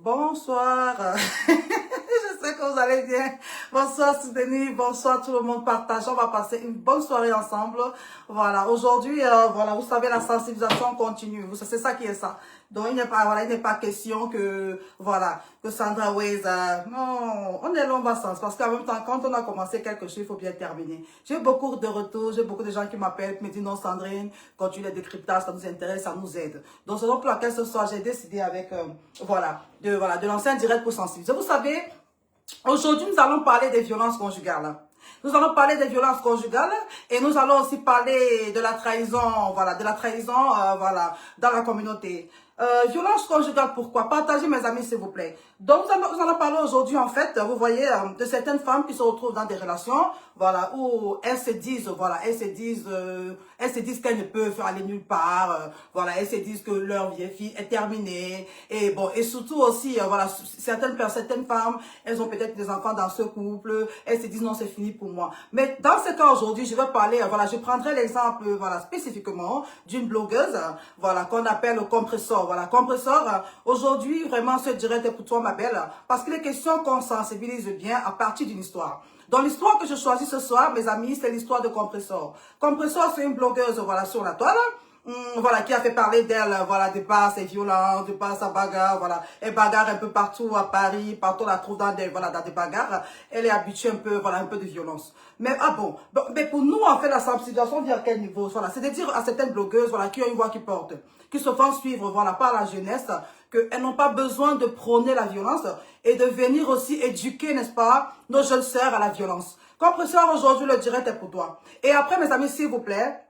Bonsoir, je sais que vous allez bien. Bonsoir Soudeni, bonsoir tout le monde partage. On va passer une bonne soirée ensemble. Voilà, aujourd'hui, voilà, vous savez, la sensibilisation continue. C'est ça qui est ça. Donc il n'est pas, voilà, il n'est pas question que, voilà, que Sandra Ways, non, on est long dans ce sens. Parce qu'en même temps, quand on a commencé quelque chose, il faut bien terminer. J'ai beaucoup de retours, j'ai beaucoup de gens qui m'appellent, qui me disent non Sandrine, quand tu les décryptages, ça nous intéresse, ça nous aide. Donc c'est donc pour laquelle ce soir, j'ai décidé avec, voilà, de lancer un direct pour sensibiliser. Vous savez, aujourd'hui, nous allons parler des violences conjugales. Nous allons parler des violences conjugales et nous allons aussi parler de la trahison, voilà, voilà, dans la communauté. Violence conjugale, pourquoi? Partagez mes amis s'il vous plaît. Donc nous allons parler aujourd'hui en fait, vous voyez, de certaines femmes qui se retrouvent dans des relations, voilà, où elles se disent, voilà, elles se disent qu'elles ne peuvent aller nulle part, voilà, elles se disent que leur vie est terminée, et bon, et surtout aussi, voilà, certaines femmes, elles ont peut-être des enfants dans ce couple, elles se disent non, c'est fini pour moi. Mais dans ce cas aujourd'hui, je vais parler, voilà, je prendrai l'exemple, voilà, spécifiquement d'une blogueuse, voilà, qu'on appelle Compressor. Voilà, Compressor, aujourd'hui, vraiment, ce direct est pour toi, ma belle, parce qu'il est question qu'on sensibilise bien à partir d'une histoire. Dans l'histoire que je choisis ce soir, mes amis, c'est l'histoire de Compressor. Compressor, c'est une blogueuse, voilà, sur la toile, voilà, qui a fait parler d'elle, voilà, de par ses violences, de par sa bagarre, voilà. Elle bagarre un peu partout à Paris, partout on la trouve dans des, voilà, dans des bagarres. Elle est habituée un peu, voilà, un peu de violence. Mais, ah bon, mais pour nous, en fait, la sensibilisation vient à quel niveau? Voilà, c'est de dire à certaines blogueuses, voilà, qui ont une voix qui porte, qui se font suivre, voilà, par la jeunesse, qu'elles n'ont pas besoin de prôner la violence et de venir aussi éduquer, n'est-ce pas, nos jeunes sœurs à la violence. Compresseur, aujourd'hui, le direct est pour toi. Et après, mes amis, s'il vous plaît,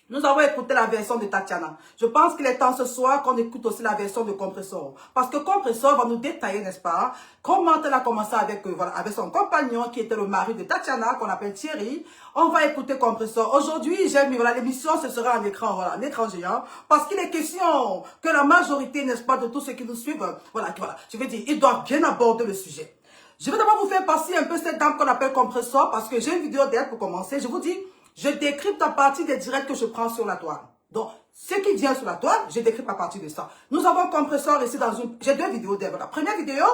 nous avons écouté la version de Tatiana. Je pense qu'il est temps ce soir qu'on écoute aussi la version de Compressor. Parce que Compressor va nous détailler, n'est-ce pas, comment elle a commencé avec, voilà, avec son compagnon qui était le mari de Tatiana, qu'on appelle Thierry. On va écouter Compressor. Aujourd'hui, j'ai mis, voilà, l'émission, ce sera un écran, voilà, un écran géant. Parce qu'il est question que la majorité, n'est-ce pas, de tous ceux qui nous suivent, voilà, je veux dire, ils doivent bien aborder le sujet. Je vais d'abord vous faire passer un peu cette dame qu'on appelle Compressor parce que j'ai une vidéo d'elle pour commencer. Je vous dis, je décrypte à partir des directs que je prends sur la toile. Donc, ce qui vient sur la toile, je décrypte à partir de ça. Nous avons Compressor ici dans une... J'ai deux vidéos d'elle. La première vidéo,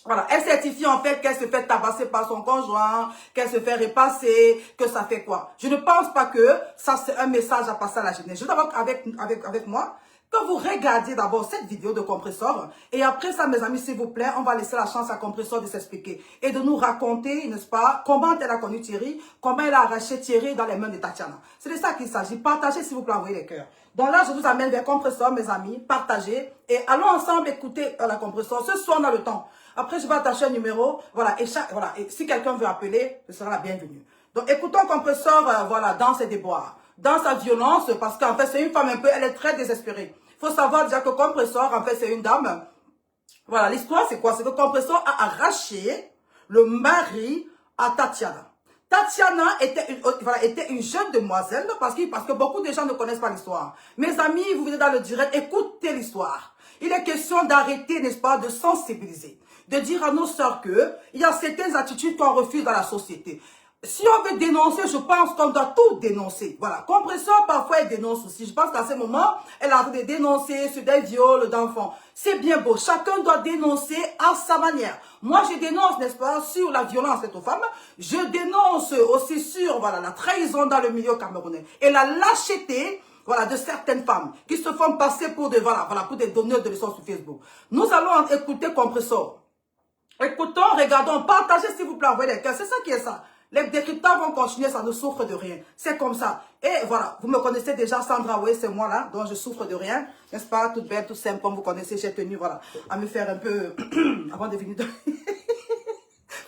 voilà, elle certifie en fait qu'elle se fait tabasser par son conjoint, qu'elle se fait repasser, que ça fait quoi. Je ne pense pas que ça c'est un message à passer à la jeunesse. Je veux d'abord avec moi que vous regardiez d'abord cette vidéo de Compressor et après ça, mes amis, s'il vous plaît, on va laisser la chance à Compressor de s'expliquer et de nous raconter, n'est-ce pas, comment elle a connu Thierry, comment elle a arraché Thierry dans les mains de Tatiana. C'est de ça qu'il s'agit. Partagez, s'il vous plaît, envoyez les cœurs. Donc là, je vous amène vers Compressor, mes amis, partagez et allons ensemble écouter la Compressor. Ce soir, on a le temps. Après, je vais attacher un numéro, voilà, et si quelqu'un veut appeler, ce sera la bienvenue. Donc, écoutons Compressor, voilà, dans ses déboires, dans sa violence, parce qu'en fait, c'est une femme un peu, elle est très désespérée. Il faut savoir déjà que Compressor, en fait, c'est une dame. Voilà, l'histoire, c'est quoi? C'est que Compressor a arraché le mari à Tatiana. Tatiana était une jeune demoiselle, parce que beaucoup de gens ne connaissent pas l'histoire. Mes amis, vous venez dans le direct, écoutez l'histoire. Il est question d'arrêter, n'est-ce pas, de sensibiliser. De dire à nos sœurs qu'il y a certaines attitudes qu'on refuse dans la société. Si on veut dénoncer, je pense qu'on doit tout dénoncer. Voilà. Compressor, parfois, elle dénonce aussi. Je pense qu'à ce moment, elle a envie de dénoncer sur des viols d'enfants. C'est bien beau. Chacun doit dénoncer à sa manière. Moi, je dénonce, n'est-ce pas, sur la violence faite aux femmes. Je dénonce aussi sur, voilà, la trahison dans le milieu camerounais. Et la lâcheté, voilà, de certaines femmes qui se font passer pour des, voilà, pour des donneurs de leçons sur Facebook. Nous allons écouter Compressor. Écoutons, regardons, partagez s'il vous plaît, envoyez les cœurs. C'est ça qui est ça. Les décryptages vont continuer, ça ne souffre de rien. C'est comme ça. Et voilà, vous me connaissez déjà, Sandra Way, c'est moi là, donc je souffre de rien. N'est-ce pas? Toute belle, tout simple, comme vous connaissez, j'ai tenu, voilà, à me faire un peu, avant de venir de...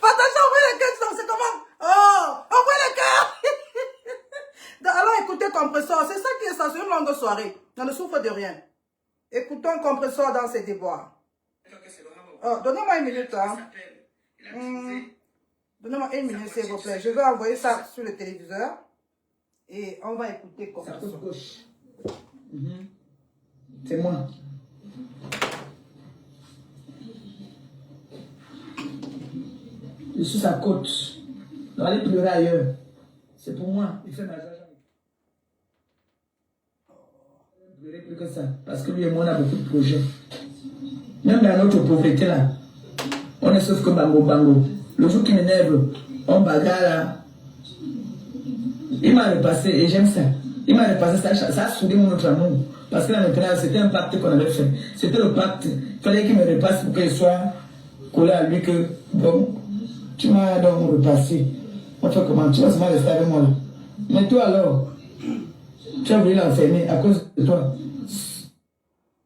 Partagez, envoyez les cœurs, c'est comment? Oh, envoyez les cœurs. Alors écoutez Compressor, c'est ça qui est ça, c'est une longue soirée. On ne souffre de rien. Écoutons Compressor dans ses déboires. Oh, donnez-moi une minute, hein. Donnez-moi une minute, s'il vous plaît. Je vais envoyer ça sur le téléviseur. Et on va écouter comme ça. Gauche. C'est moi. Je suis sa côte. On va aller pleurer ailleurs. C'est pour moi. Il fait ma joie. Ne pleurer plus que ça. Parce que lui et moi, on a beaucoup de projets. Même dans notre pauvreté là, on est sauf que bango bango. Le jour qui m'énerve, on bagarre là. Il m'a repassé, et j'aime ça. Il m'a repassé, ça a soudé mon autre amour. Parce que là maintenant, c'était un pacte qu'on avait fait. C'était le pacte. Il fallait qu'il me repasse pour qu'il soit collé à lui que, bon, tu m'as donc repassé. On fait comment? Tu vas seulement rester avec moi là. Mais toi alors, tu as voulu l'enfermer à cause de toi.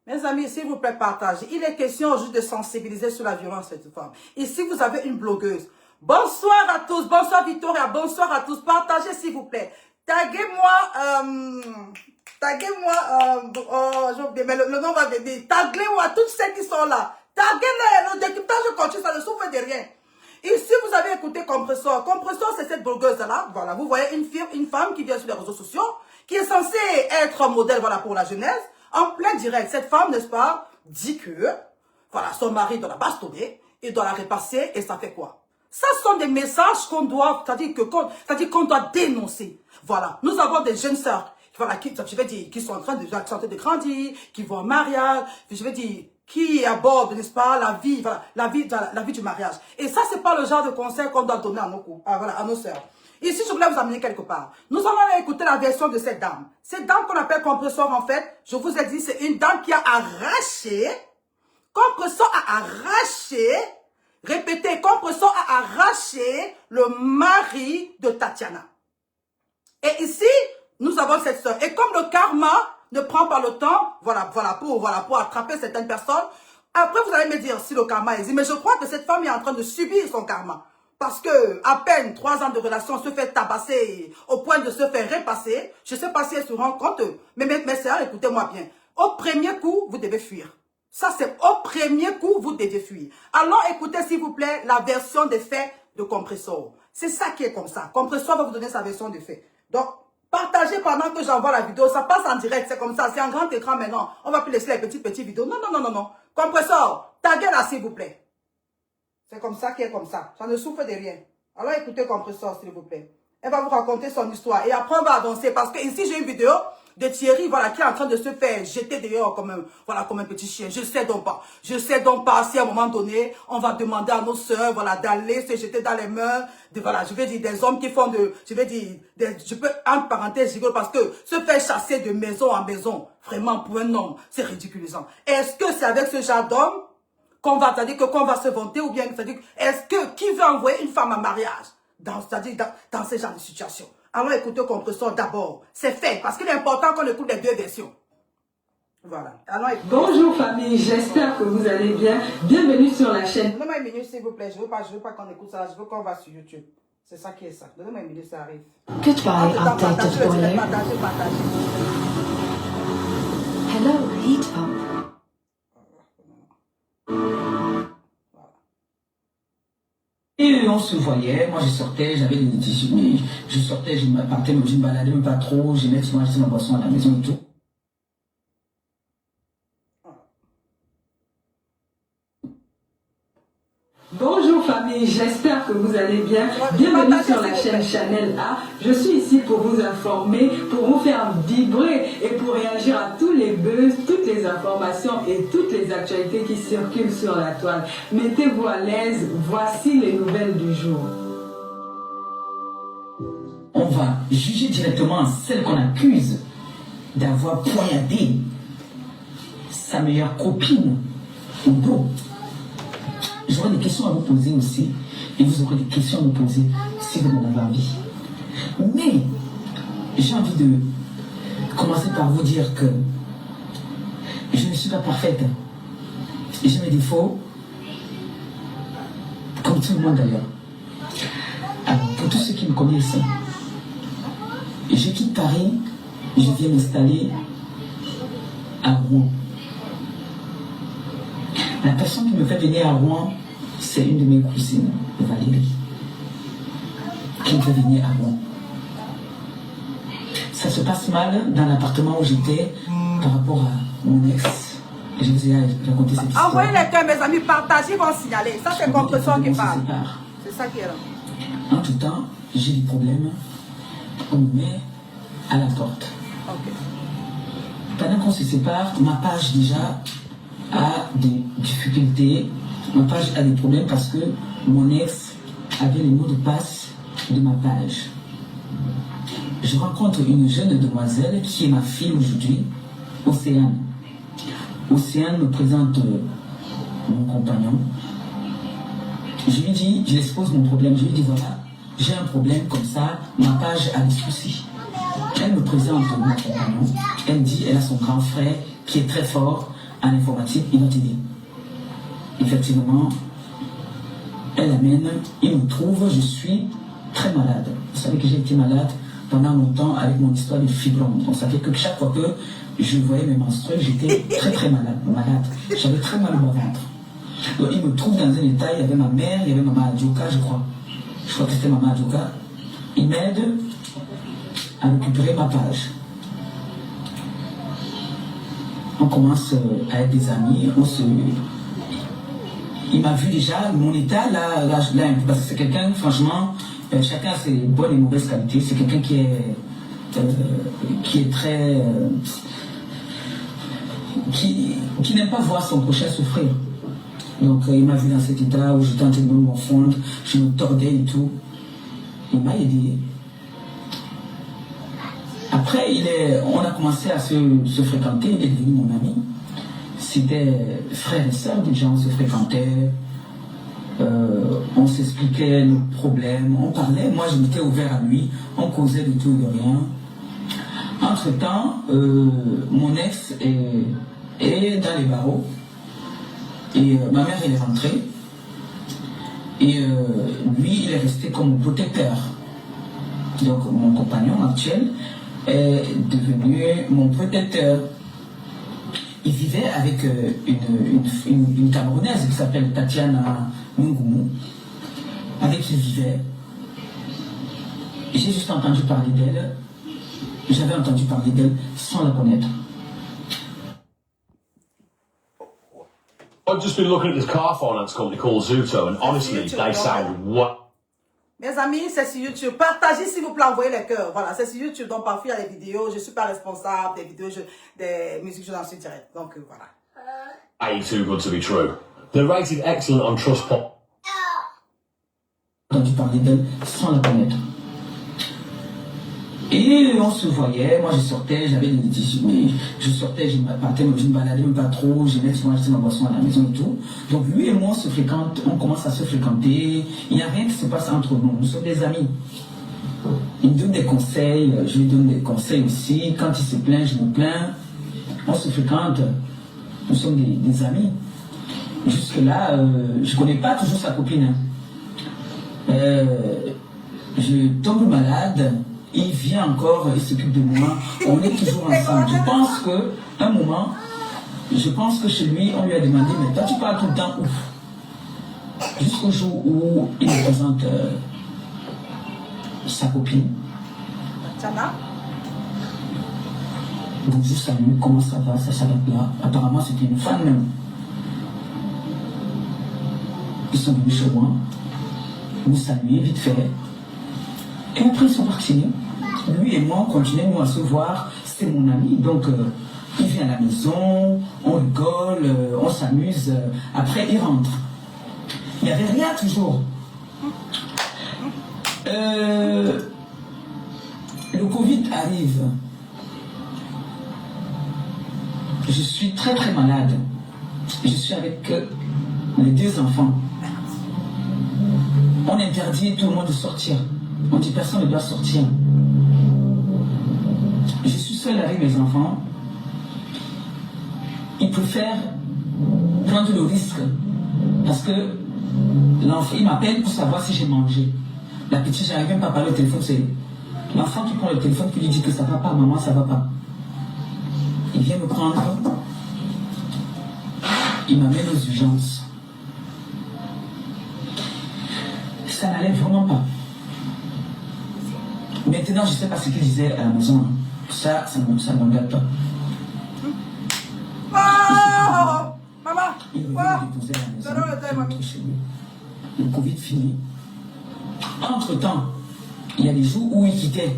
Mes amis, s'il vous plaît, partagez. Il est question juste de sensibiliser sur la violence faite aux femmes. Ici, vous avez une blogueuse. Bonsoir à tous. Bonsoir Victoria. Bonsoir à tous. Partagez, s'il vous plaît. Taguez-moi. J'ai oublié, mais le nom va venir. Taguez-moi toutes celles qui sont là. Taguez-les. Le décryptage continue, ça ne souffre de rien. Ici, vous avez écouté Compressor. Compressor, c'est cette blogueuse-là. Voilà, vous voyez une femme qui vient sur les réseaux sociaux, qui est censée être un modèle, voilà, pour la jeunesse. En plein direct, cette femme, n'est-ce pas, dit que, voilà, son mari doit la bastonner, il doit la repasser, et ça fait quoi? Ça sont des messages qu'on doit, c'est-à-dire qu'on doit dénoncer. Voilà, nous avons des jeunes sœurs, voilà, je vais dire, qui sont en train de grandir, qui vont en mariage, je vais dire, qui abordent, n'est-ce pas, la vie, voilà, la vie du mariage. Et ça, c'est pas le genre de conseil qu'on doit donner à nos couples, voilà, à nos sœurs. Ici, je voulais vous amener quelque part. Nous allons écouter la version de cette dame. Cette dame qu'on appelle Compressor, en fait, je vous ai dit, c'est une dame qui a arraché, Compressor a arraché, répétez, Compressor a arraché le mari de Tatiana. Et ici, nous avons cette sœur. Et comme le karma ne prend pas le temps, voilà, pour attraper certaines personnes, après vous allez me dire si le karma existe. Mais je crois que cette femme est en train de subir son karma. Parce que, à peine 3 ans de relation, se fait tabasser au point de se faire repasser. Je ne sais pas si elle se rend compte. Mais mes sœurs, écoutez-moi bien. Au premier coup, vous devez fuir. Ça, c'est au premier coup, vous devez fuir. Alors, écoutez, s'il vous plaît, la version des faits de Compressor. C'est ça qui est comme ça. Compressor va vous donner sa version des faits. Donc, partagez pendant que j'envoie la vidéo. Ça passe en direct, c'est comme ça. C'est en grand écran maintenant. On va plus laisser les petites vidéos. Non. Compressor, taguez là, s'il vous plaît. C'est comme ça qui est comme ça. Ça ne souffre de rien. Alors écoutez Compressor, s'il vous plaît. Elle va vous raconter son histoire. Et après, on va avancer. Parce que ici, j'ai une vidéo de Thierry, voilà, qui est en train de se faire jeter dehors comme un petit chien. Je sais donc pas. Je sais donc pas si à un moment donné, on va demander à nos sœurs, voilà, d'aller se jeter dans les mains. Voilà, je vais dire des hommes qui font je peux, entre parenthèses, rigole, parce que se faire chasser de maison en maison, vraiment, pour un homme, c'est ridiculisant. Est-ce que c'est avec ce genre d'homme qu'on va se vanter, ou bien, est-ce que, qui veut envoyer une femme en mariage, dans ces genres de situations? Alors écoutez Compressor d'abord, c'est fait, parce qu'il est important qu'on écoute les deux versions. Voilà. Alors, bonjour famille, j'espère que vous allez bien. Bienvenue sur la chaîne. Donnez-moi une minute s'il vous plaît, je veux pas qu'on écoute ça, je veux qu'on va sur YouTube. C'est ça qui est ça. Donnez-moi une minute, ça arrive. Goodbye, outdated boiler. Partagez. Hello, heat pump. Et on se voyait, moi je sortais, j'avais des tissus, mais je sortais, je partais, je me baladais même pas trop, je mettais souvent ma boisson à la maison et tout. Bonjour famille, j'espère que vous allez bien. Bienvenue sur la chaîne Chanel A. Je suis ici pour vous informer, pour vous faire vibrer et pour réagir à tous les buzz, toutes les informations et toutes les actualités qui circulent sur la toile. Mettez-vous à l'aise, voici les nouvelles du jour. On va juger directement celle qu'on accuse d'avoir poignardé sa meilleure copine au dos. J'aurai des questions à vous poser aussi, et vous aurez des questions à me poser si vous en avez envie. Mais j'ai envie de commencer par vous dire que je ne suis pas parfaite. J'ai mes défauts, comme tout le monde d'ailleurs. Alors, pour tous ceux qui me connaissent, je quitte Paris, je viens m'installer à Rouen. La personne qui me fait venir à Rouen, c'est une de mes cousines, Valérie, qui me fait venir à Rouen. Ça se passe mal dans l'appartement où j'étais par rapport à mon ex. Et je vous ai raconté cette histoire. Envoyez les cœurs, mes amis, partagez, ils vont signaler. Ça, c'est Compressor qui parle. C'est ça qui est là. En tout temps, j'ai des problèmes. On me met à la porte. Ok. Pendant qu'on se sépare, ma page déjà a des difficultés, ma page a des problèmes parce que mon ex avait le mot de passe de ma page. Je rencontre une jeune demoiselle qui est ma fille aujourd'hui, Océane. Océane me présente mon compagnon. Je lui dis, je lui expose mon problème, je lui dis voilà, j'ai un problème comme ça, ma page a des soucis. Elle me présente mon compagnon, elle dit, elle a son grand frère qui est très fort en informatique, il va t'aider. Effectivement, elle amène, il me trouve, je suis très malade. Vous savez que j'ai été malade pendant longtemps avec mon histoire de fibrome. Donc ça fait que chaque fois que je voyais mes menstrues, j'étais très malade. J'avais très mal au ventre. Donc il me trouve dans un état, il y avait ma mère, il y avait Maman Adjoka, je crois. Je crois que c'était Maman Adjoka. Il m'aide à récupérer ma page. On commence à être des amis, il m'a vu déjà, mon état, là, parce que c'est quelqu'un, franchement, chacun a ses bonnes et mauvaises qualités. C'est quelqu'un qui est très... qui n'aime pas voir son prochain souffrir. Donc il m'a vu dans cet état où j'étais en train de me morfondre, je me tordais et tout. Il m'a aidé. Après, on a commencé à se fréquenter, il est devenu mon ami. C'était frère et sœur déjà, on se fréquentait, on s'expliquait nos problèmes, on parlait, moi je m'étais ouvert à lui, on causait de tout et de rien. Entre-temps, mon ex est dans les barreaux, et ma mère elle est rentrée, et lui il est resté comme protecteur. Donc mon compagnon actuel est devenu mon protecteur. Il vivait avec une Camerounaise qui s'appelle Tatiana Mungumu, avec qui il vivait. J'ai juste entendu parler d'elle. J'avais entendu parler d'elle sans la connaître. I've just been looking at this car finance company called Zuto, and honestly, they sound what. Mes amis, c'est sur YouTube. Partagez s'il vous plaît, envoyez les cœurs. Voilà, c'est sur YouTube. Donc parfois il y a des vidéos. Je ne suis pas responsable des vidéos, des musiques, je n'en suis direct. Donc voilà. Way too good to be true. They're rated excellent on Trustpilot. J'ai entendu parler d'elle sans la connaître. Et on se voyait, moi je sortais, j'avais des litiges, mais je sortais, je me baladais même pas trop, j'aimais souvent acheter ma boisson à la maison et tout. Donc lui et moi on se fréquente, on commence à se fréquenter, il n'y a rien qui se passe entre nous, nous sommes des amis. Il me donne des conseils, je lui donne des conseils aussi, quand il se plaint, je me plains, on se fréquente, nous sommes des amis. Jusque là, je ne connais pas toujours sa copine. Je tombe malade. Il vient encore, il s'occupe de moi, on est toujours ensemble. Je pense que chez lui, on lui a demandé, mais toi tu pars tout le temps où? Jusqu'au jour où il me présente sa copine. Bonjour, salut, comment ça va? Ça s'arrête là. Apparemment, c'était une femme même. Ils sont venus chez moi, nous saluer vite fait. Et après, ils sont partis. Lui et moi, on continuait nous à se voir. C'est mon ami, donc il vient à la maison, on rigole, on s'amuse. Après, il rentre. Il n'y avait rien toujours. Le Covid arrive. Je suis très malade. Je suis avec les 2 enfants. On interdit tout le monde de sortir. On dit personne ne doit sortir. Je suis seul avec mes enfants. Ils préfèrent prendre le risque. Parce que l'enfant, il m'appelle pour savoir si j'ai mangé. La petite, j'arrive même pas à parler au téléphone. C'est l'enfant qui prend le téléphone qui lui dit que ça va pas, maman, ça va pas. Il vient me prendre. Il m'amène aux urgences. Ça n'allait vraiment pas. Maintenant, je ne sais pas ce qu'il disait à la maison. Ça ne m'engage pas. Oh, maman! Il revient me déposer à la maison. Le Covid finit. Entre-temps, il y a des jours où il quittait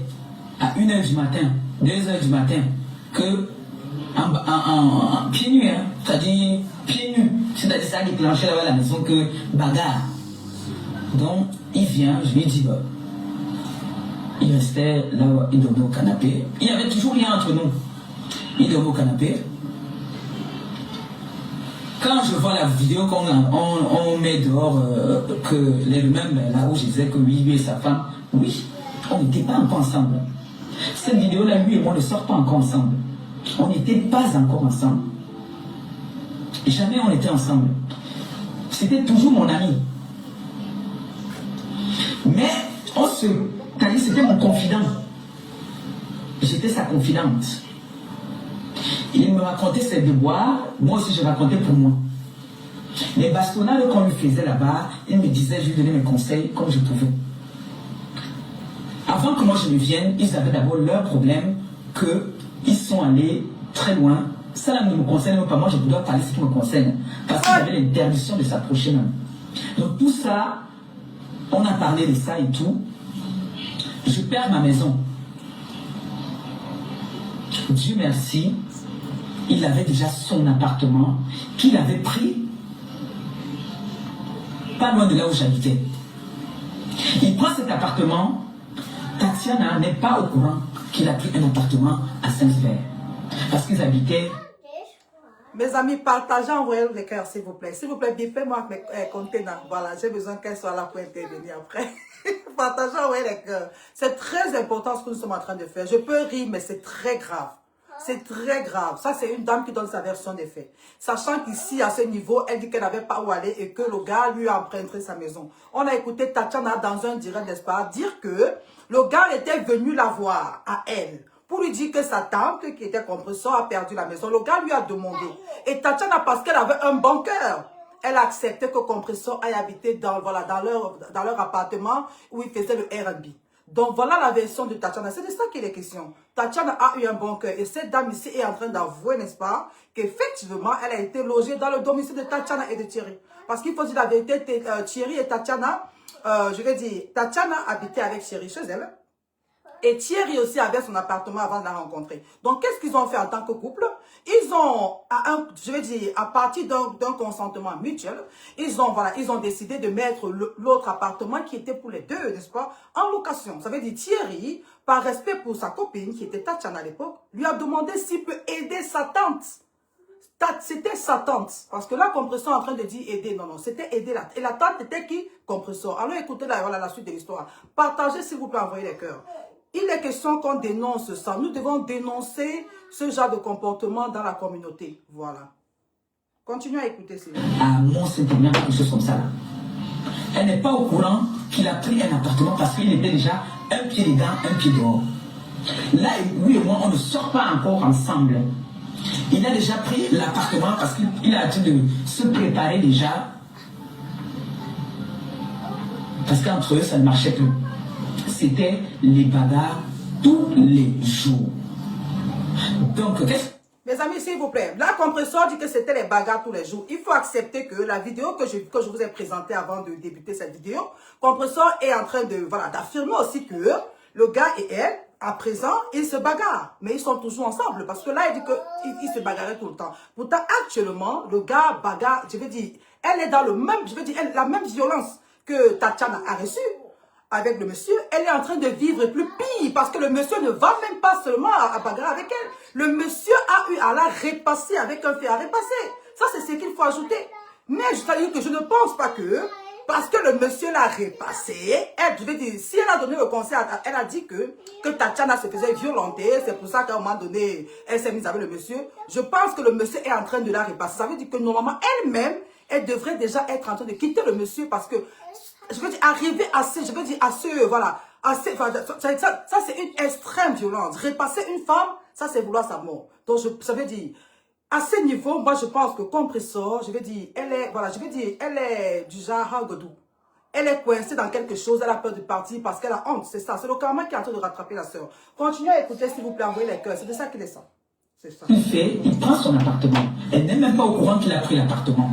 à 1h du matin, 2h du matin, que en pieds nus, hein. C'est-à-dire pieds nus. C'est-à-dire ça a déclenché là-bas à la maison que bagarre. Donc, il vient, je lui dis, bah, il restait là, il dormait au canapé. Il n'y avait toujours rien entre nous. Il dormait au canapé. Quand je vois la vidéo qu'on met dehors, que les mêmes là où je disais que oui, lui et sa femme, oui, on n'était pas encore ensemble. Cette vidéo-là, lui et moi ne sortent pas encore ensemble. On n'était pas encore ensemble. Jamais on était ensemble. C'était toujours mon ami. Mais c'était mon confident. J'étais sa confidente. Il me racontait ses devoirs, moi aussi je racontais pour moi. Les bastonnades qu'on lui faisait là-bas, il me disait, je lui donnais mes conseils comme je pouvais. Avant que moi je ne vienne, ils avaient d'abord leur problème qu'ils sont allés très loin. Ça ne me concerne même pas, moi je dois parler ce qui me concerne. Parce qu'ils avaient l'interdiction de s'approcher même. Donc tout ça, on a parlé de ça et tout. Je perds ma maison. Dieu merci, il avait déjà son appartement qu'il avait pris pas loin de là où j'habitais. Il prend cet appartement. Tatiana n'est pas au courant qu'il a pris un appartement à Saint-Sever parce qu'ils habitaient. Mes amis, partagez, envoyez les cœurs, s'il vous plaît. S'il vous plaît, bipez-moi mes contenants. Voilà, j'ai besoin qu'elle soit là pour intervenir après. Partagez, envoyez les cœurs. C'est très important ce que nous sommes en train de faire. Je peux rire, mais c'est très grave. C'est très grave. Ça, c'est une dame qui donne sa version des faits. Sachant qu'ici, à ce niveau, elle dit qu'elle n'avait pas où aller et que le gars lui a emprunté sa maison. On a écouté Tatiana dans un direct, n'est-ce pas, dire que le gars était venu la voir à elle pour lui dire que sa tante, qui était compresseur, a perdu la maison. Le gars lui a demandé. Et Tatiana, parce qu'elle avait un bon cœur, elle a accepté que compresseur aille habiter dans leur appartement où il faisait le R&B. Donc voilà la version de Tatiana. C'est de ça qu'il est question. Tatiana a eu un bon cœur. Et cette dame ici est en train d'avouer, n'est-ce pas, qu'effectivement, elle a été logée dans le domicile de Tatiana et de Thierry. Parce qu'il faut dire la vérité, Thierry et Tatiana, je vais dire, Tatiana habitait avec Thierry chez elle. Et Thierry aussi avait son appartement avant de la rencontrer. Donc, qu'est-ce qu'ils ont fait en tant que couple? Ils ont, je vais dire, à partir d'un consentement mutuel, ils ont décidé de mettre l'autre appartement qui était pour les deux, n'est-ce pas, en location. Ça veut dire Thierry, par respect pour sa copine, qui était Tatiana à l'époque, lui a demandé s'il peut aider sa tante. C'était sa tante. Parce que là, Compresseur est en train de dire aider. Non, c'était aider la. Et la tante était qui? Compresseur. Alors, écoutez la suite de l'histoire. Partagez, s'il vous plaît, envoyez les cœurs. Il est question qu'on dénonce ça. Nous devons dénoncer ce genre de comportement dans la communauté. Voilà. Continuez à écouter. À Mont-Saint-Aignan, quelque chose comme ça. Là. Elle n'est pas au courant qu'il a pris un appartement parce qu'il était déjà un pied dedans, un pied dehors. Là, lui et moi, on ne sort pas encore ensemble. Il a déjà pris l'appartement parce qu'il a dû de se préparer déjà. Parce qu'entre eux, ça ne marchait plus. C'était les bagarres tous les jours. Donc, qu'est-ce... Mes amis, s'il vous plaît, la Compresseur dit que c'était les bagarres tous les jours. Il faut accepter que la vidéo que je vous ai présentée avant de débuter cette vidéo, Compresseur est en train d'affirmer aussi que le gars et elle, à présent, ils se bagarrent. Mais ils sont toujours ensemble. Parce que là, il dit qu'ils se bagarraient tout le temps. Pourtant, actuellement, le gars bagarre, je veux dire, elle est dans le même, je veux dire, la même violence que Tatiana a reçue avec le monsieur. Elle est en train de vivre plus pire parce que le monsieur ne va même pas seulement à bagarrer avec elle. Le monsieur a eu à la repasser avec un fer à repasser. Ça, c'est ce qu'il faut ajouter. Mais je dois dire que je ne pense pas que, parce que le monsieur l'a repassé, elle, je veux dire, si elle a donné le conseil, elle a dit que Tatiana se faisait violenter, c'est pour ça qu'à un moment donné, elle s'est mise avec le monsieur. Je pense que le monsieur est en train de la repasser. Ça veut dire que normalement, elle-même, elle devrait déjà être en train de quitter le monsieur parce que, je veux dire, arriver à ce, je veux dire, à ce, voilà, à ce, enfin, ça c'est une extrême violence. Repasser une femme, ça c'est vouloir sa mort. Donc, ça veut dire, à ce niveau, moi je pense que Compresseur, je veux dire, elle est, voilà, je veux dire, elle est du genre Hagodou. Elle est coincée dans quelque chose, elle a peur de partir parce qu'elle a honte, c'est ça. C'est le karma qui est en train de rattraper la sœur. Continuez à écouter, s'il vous plaît, envoyez les cœurs. C'est de ça qu'il est ça. C'est ça. Il prend son appartement. Elle n'est même pas au courant qu'il a pris l'appartement.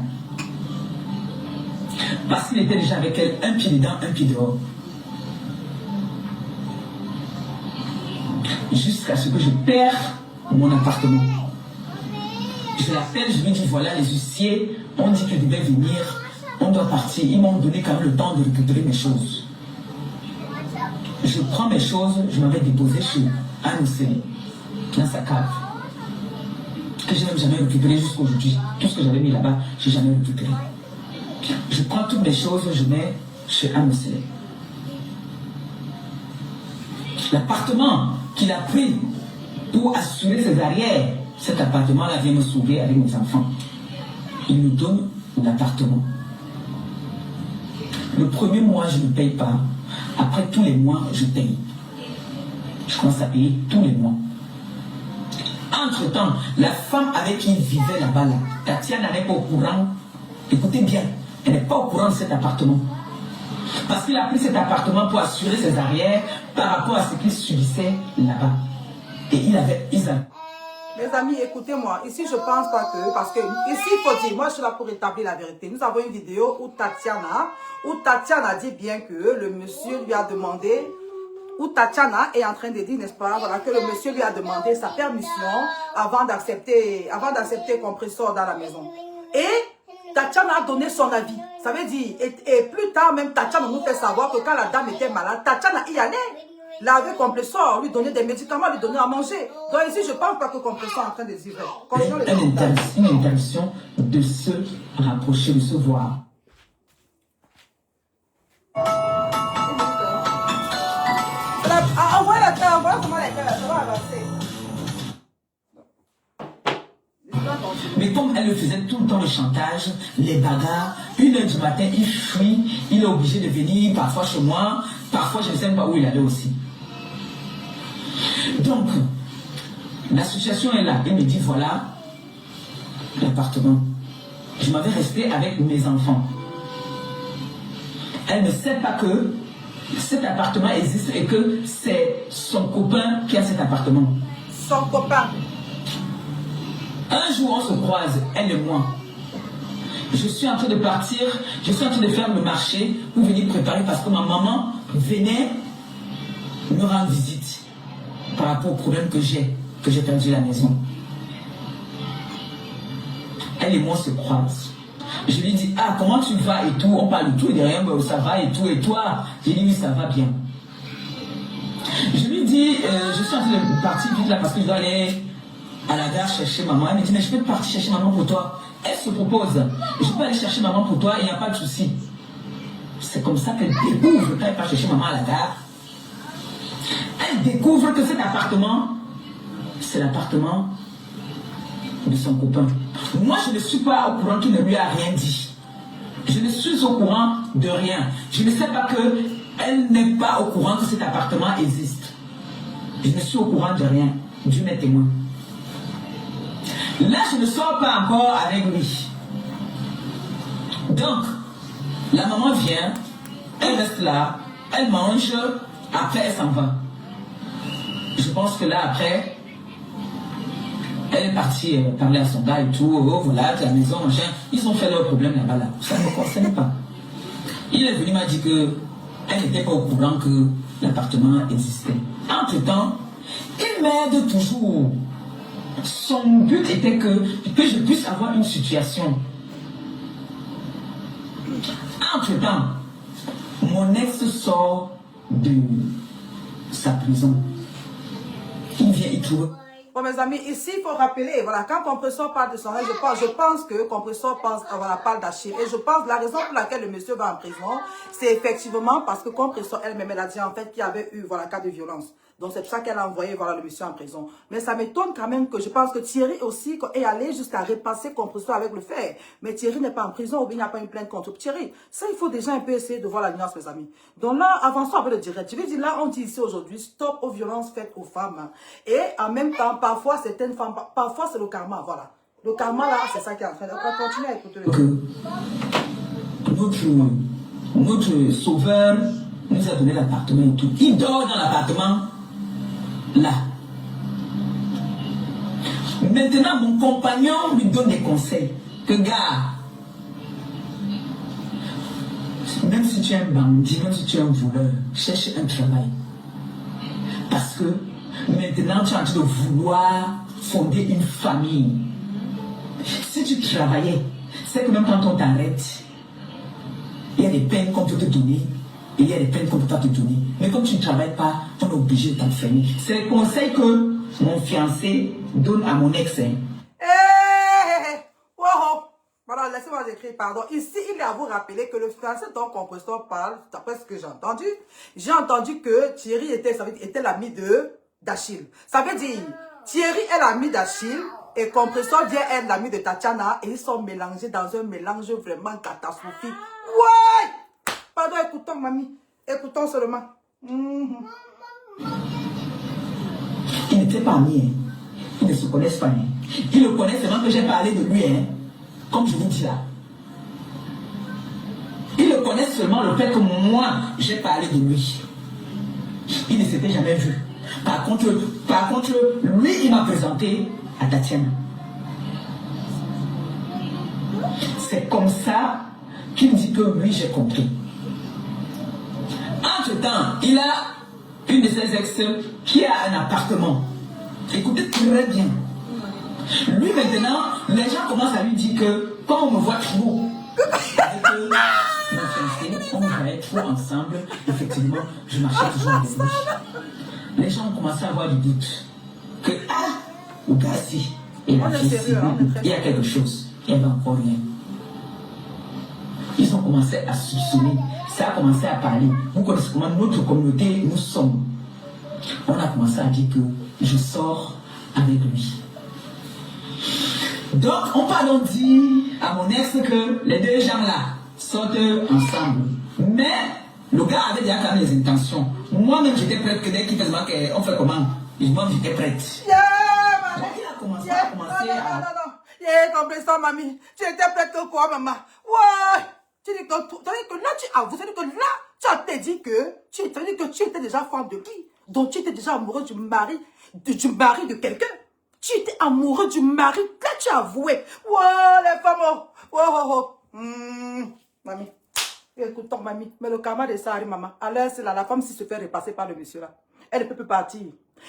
Parce qu'il était déjà avec elle, un pied dedans, un pied dehors. Jusqu'à ce que je perds mon appartement. Je l'appelle, je lui dis voilà, les huissiers ont dit qu'ils devaient venir, on doit partir. Ils m'ont donné quand même le temps de récupérer mes choses. Je prends mes choses, je m'avais déposé chez Anne Océlie, dans sa cave, que je n'ai jamais récupéré jusqu'à aujourd'hui. Tout ce que j'avais mis là-bas, je n'ai jamais récupéré. Je prends toutes mes choses, je mets chez Anne Océlie. L'appartement qu'il a pris pour assurer ses arrières, cet appartement-là vient me sauver avec mes enfants. Il nous donne l'appartement. Le premier mois, je ne paye pas. Après tous les mois, je paye. Je commence à payer tous les mois. Entre-temps, la femme avec qui il vivait là-bas, là, Tatiana n'est pas au courant. Écoutez bien, elle n'est pas au courant de cet appartement. Parce qu'il a pris cet appartement pour assurer ses arrières par rapport à ce qu'il subissait là-bas. Et ils avaient... Mes amis, écoutez-moi. Ici, je pense pas que... Parce que ici, il faut dire, moi, je suis là pour établir la vérité. Nous avons une vidéo où Tatiana dit bien que le monsieur lui a demandé... Où Tatiana est en train de dire, n'est-ce pas, voilà, que le monsieur lui a demandé sa permission avant d'accepter Compressor dans la maison. Et Tatiana a donné son avis. Ça veut dire, et plus tard, même Tatiana nous fait savoir que quand la dame était malade, Tatiana y allait. Laver Compressor, lui donner des médicaments, lui donner à manger. Donc ici, je ne pense pas que Compressor est en train de vivre. Une interdiction de se rapprocher, de se voir. Envoie la terre, envoie comment la terre, ça va avancer. Mais comme elle faisait tout le temps le chantage, les bagarres, 1h du matin, il fuit, il est obligé de venir parfois chez moi, parfois je ne sais pas où il allait aussi. Donc, la situation est là. Il me dit voilà l'appartement. Je m'avais resté avec mes enfants. Elle ne sait pas que cet appartement existe et que c'est son copain qui a cet appartement. Son copain. Un jour, on se croise, elle et moi. Je suis en train de partir, je suis en train de faire le marché pour venir préparer parce que ma maman venait me rendre visite par rapport au problème que j'ai perdu la maison. Elle et moi se croisent. Je lui dis, ah, comment tu vas et tout, on parle de tout et de rien, ça va et tout, et toi? J'ai dit, oui, ça va bien. Je lui dis, je suis en train de partir vite là parce que je dois aller à la gare chercher maman. Elle me dit, mais je peux partir chercher maman pour toi. Elle se propose, je peux aller chercher maman pour toi, il n'y a pas de souci. C'est comme ça qu'elle découvre quand elle part chercher maman à la gare. Elle découvre que cet appartement, c'est l'appartement de son copain. Moi, je ne suis pas au courant qu'il ne lui a rien dit. Je ne suis au courant de rien. Je ne sais pas qu'elle n'est pas au courant que cet appartement existe. Je ne suis au courant de rien. Dieu m'est témoin. Là, je ne sors pas encore avec lui. Donc, la maman vient, elle reste là, elle mange, après elle s'en va. Je pense que là, après, elle est partie parler à son gars et tout, oh, voilà, la maison, machin. Ils ont fait leur problème là-bas, là. Ça ne me concerne pas. Il est venu, m'a dit qu'elle n'était pas au courant que l'appartement existait. Entre-temps, il m'aide toujours. Son but était que je puisse avoir une situation. Entre-temps, mon ex sort de sa prison. Il vient y trouver. Bon, mes amis, ici, il faut rappeler, voilà, quand Compressor parle de son rêve, je pense que Compressor parle d'Achille. Et je pense, la raison pour laquelle le monsieur va en prison, c'est effectivement parce que Compressor elle-même, elle a dit en fait qu'il y avait eu, voilà, cas de violence. Donc, c'est pour ça qu'elle a envoyé, voilà, le monsieur en prison. Mais ça m'étonne quand même que je pense que Thierry aussi est allé jusqu'à repasser Compressor avec le fer. Mais Thierry n'est pas en prison ou bien il n'y a pas une plainte contre Thierry. Ça, il faut déjà un peu essayer de voir la nuance, mes amis. Donc là, avançons avec le direct. Je vais dire, là, on dit ici aujourd'hui, stop aux violences faites aux femmes. Et en même temps, parfois, certaines femmes, parfois, c'est le karma, voilà. Le karma, là, c'est ça qui est en train de... On va continuer à écouter le... Notre sauveur nous a donné l'appartement et tout. Il dort dans l'appartement. Là. Maintenant, mon compagnon lui donne des conseils. Que gars, même si tu es un bandit, même si tu es un voleur, cherche un travail. Parce que maintenant, tu es en train de vouloir fonder une famille. Si tu travaillais, c'est que même quand on t'arrête, il y a des peines qu'on peut te donner et il y a des peines qu'on ne peut pas te donner. Mais comme tu ne travailles pas, on est obligé de t'enfermer. C'est le conseil que mon fiancé donne à mon ex. Voilà, laissez-moi écrire, pardon. Ici, il est à vous rappeler que le français dont Compressor parle, d'après ce que j'ai entendu que Thierry était l'ami d'Achille. Ça veut dire, Thierry est l'ami d'Achille et Compressor vient être l'ami de Tatiana et ils sont mélangés dans un mélange vraiment catastrophique. Ouais! Pardon, écoutons, mamie. Écoutons seulement. Ils n'étaient pas amis, hein. Ils ne se connaissent pas. Hein. Ils le connaissent seulement que j'ai parlé de lui, hein. Comme je vous dis là. Ils le connaissent seulement le fait que moi, j'ai parlé de lui. Ils ne s'étaient jamais vus. Par contre, lui, il m'a présenté à Tatiana. C'est comme ça qu'il me dit que oui, j'ai compris. Entre-temps, il a une de ses ex qui a un appartement. Écoutez très bien. Lui maintenant, les gens commencent à lui dire que quand on me voit trop, avec mon fiancé, on me voyait trop ensemble, effectivement, je marchais toujours avec lui. Les gens ont commencé à avoir du doute. Que, au gars, si, il y a quelque chose, il n'y avait encore rien. Ils ont commencé à soupçonner, ça a commencé à parler. Vous connaissez comment notre communauté, nous sommes. On a commencé à dire que je sors avec lui. Donc, on peut donc dire à mon ex que les deux gens-là sortent ensemble. Mais le gars avait déjà quand même les intentions. Moi-même, j'étais prête que dès qu'il faisait que on fait comment? Moi-même, j'étais prête. Donc, il a commencé à... Non. Compressor, mamie. Tu étais prête que quoi, maman? Ouais! Tu dis que là, tu avoues, c'est-à-dire que là, tu as dit que tu étais déjà femme de qui? Donc, tu étais déjà amoureux du mari de quelqu'un. Tu étais amoureux du mari. Là, tu as avoué. Ouais, les femmes. Mamie. Écoute, mamie. Mais le karma de ça arrive, maman. Alors, c'est là, la femme, si se fait repasser par le monsieur là. Elle ne peut plus partir.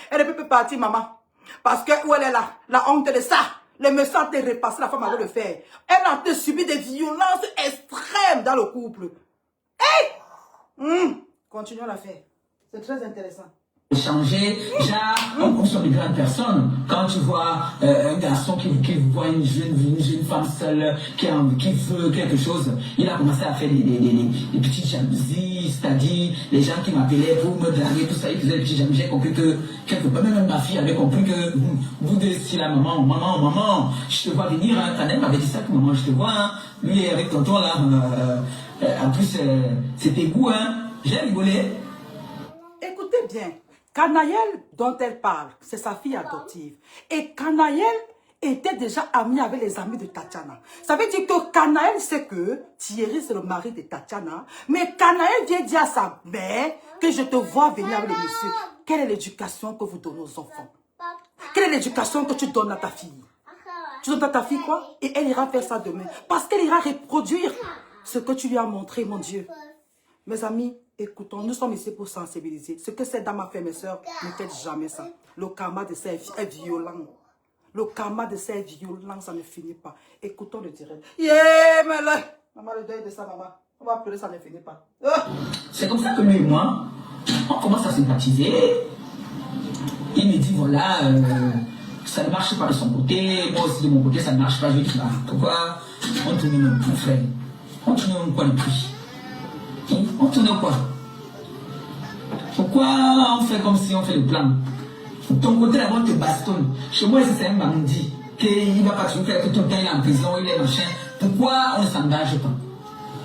Elle ne peut plus partir, maman. Parce que, où elle est là? La honte de ça. Le monsieur a été repassé, la femme avait le faire. Elle a été subi des violences extrêmes dans le couple. Hey! Continuons l'affaire. C'est très intéressant. Changer, on sont des grandes personnes. Quand tu vois un garçon qui voit une jeune femme seule qui veut quelque chose, il a commencé à faire des petites jalousies, c'est-à-dire les gens qui m'appelaient pour me draguer, tout ça, ils faisaient des petites jalousies. J'ai compris que quelque part, même ma fille avait compris que vous deux, si la maman, je te vois venir, hein, Tanel m'avait dit ça que maman, je te vois, hein, lui avec tonton là, en plus c'était goût, hein, j'ai rigolé. Écoutez bien. Canaël, dont elle parle, c'est sa fille adoptive. Et Canaël était déjà amie avec les amis de Tatiana. Ça veut dire que Canaël sait que Thierry, c'est le mari de Tatiana. Mais Canaël vient dire à sa mère que je te vois venir avec le monsieur. Quelle est l'éducation que vous donnez aux enfants? Quelle est l'éducation que tu donnes à ta fille? Tu donnes à ta fille quoi? Et elle ira faire ça demain. Parce qu'elle ira reproduire ce que tu lui as montré, mon Dieu. Mes amis, écoutons, nous sommes ici pour sensibiliser. Ce que ces dames ont fait, mes soeurs, ne faites jamais ça. Le karma de ça est violent. Le karma de ça est violent, ça ne finit pas. Écoutons le direct. Yeah, mais là, maman, le deuil de ça, maman. On va pleurer, ça ne finit pas. C'est comme ça que lui et moi, on commence à sympathiser. Il me dit, voilà, ça ne marche pas de son côté. Moi aussi, de mon côté, ça ne marche pas. Je lui dis, pourquoi on tourne mon frère? On tourne quoi le prix? On tourne quoi? Pourquoi on fait comme si on fait le plan? Ton côté là, on te bastonne. Chez moi, c'est un bandit. Il ne va pas toujours faire que tout le temps il est en prison, il est machin. Pourquoi on ne s'engage pas?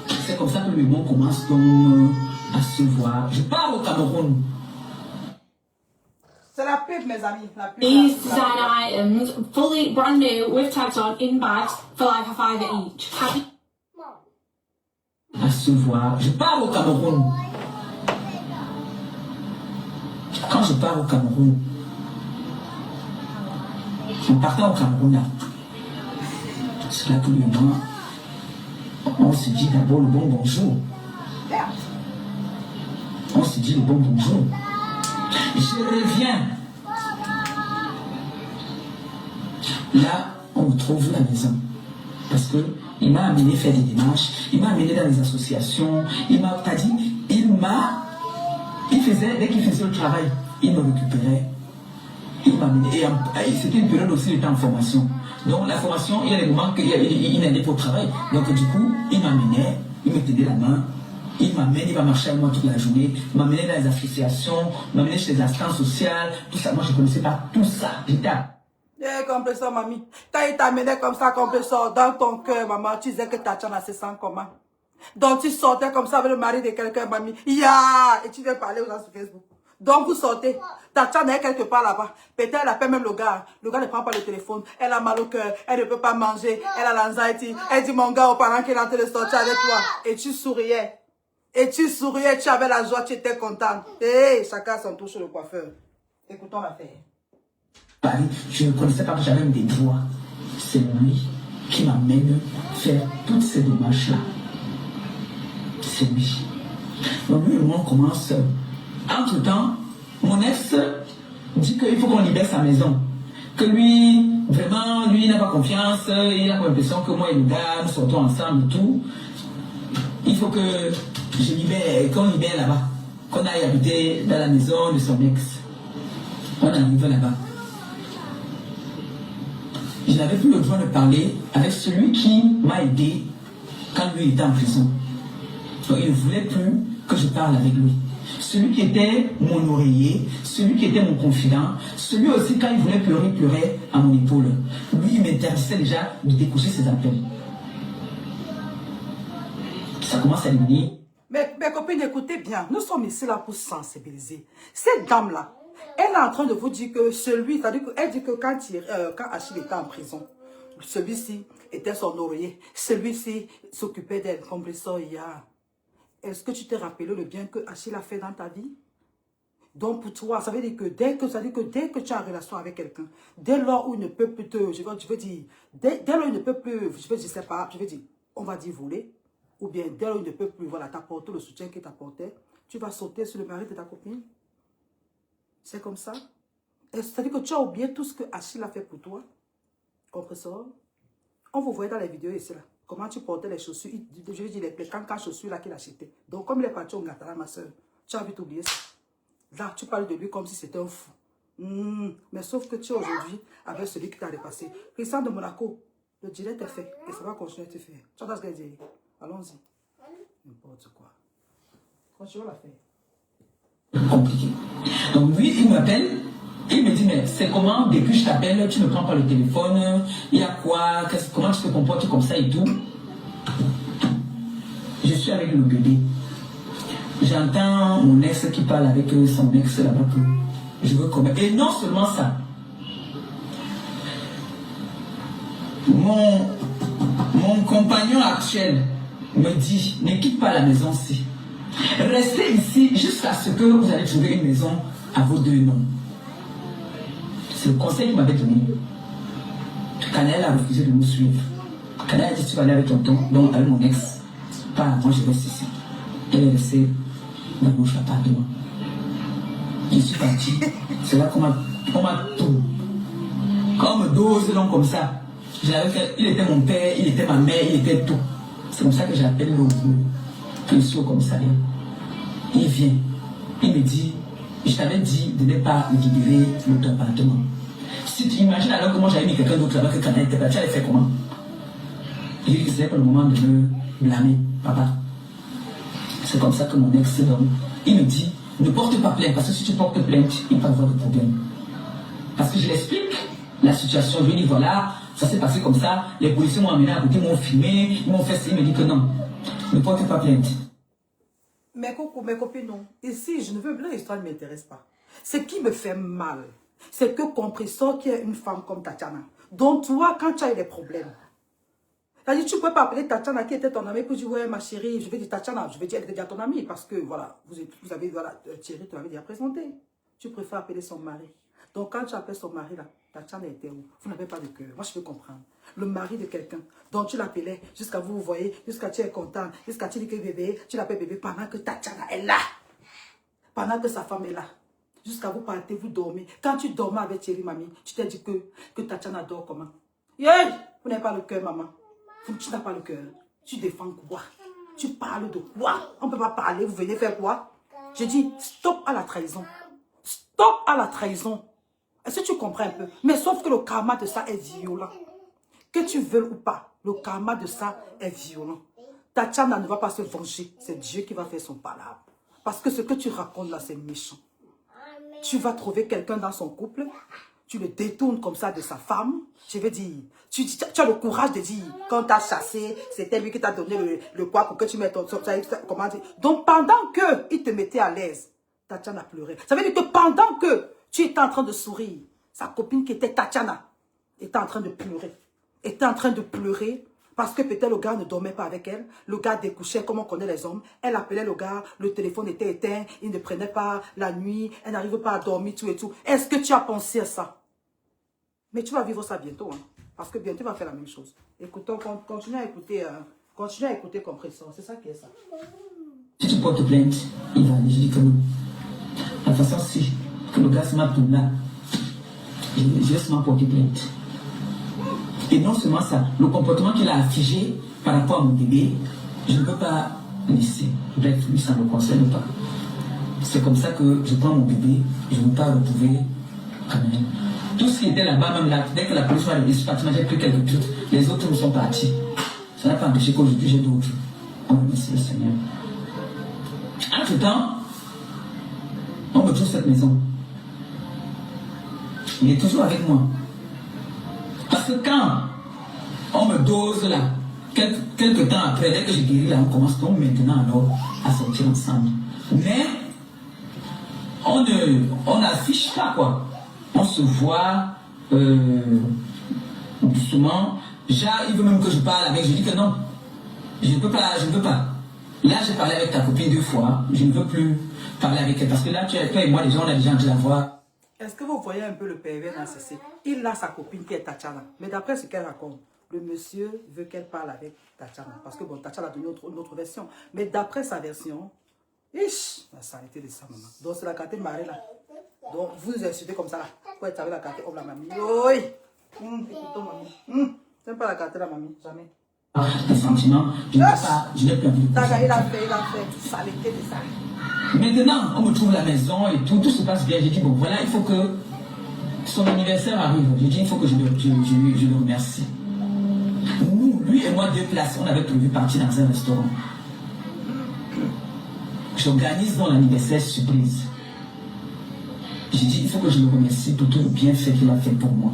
C'est comme ça que le monde commence donc à se voir. Je pars au Cameroun. C'est la pub, mes amis. La pub, These designer items, fully brand new, with tags on, in bags, for like $5 each. Happy? À se voir. Je pars au Cameroun. Quand je pars au Cameroun, en partant au Cameroun là, c'est là que le moment, on se dit d'abord le bon bonjour. On se dit le bon bonjour. Je reviens. Là, on me trouve la maison. Parce qu'il m'a amené faire des démarches, il m'a amené dans les associations, il m'a pas dit, dès qu'il faisait le travail, il me récupérait. Il m'a amené, et c'était une période aussi de temps en formation. Donc la formation, il y a des moments qu'il n'allait pas au travail. Donc du coup, il m'amenait, il me tenait la main, il m'amène, il va marcher avec moi toute la journée, m'amener dans les associations, m'amener chez les assistantes sociales, tout ça. Moi, je ne connaissais pas tout ça. J'étais compresseur, mamie. Quand il t'amenait comme ça, compresseur, dans ton cœur, maman, tu disais que Tatiana se sent comment? Donc tu sortais comme ça avec le mari de quelqu'un, mamie. Et tu viens parler aux gens sur Facebook. Donc vous sortez. Tatiana est quelque part là-bas. Peut-être elle appelle même le gars. Le gars ne prend pas le téléphone. Elle a mal au cœur. Elle ne peut pas manger. Elle a l'anxiety. Elle dit mon gars aux parents qu'il est en train de sortir avec toi. Et tu souriais. Tu avais la joie, tu étais contente. Chacun son tour chez le coiffeur. Écoutons l'affaire. Paris, je ne connaissais pas que j'avais des droits. C'est lui qui m'amène faire toutes ces démarches-là. C'est lui. Donc lui, le monde commence. Entre-temps, mon ex dit qu'il faut qu'on libère sa maison. Que lui, vraiment, lui, il n'a pas confiance. Il a l'impression que moi et le gars, nous sortons ensemble et tout. Il faut que je libère, qu'on libère là-bas. Qu'on aille habiter dans la maison de son ex. On arrive là-bas. Je n'avais plus le droit de parler avec celui qui m'a aidé quand lui était en prison. Donc il ne voulait plus que je parle avec lui. Celui qui était mon oreiller, celui qui était mon confident, celui aussi quand il voulait pleurer, il pleurait à mon épaule. Lui, il m'interdisait déjà de décocher ses appels. Ça commence à devenir... Mes copines, écoutez bien, nous sommes ici là pour sensibiliser. Cette dame-là, elle est en train de vous dire que celui, c'est-à-dire qu'elle dit que quand Achille était en prison, celui-ci était son oreiller, celui-ci s'occupait d'elle, comme ça hier. Est-ce que tu t'es rappelé le bien que Achille a fait dans ta vie? Donc pour toi, ça veut dire que dès que tu es en relation avec quelqu'un, dès lors où il ne peut plus te, je veux dire, dès lors où il ne peut plus, on va dire voler, ou bien dès lors où il ne peut plus, voilà, t'apporter le soutien qu'il t'apportait, tu vas sauter sur le mari de ta copine. C'est comme ça. C'est-à-dire que tu as oublié tout ce que Achille a fait pour toi. Compresseur. On vous voyait dans les vidéos ici là. Comment tu portais les chaussures, je veux dire les cancans chaussures là qu'il achetait. Donc comme il est parti au Gatara, ma soeur, tu as vite oublié ça. Là, tu parles de lui comme si c'était un fou. Mais sauf que tu es aujourd'hui avec celui qui t'a dépassé. Christian de Monaco, le direct est fait. Et ça va continuer à te faire. Tu vois ce que je dis? Allons-y. N'importe quoi. Continuons la faire. Compliqué. Donc lui, il m'appelle. Il me dit, mais c'est comment, depuis que je t'appelle, tu ne prends pas le téléphone, il y a quoi, comment tu te comportes comme ça et tout. Je suis avec le bébé. J'entends mon ex qui parle avec son ex là-bas que je veux commettre. Et non seulement ça. Mon compagnon actuel me dit, ne quitte pas la maison ici. Restez ici jusqu'à ce que vous allez trouver une maison à vos deux noms. C'est le conseil qu'il m'avait donné. Canel a refusé de nous suivre. Canel a dit, tu vas aller avec tonton, donc avec mon ex. Pas moi, je reste ici. Elle est restée dans notre appartement. Je suis parti. C'est là qu'on m'a tout. Comme dose, donc comme ça. Il était mon père, il était ma mère, il était tout. C'est comme ça que j'appelle le Christo comme ça. Il vient. Il me dit, je t'avais dit de ne pas libérer notre appartement. Si tu imagines alors comment j'avais mis quelqu'un d'autre là-bas que Canel était là, tu allais faire comment? Il dit que c'était pas le moment de me blâmer, papa. C'est comme ça que mon ex donne. Il me dit, ne porte pas plainte, parce que si tu portes plainte, il va y avoir des problèmes. Parce que je l'explique, la situation, je lui dis, voilà, ça s'est passé comme ça, les policiers m'ont amené à côté, m'ont filmé, ils m'ont fait ça, il me dit que non, ne porte pas plainte. Mes copines, non. Ici, je ne veux plus, l'histoire ne m'intéresse pas. Ce qui me fait mal, c'est que Compresseur qui est une femme comme Tatiana. Donc toi, quand tu as eu des problèmes, c'est-à-dire, tu ne peux pas appeler Tatiana qui était ton amie pour dire, ouais, ma chérie, je vais dire Tatiana, je vais dire, elle était déjà ton amie, parce que, voilà, vous avez, voilà, Thierry te l'avait déjà présenté. Tu préfères appeler son mari. Donc, quand tu appelles son mari, là, Tatiana était où? Vous n'avez pas de cœur. Moi, je peux comprendre. Le mari de quelqu'un, dont tu l'appelais, jusqu'à vous voyez, jusqu'à tu es content, jusqu'à tu dis que bébé, tu l'appelles bébé, pendant que Tatiana est là. Pendant que sa femme est là. Jusqu'à vous partez, vous dormez. Quand tu dormais avec Thierry, mamie, tu t'es dit que Tatiana dort comment? Yeah. Vous n'avez pas le cœur, maman. Tu n'as pas le cœur. Tu défends quoi? Tu parles de quoi? On ne peut pas parler, vous venez faire quoi? Je dis, stop à la trahison. Stop à la trahison. Est-ce que tu comprends un peu? Mais sauf que le karma de ça est violent. Que tu veuilles ou pas, le karma de ça est violent. Tatiana ne va pas se venger. C'est Dieu qui va faire son palabre. Parce que ce que tu racontes là, c'est méchant. Tu vas trouver quelqu'un dans son couple, tu le détournes comme ça de sa femme. Je veux dire, tu as le courage de dire, quand tu as chassé, c'était lui qui t'a donné le quoi pour que tu mettes ton... Comment dire? Donc pendant qu'il te mettait à l'aise, Tatiana pleurait. Ça veut dire que pendant que tu étais en train de sourire, sa copine qui était Tatiana était en train de pleurer. Était en train de pleurer parce que peut-être le gars ne dormait pas avec elle. Le gars découchait comme on connaît les hommes. Elle appelait le gars, le téléphone était éteint, il ne prenait pas la nuit, elle n'arrivait pas à dormir, tout et tout. Est-ce que tu as pensé à ça? Mais tu vas vivre ça bientôt, hein, parce que bientôt tu vas faire la même chose. Écoutons, continue à écouter Compresseur, c'est ça qui est ça. Si tu portes plainte, il va aller, je dis que non. De toute façon, si que le gars se m'appelle là, je vais seulement porter plainte. Et non seulement ça, le comportement qu'il a affigé par rapport à mon bébé, je ne peux pas laisser. Bref, lui, ça ne me concerne pas. C'est comme ça que je prends mon bébé, je ne veux pas le retrouver quand même. Tout ce qui était là-bas, même là, dès que la police m'a dit, j'ai pris quelques trucs, les autres me sont partis. Ça n'a pas empêché qu'aujourd'hui j'ai d'autres. Oh, merci le Seigneur. Entre-temps, on me trouve cette maison. Il est toujours avec moi. Parce que quand on me dose là, quelques temps après, dès que j'ai guéri là, on commence donc maintenant alors à sortir ensemble. Mais on n'affiche pas quoi. On se voit doucement. Déjà, il veut même que je parle avec. Je dis que non. Je ne peux pas. Là, j'ai parlé avec ta copine 2 fois. Je ne veux plus parler avec elle. Parce que là, toi et moi, déjà, on a déjà entendu la voix. Est-ce que vous voyez un peu le pervers narcissique? Il a sa copine qui est Tatiana. Mais d'après ce qu'elle raconte, le monsieur veut qu'elle parle avec Tatiana. Parce que bon, Tatiana a donné une autre version. Mais d'après sa version, la saleté de sa maman. Donc c'est la carte de Marie là. Donc vous nous insultez comme ça là. Pour être avec la carte, oh la mamie. Oui. Écoutons mamie. T'aimes pas la carte de la mamie? Jamais. Les sentiments, je n'ai plus envie de coucher. Il a fait. Saleté de ça. Maintenant, on me trouve la maison et tout se passe bien. J'ai dit, bon, voilà, il faut que son anniversaire arrive. J'ai dit, il faut que je le remercie. Nous, lui et moi, 2 places, on avait prévu partir dans un restaurant. J'organise dans l'anniversaire surprise. J'ai dit, il faut que je le remercie pour tout le bienfait qu'il a fait pour moi.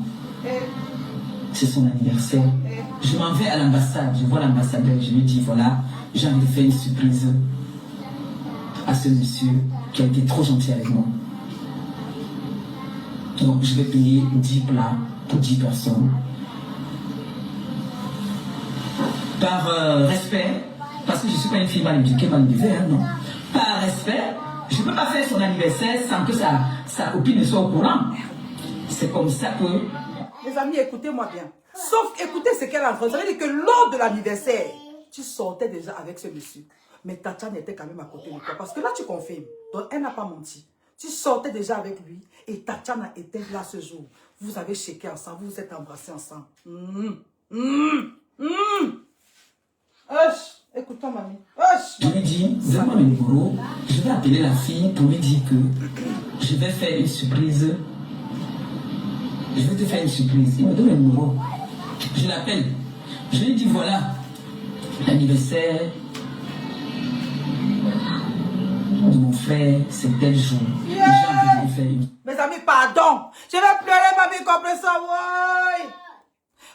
C'est son anniversaire. Je m'en vais à l'ambassade, je vois l'ambassadeur, je lui dis, voilà, j'ai envie de faire une surprise à ce monsieur qui a été trop gentil avec moi. Donc je vais payer 10 plats pour 10 personnes. Par respect, parce que je ne suis pas une fille mal éduquée, mal élevée, hein, non. Par respect, je ne peux pas faire son anniversaire sans que sa copine ne soit au courant. C'est comme ça que... Les amis, écoutez-moi bien. Sauf écoutez ce qu'elle a fait. Ça veut dire que lors de l'anniversaire, tu sortais déjà avec ce monsieur. Mais Tatiana était quand même à côté de toi. Parce que là, tu confirmes. Donc, elle n'a pas menti. Tu sortais déjà avec lui. Et Tatiana était là ce jour. Vous avez checké ensemble. Vous vous êtes embrassés ensemble. Écoute-toi, mamie. Je lui dis, donne-moi le numéro. Je vais appeler la fille pour lui dire que je vais faire une surprise. Je vais te faire une surprise. Il me donne le numéro. Je l'appelle. Je lui dis, voilà, l'anniversaire de mon frère, c'est tel jour. Yeah. Mes amis, pardon. Je vais pleurer, mamie, comme ça.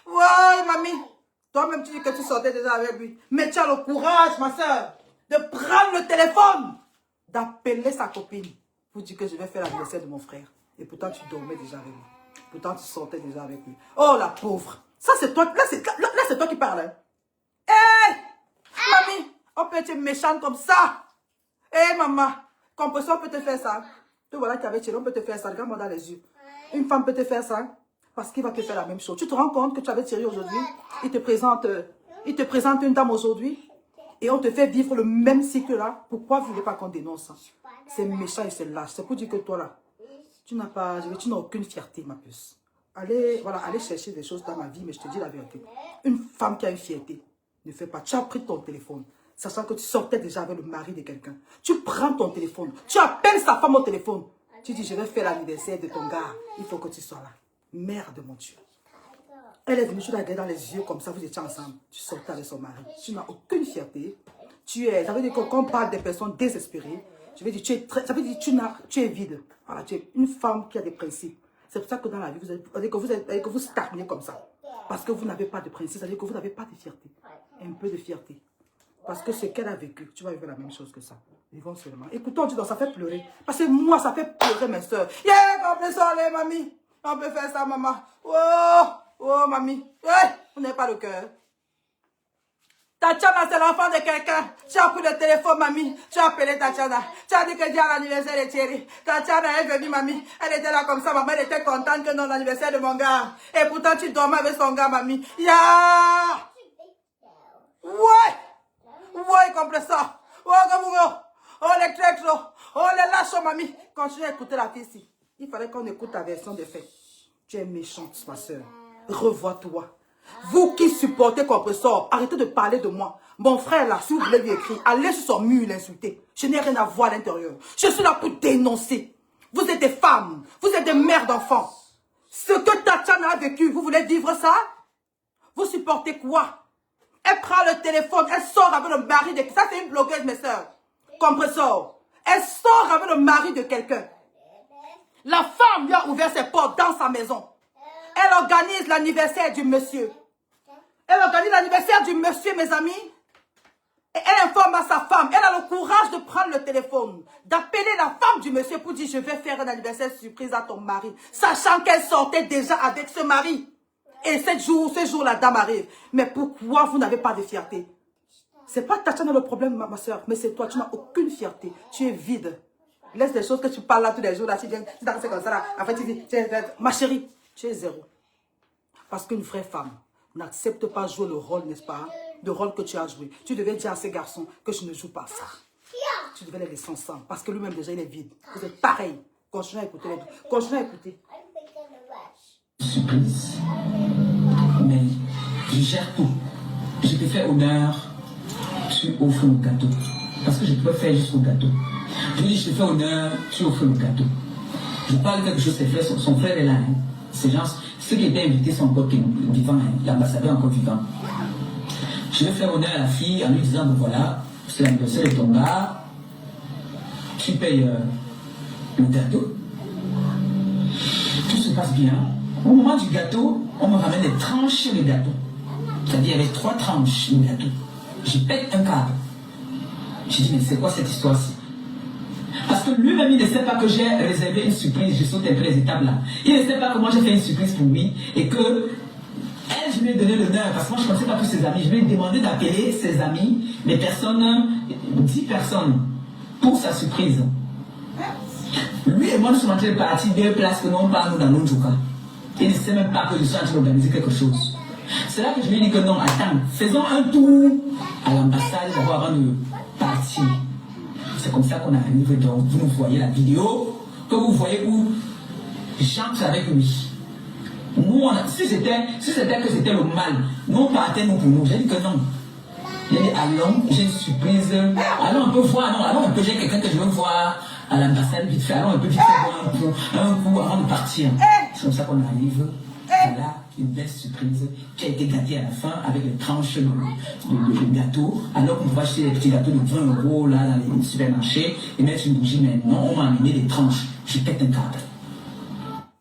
Ouais, mamie. Toi-même, tu dis que tu sortais déjà avec lui. Mais tu as le courage, ma soeur, de prendre le téléphone, d'appeler sa copine pour dire que je vais faire l'anniversaire de mon frère. Et pourtant, tu dormais déjà avec lui. Pourtant, tu sortais déjà avec lui. Oh, la pauvre. Ça, c'est toi. Là, c'est toi qui parles. Hein. Hé, mamie, on peut être méchante comme ça. Hé, maman, Compresseur peut te faire ça. Tu vois là, tu avais tiré, on peut te faire ça. Regarde-moi dans les yeux. Une femme peut te faire ça. Parce qu'il va te faire la même chose. Tu te rends compte que tu avais tiré aujourd'hui. Il te présente une dame aujourd'hui. Et on te fait vivre le même cycle là. Pourquoi vous ne voulez pas qu'on dénonce ça? C'est méchant et c'est lâche. C'est pour dire que toi là, tu n'as aucune fierté, ma puce. allez chercher des choses dans ma vie, mais je te dis la vérité. Une femme qui a une fierté ne fait pas. Tu as pris ton téléphone, sachant que tu sortais déjà avec le mari de quelqu'un. Tu prends ton téléphone, tu appelles sa femme au téléphone. Tu dis, je vais faire l'anniversaire de ton gars. Il faut que tu sois là. Mère de mon Dieu. Elle est venue, tu l'as regardé dans les yeux comme ça, vous étiez ensemble. Tu sortais avec son mari. Tu n'as aucune fierté. Ça veut dire que quand on parle des personnes désespérées, je veux dire, ça veut dire que tu es vide. Voilà, tu es une femme qui a des principes. C'est pour ça que dans la vie, vous stagnez comme ça. Parce que vous n'avez pas de principes, c'est-à-dire que vous n'avez pas de fierté. Un peu de fierté. Parce que ce qu'elle a vécu, tu vas vivre la même chose que ça. Vivons seulement. Écoutons, ça fait pleurer. Parce que moi, ça fait pleurer mes soeurs. Yeah, on peut sortir, mamie. On peut faire ça, maman. Oh, mamie. Hey, vous n'avez pas le cœur. Tatiana, c'est l'enfant de quelqu'un. Tu as pris le téléphone, mamie. Tu as appelé Tatiana. Tu as dit que j'ai l'anniversaire de Thierry. Tatiana est venue, mamie. Elle était là comme ça. Maman, elle était contente que non, l'anniversaire de mon gars. Et pourtant, tu dormais avec son gars, mamie. Yeah! Ouais, compresseur. Oh, les tracks. Oh, les lâches, mamie. Continue à écouter la fille ici. Il fallait qu'on écoute ta version des faits. Tu es méchante, ma soeur. Revois-toi. Vous qui supportez compresseur, arrêtez de parler de moi. Mon frère là, si vous voulez lui écrire, allez sur son mur l'insulter. Je n'ai rien à voir à l'intérieur. Je suis là pour dénoncer. Vous êtes des femmes. Vous êtes des mères d'enfants. Ce que Tatiana a vécu, vous voulez vivre ça? Vous supportez quoi? Elle prend le téléphone, elle sort avec le mari de... Ça, c'est une blogueuse, mes soeurs. Compresseur. Elle sort avec le mari de quelqu'un. La femme lui a ouvert ses portes dans sa maison. Elle organise l'anniversaire du monsieur. Elle organise l'anniversaire du monsieur, mes amis. Et elle informe à sa femme. Elle a le courage de prendre le téléphone, d'appeler la femme du monsieur pour dire, je vais faire un anniversaire surprise à ton mari. Sachant qu'elle sortait déjà avec ce mari. Et ce jour, la dame arrive. Mais pourquoi vous n'avez pas de fierté? C'est pas Tatiana le problème, ma soeur, mais c'est toi. Tu n'as aucune fierté. Tu es vide. Laisse les choses que tu parles là tous les jours. Là, tu viens, tu danses comme ça. Là. En fait, tu dis, ma chérie, tu es zéro. Parce qu'une vraie femme n'accepte pas jouer le rôle, n'est-ce pas? Le rôle que tu as joué. Tu devais dire à ces garçons que je ne joue pas ça. Tu devais les laisser ensemble. Parce que lui-même, déjà, il est vide. Vous êtes pareil. Continuez à écouter. Continuez à écouter. Surprise. Mais je gère tout. Je te fais honneur. Tu offres le gâteau. Parce que je peux faire jusqu'au gâteau. Je dis, je te fais honneur. Tu offres le gâteau. Je parle de quelque chose, c'est frère. Son frère est là. Hein. Ces gens, ceux qui étaient invités sont encore vivants. Hein. L'ambassadeur est encore vivant. Je vais faire honneur à la fille en lui disant, bon voilà, c'est l'anniversaire de ton gars. Tu payes le gâteau. Tout se passe bien. Au moment du gâteau, on me ramène des tranches de gâteau. C'est-à-dire, il y avait 3 tranches de gâteau. Je pète un câble. Je dis, mais c'est quoi cette histoire-ci? Parce que lui-même, il ne sait pas que j'ai réservé une surprise. Je saute un peu les étapes là. Il ne sait pas que moi, j'ai fait une surprise pour lui. Et que, elle, je lui ai donné l'honneur. Parce que moi, je ne connaissais pas tous ses amis. Je lui ai demandé d'appeler ses amis, les personnes, 10 personnes, pour sa surprise. Lui et moi, nous sommes en train de partir 2 places que nous parlons dans nos jours. Il ne sait même pas que je suis en train d'organiser quelque chose. C'est là que je lui ai dit que non, attends, faisons un tour à l'ambassade d'abord avant de partir. C'est comme ça qu'on arrive. Donc, vous voyez la vidéo, que vous voyez où j'entre avec lui. Nous, si c'était que c'était le mal, nous on partait nous pour nous. J'ai dit que non. J'ai dit, allons, j'ai une surprise. Allons un peu voir, non, allons un peu, j'ai quelqu'un que je veux voir à l'ambassade vite fait. Allons un peu vite fait voir un coup avant de partir. C'est comme ça qu'on arrive. Voilà, une belle surprise qui a été gâtée à la fin avec les tranches de gâteau. Alors qu'on va acheter des petits gâteaux de 20 € là dans les supermarchés et mettre une bougie. Mais non, on m'a amené des tranches. Je pète un câble.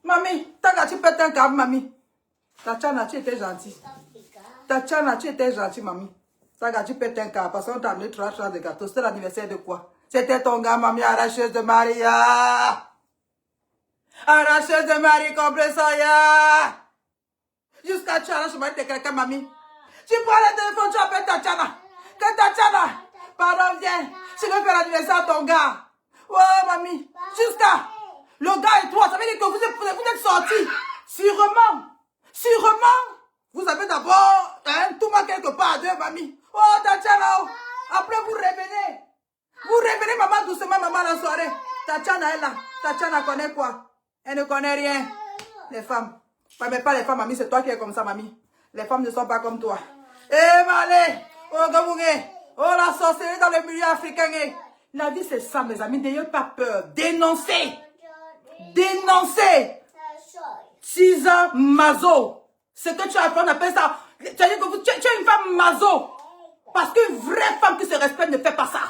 Mamie, tu pètes un câble, mamie. Tatiana, tu étais gentille. Tatiana, tu étais gentille, mamie. Tu pètes un câble parce qu'on t'a amené 3 tranches de gâteau. C'était l'anniversaire de quoi? C'était ton gars, mamie, arracheuse de Maria. Arracheuse de Marie, compresseur. Jusqu'à tu arraches le mari de quelqu'un, mamie. Tu prends le téléphone, tu appelles Tatiana. Que Tatiana, pardon, viens. Je veux faire l'anniversaire à ton gars. Oh, mamie. Jusqu'à le gars et toi, ça veut dire que vous êtes sortis. Sûrement. Vous avez d'abord tout mal quelque part à 2, mamie. Oh, Tatiana. Après, vous revenez. Vous revenez, maman, doucement, maman, la soirée. Tatiana est là. Tatiana connaît quoi? Elle ne connaît rien. Les femmes. Mais pas les femmes, mamie, c'est toi qui es comme ça, mamie. Les femmes ne sont pas comme toi. Eh, Malé, oh, Gamoungé, oh, la sorcellerie dans le milieu africain. La vie, c'est ça, mes amis. N'ayez pas peur. Dénoncez. Dénoncez. Tisa Mazo. Ce que tu as fait, on appelle ça. Tu as dit que tu es une femme Mazo. Parce qu'une vraie femme qui se respecte ne fait pas ça.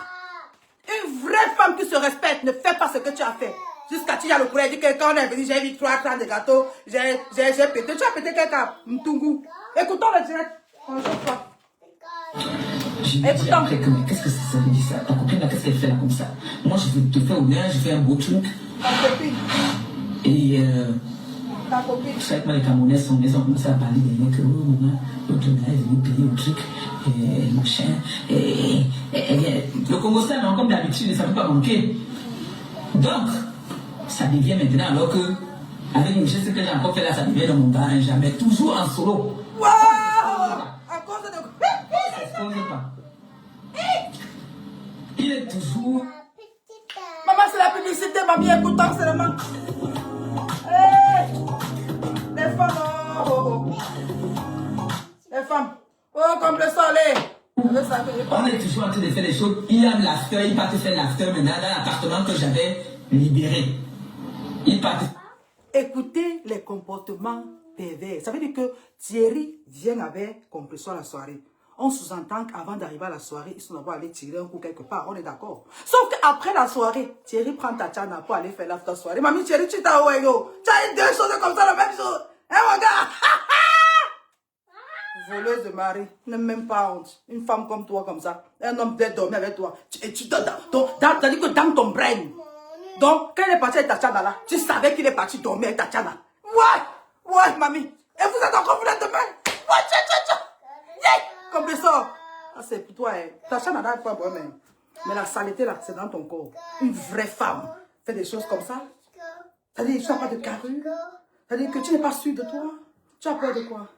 Une vraie femme qui se respecte ne fait pas ce que tu as fait. Jusqu'à tu as le courage, dit que quand on est venu, j'ai vu 3 crans de gâteau, j'ai pété. Tu as pété quelqu'un, Mtungu. Écoutons le direct. Je me dis après que, mais qu'est-ce que ça veut dire ça? Ta copine là, qu'est-ce qu'elle fait là comme ça? Moi, je vais te faire honneur, je fais un beau truc. Ta copine. Et Ta copine. je sais que moi, les Camerounais sont commencé à parler des mecs, oh, maman, l'autre là est venu payer le truc, et machin. Et le Congo, ça, non, comme d'habitude, ça ne peut pas manquer. Donc, ça devient maintenant, alors que, avec une chose que j'ai encore fait là, ça devient dans mon bain, jamais, toujours en solo. Waouh! À cause de... Ça se pose pas. Il est toujours... Maman, c'est la publicité, mamie, écoutant seulement. Hey! Les femmes, oh. Les femmes, oh, comme le soleil. On est toujours en train de faire des choses. Il aime l'after, il part faire l'after maintenant dans l'appartement que j'avais libéré. Il part... Écoutez les comportements pervers. Ça veut dire que Thierry vient avec compression à la soirée. On sous-entend qu'avant d'arriver à la soirée, ils sont d'abord allés tirer un coup quelque part. On est d'accord. Sauf qu'après la soirée, Thierry prend Tatiana pour aller faire l'after soirée. Mamie, Thierry, tu t'as oué, yo. Tu as eu 2 choses comme ça, la même chose. Hein, mon gars? Voleuse de mari, n'aime même pas honte. Une femme comme toi, comme ça. Un homme peut dormir avec toi. T'as dit que dans ton brain. Donc, quand il est parti avec Tatiana là, tu savais qu'il est parti dormir avec Tatiana. Ouais, mamie. Et vous êtes encore venus demain. Ouais, yeah. Comme ça. Ah, c'est pour toi. Tatiana là, pas bon, mais la saleté là, c'est dans ton corps. Une vraie femme fait des choses comme ça. C'est-à-dire que tu n'as pas de carrure. C'est-à-dire que tu n'es pas sûr de toi. Tu as peur de quoi?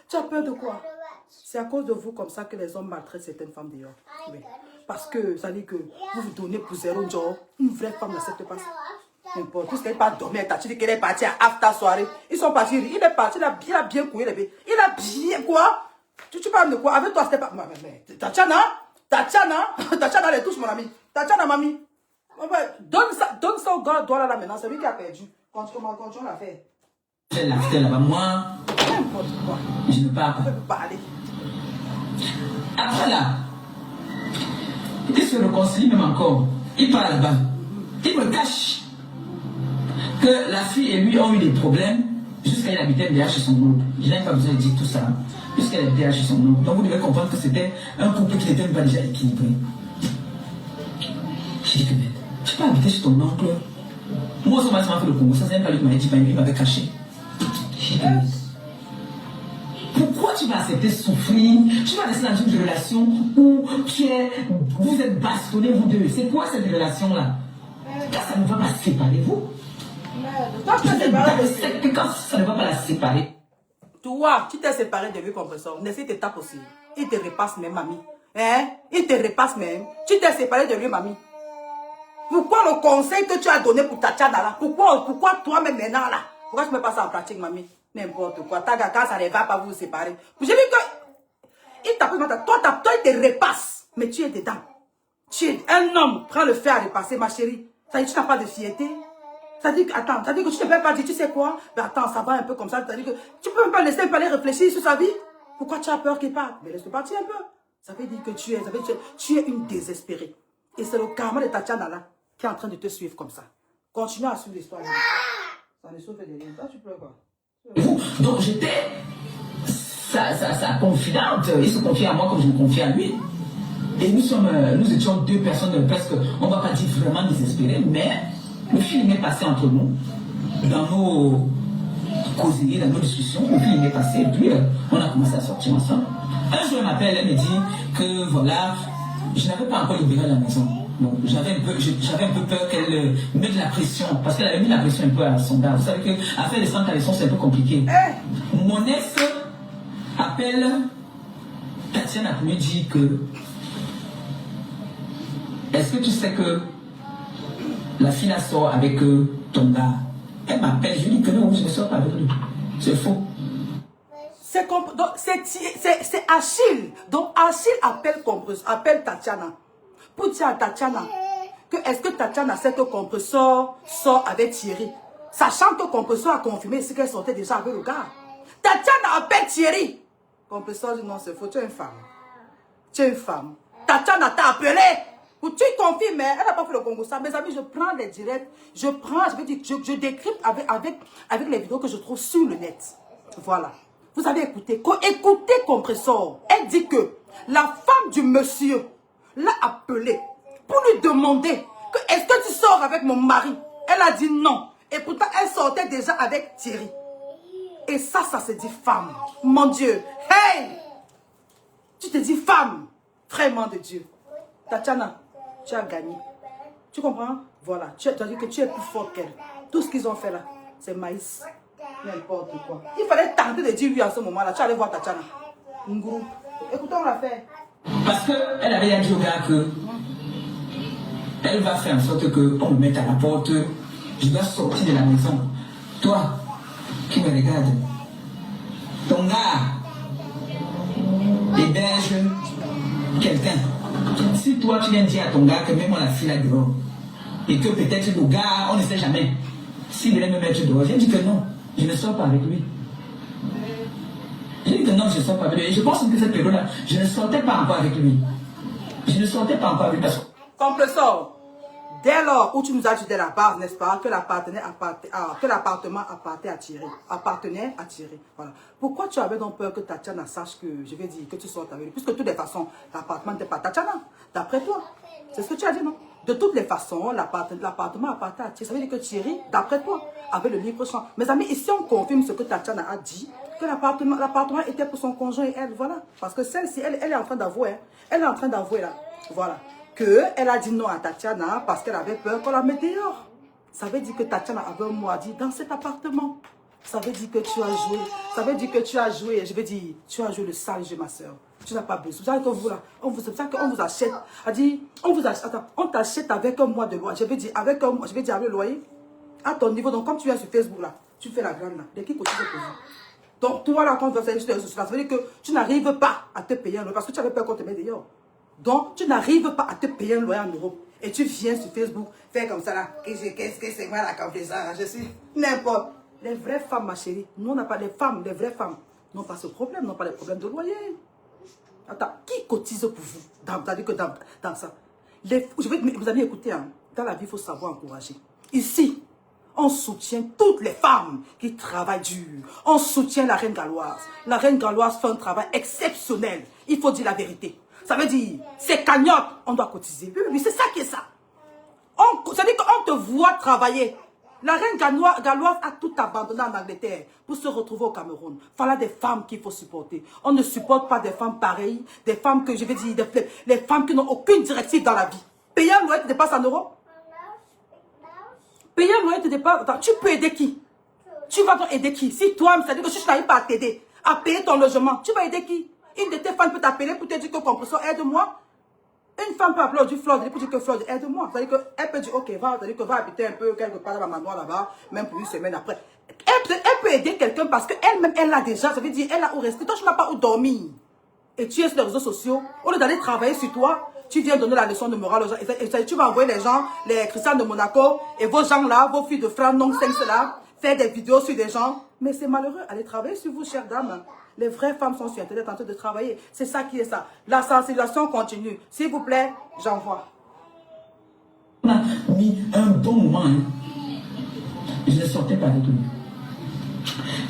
Tu as peur de quoi? C'est à cause de vous comme ça que les hommes maltraitent certaines femmes d'ailleurs. Oui. Parce que ça dit que vous vous donnez pour zéro genre, une vraie femme n'accepte pas ça. N'importe, puisqu'elle n'est pas dormir, tu dis qu'elle est partie à after soirée. Ils sont partis, il est parti, il a bien couillé les bébés. Il a bien quoi? Tu parles de quoi? Avec toi, c'était pas. Mais Tatiana, les touches, mon ami. Tatiana, mamie. Donne ça au gars, toi là maintenant, c'est lui qui a perdu. Quand on l'a fait. C'est l'after là-bas, moi. N'importe quoi. Je ne parle pas. On peut parler. Après là, il se réconcilie même encore. Il part là-bas. Il me cache que la fille et lui ont eu des problèmes jusqu'à elle habitait derrière chez son oncle. Je n'ai pas besoin de dire tout ça. Jusqu'à elle habitait derrière chez son oncle. Donc vous devez comprendre que c'était un couple qui n'était même pas déjà équilibré. J'ai dit que mais tu peux habiter chez ton oncle. Moi aussi, on m'a fait le Congo. Ça, c'est même pas lui qui m'avait dit, il m'avait caché. J'ai dit pourquoi tu vas accepter souffrir? Tu vas rester dans une relation où vous êtes bastonnés, vous deux. C'est quoi cette relation-là? Ça ne va pas séparer vous. Quand ça ne va pas la séparer. Toi, tu t'es séparé de lui comme ça. N'essaie de taper aussi. Il te repasse même, mamie. Hein? Il te repasse même. Tu t'es séparé de lui, mamie. Pourquoi le conseil que tu as donné pour Tatiana là? Pourquoi toi-même maintenant là? Pourquoi tu ne mets pas ça en pratique, mamie? N'importe quoi. Quand ça ne va pas vous séparer. J'ai vu que il t'appelle maintenant. Toi, il te repasse. Mais tu es dedans. Tu es un homme. Prends le fer à repasser, ma chérie. Ça dit que tu n'as pas de fierté. Ça dit que, attends, ça dit que tu ne peux pas dire, tu sais quoi? Mais attends, ça va un peu comme ça. Ça dit que tu ne peux même pas laisser aller réfléchir sur sa vie. Pourquoi tu as peur qu'il parte? Mais laisse-le partir un peu. Ça veut dire que tu es une désespérée. Et c'est le karma de Tatiana là qui est en train de te suivre comme ça. Continue à suivre l'histoire. Ça ne sauve de rien. Toi, tu pleures quoi? Donc j'étais sa confidente. Il se confie à moi comme je me confie à lui. Et nous étions 2 personnes presque, on ne va pas dire vraiment désespérées, mais le film est passé entre nous, dans nos causeries, dans nos discussions. Le film est passé, et puis on a commencé à sortir ensemble. Un jour, elle m'appelle, elle me dit que voilà, je n'avais pas encore libéré la maison. Donc j'avais un peu peur qu'elle mette la pression, parce qu'elle avait mis la pression un peu à son gars. Vous savez qu'à faire les 100 caleçons, c'est un peu compliqué. Mon ex appelle Tatiana pour lui dire que est-ce que tu sais que la fille la sort avec ton gars? Elle m'appelle, je lui dis que non, je ne sors pas avec lui. C'est faux. C'est Achille. Donc Achille appelle Tatiana pour dire à Tatiana que est-ce que Tatiana sait que Compressor sort avec Thierry, sachant que Compressor a confirmé ce qu'elle sortait déjà avec le gars. Tatiana appelle Thierry. Compressor dit non, c'est faux, tu es une femme. Tu es une femme. Tatiana t'a appelé. Ou tu confirmes, elle n'a pas fait le Congo ça. Mes amis, je prends les directs, je décrypte avec les vidéos que je trouve sur le net. Voilà. Vous avez écouté. Écoutez Compressor. Elle dit que la femme du monsieur l'a appelé pour lui demander que est-ce que tu sors avec mon mari? Elle a dit non. Et pourtant, elle sortait déjà avec Thierry. Et ça se dit femme. Mon Dieu. Hey! Tu te dis femme. Vraiment de Dieu. Tatiana, tu as gagné. Tu comprends? Voilà. Tu as dit que tu es plus forte qu'elle. Tout ce qu'ils ont fait là, c'est maïs. N'importe quoi. Il fallait tenter de dire oui à ce moment-là. Tu allais voir Tatiana. Ngourou. Écoutons l'affaire. Parce qu'elle avait dit au gars que elle va faire en sorte qu'on me mette à la porte. Je dois sortir de la maison. Toi, qui me regarde, ton gars héberge quelqu'un. Si toi, tu viens dire à ton gars que même on a fille là dehors, et que peut-être le gars, on ne sait jamais, s'il voulait me mettre dehors, j'ai dit que non, je ne sors pas avec lui. J'ai dit que non, je ne sors pas avec lui. Et je pense que cette période-là, je ne sortais pas encore avec lui. Je ne sortais pas encore avec lui parce que... Compressor, dès lors où tu nous as dit dès la base, n'est-ce pas, que l'appartement appartenait à Thierry. Appartenait à Thierry. Voilà. Pourquoi tu avais donc peur que Tatiana sache que, je vais dire, que tu sortes avec lui? Puisque de toutes les façons, l'appartement n'était pas Tatiana. D'après toi. C'est ce que tu as dit, non? De toutes les façons, l'appartement appartenait à Thierry. Ça veut dire que Thierry, d'après toi, avait le libre champ. Mes amis, ici on confirme ce que Tatiana a dit, que l'appartement était pour son conjoint et elle, voilà. Parce que celle-ci, elle est en train d'avouer, hein. Elle est en train d'avouer là. Voilà. Elle a dit non à Tatiana parce qu'elle avait peur qu'on la mette dehors. Ça veut dire que Tatiana avait un mot à dire dans cet appartement. Ça veut dire que tu as joué. Ça veut dire que tu as joué, je vais dire, tu as joué le sale jeu, ma soeur. Tu n'as pas besoin. Vous savez que vous là, c'est ça qu'on vous achète. On t'achète avec un mois de loyer. Je vais dire, avec le loyer, à ton niveau. Donc, comme tu viens sur Facebook là, tu fais la grande là. De qui côté pour vous? Donc, toi là, quand tu vas faire sur les réseaux sociaux, ça veut dire que tu n'arrives pas à te payer un loyer parce que tu avais peur qu'on te mette dehors. Donc, tu n'arrives pas à te payer un loyer en Europe. Et tu viens sur Facebook, faire comme ça là. Qu'est-ce que c'est moi la confesseur? Je suis n'importe. Les vraies femmes, ma chérie, nous on n'a pas les femmes, les vraies femmes n'ont pas ce problème, n'ont pas les problèmes de loyer. Attends, qui cotise pour vous dans ça? Vous allez écouter, hein, dans la vie, il faut savoir encourager. Ici, on soutient toutes les femmes qui travaillent dur. On soutient la reine galloise. La reine galloise fait un travail exceptionnel. Il faut dire la vérité. Ça veut dire, c'est cagnotte, on doit cotiser. Oui, c'est ça qui est ça. C'est-à-dire qu'on te voit travailler. La reine galloise a tout abandonné en Angleterre pour se retrouver au Cameroun. Voilà des femmes qu'il faut supporter. On ne supporte pas des femmes pareilles, des femmes que je vais dire, les femmes qui n'ont aucune directive dans la vie. Payer un loyer te dépasse en euros. Payer un loyer te dépasse. Attends, tu peux aider qui? Tu vas donc aider qui? Si toi, c'est-à-dire que si je n'arrive pas à t'aider, à payer ton logement, tu vas aider qui? Une de tes femmes peut t'appeler pour te dire que Compressor, aide-moi. Une femme peut appeler du Flore pour dire que Flore, aide-moi. C'est-à-dire qu'elle peut dire, ok, va habiter un peu quelque part dans ma manoir là-bas, même pour une semaine après. Elle peut aider quelqu'un parce qu'elle-même, elle l'a déjà. Ça veut dire, elle a où rester. Toi, tu n'as pas où dormir. Et tu es sur les réseaux sociaux. Au lieu d'aller travailler sur toi, tu viens donner la leçon de morale aux gens. Et tu vas envoyer les gens, les chrétiens de Monaco, et vos gens là, vos filles de frères non 5 là, faire des vidéos sur des gens. Mais c'est malheureux. Allez travailler sur vous, chères dames. Les vraies femmes sont sur Internet en train de travailler. C'est ça qui est ça. La sensibilisation continue. S'il vous plaît, j'envoie. On a mis un bon moment. Hein. Je ne sortais pas avec lui.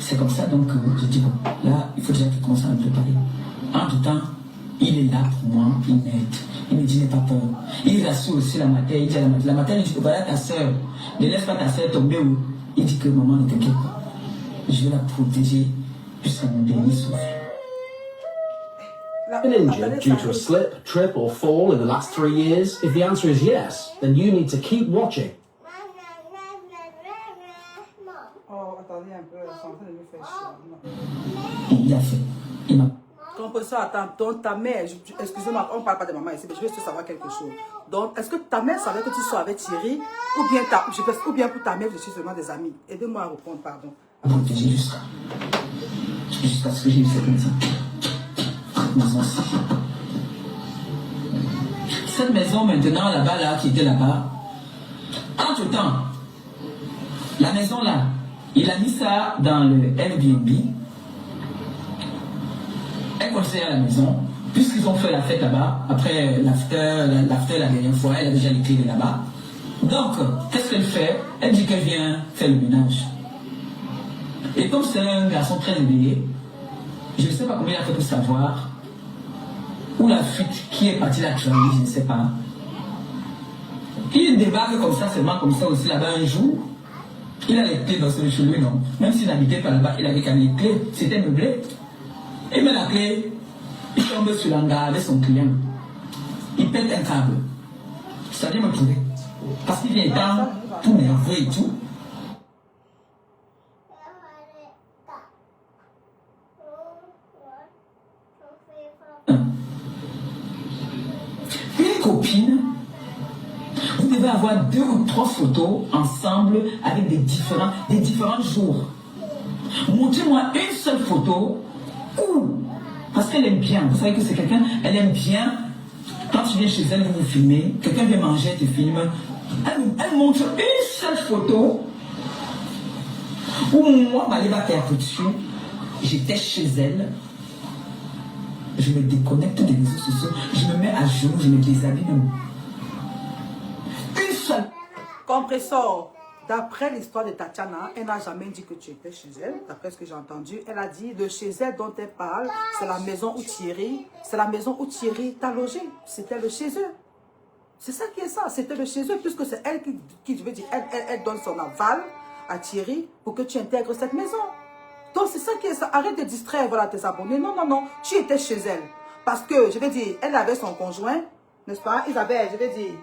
C'est comme ça donc je dis bon, là, il faut déjà qu'il commence à me préparer. En tout temps, il est là pour moi, il m'aide. Il me dit n'aie pas peur. Il rassure aussi la matin. Il dit à la matin, il dit voilà ta soeur. Ne laisse pas ta soeur tomber où. Il dit que maman ne t'inquiète pas. Je vais la protéger. Been injured due to a slip, trip or fall in the last 3 years? If the answer is yes, then you need to keep watching. Oh, attendez un peu, c'est en train de me faire chier. Il a fait. Il m'a... Compressor, attends, donc ta mère, excusez-moi, on ne parle pas de maman ici, mais je veux juste savoir quelque chose. Donc, est-ce que ta mère savait que tu sois avec Thierry, ou bien pour ta mère, je suis seulement des amis? Aidez-moi à répondre, pardon. protéger jusqu'à ce que j'ai eu cette maison. Cette maison-ci. Cette maison maintenant là-bas, là, qui était là-bas, entre-temps, la maison là, il a mis ça dans le Airbnb. Elle conseille la maison, puisqu'ils ont fait la fête là-bas, après l'after la dernière fois, elle a déjà les clés de là-bas. Donc, qu'est-ce qu'elle fait? Elle dit qu'elle vient faire le ménage. Et comme c'est un garçon très éveillé, je ne sais pas combien il a fait pour savoir, ou la fuite qui est partie là travailler, je ne sais pas. Il débarque comme ça, seulement comme ça aussi là-bas un jour. Il a les clés dans ce chez lui, non. Même s'il n'habitait pas là-bas, il avait quand même les clés. C'était meublé. Il met la clé, il tombe sur l'hangar avec son client. Il pète un câble. Ça vient me trouver. Parce qu'il vient étant tout nerveux et tout. Une copine, vous devez avoir 2 ou 3 photos ensemble avec des différents jours. Montrez-moi une seule photo où, parce qu'elle aime bien, vous savez que c'est quelqu'un, elle aime bien, quand tu viens chez elle, vous vous filmez, quelqu'un vient manger, te filme, elle montre une seule photo où moi, ma va faire dessus, j'étais chez elle, je me déconnecte des réseaux sociaux, je me mets à genoux, je me déshabille même. Une seule. Compressor, d'après l'histoire de Tatiana, elle n'a jamais dit que tu étais chez elle, d'après ce que j'ai entendu. Elle a dit de chez elle dont elle parle, c'est la maison où Thierry t'a logé. C'était le chez eux. C'est ça qui est ça, c'était le chez eux, puisque c'est elle qui je veux dire, elle donne son aval à Thierry pour que tu intègres cette maison. Donc c'est ça qui est ça. Arrête de distraire voilà, tes abonnés. Non, non, non, tu étais chez elle. Parce que, je vais dire, elle avait son conjoint, n'est-ce pas? Ils avaient, je vais dire,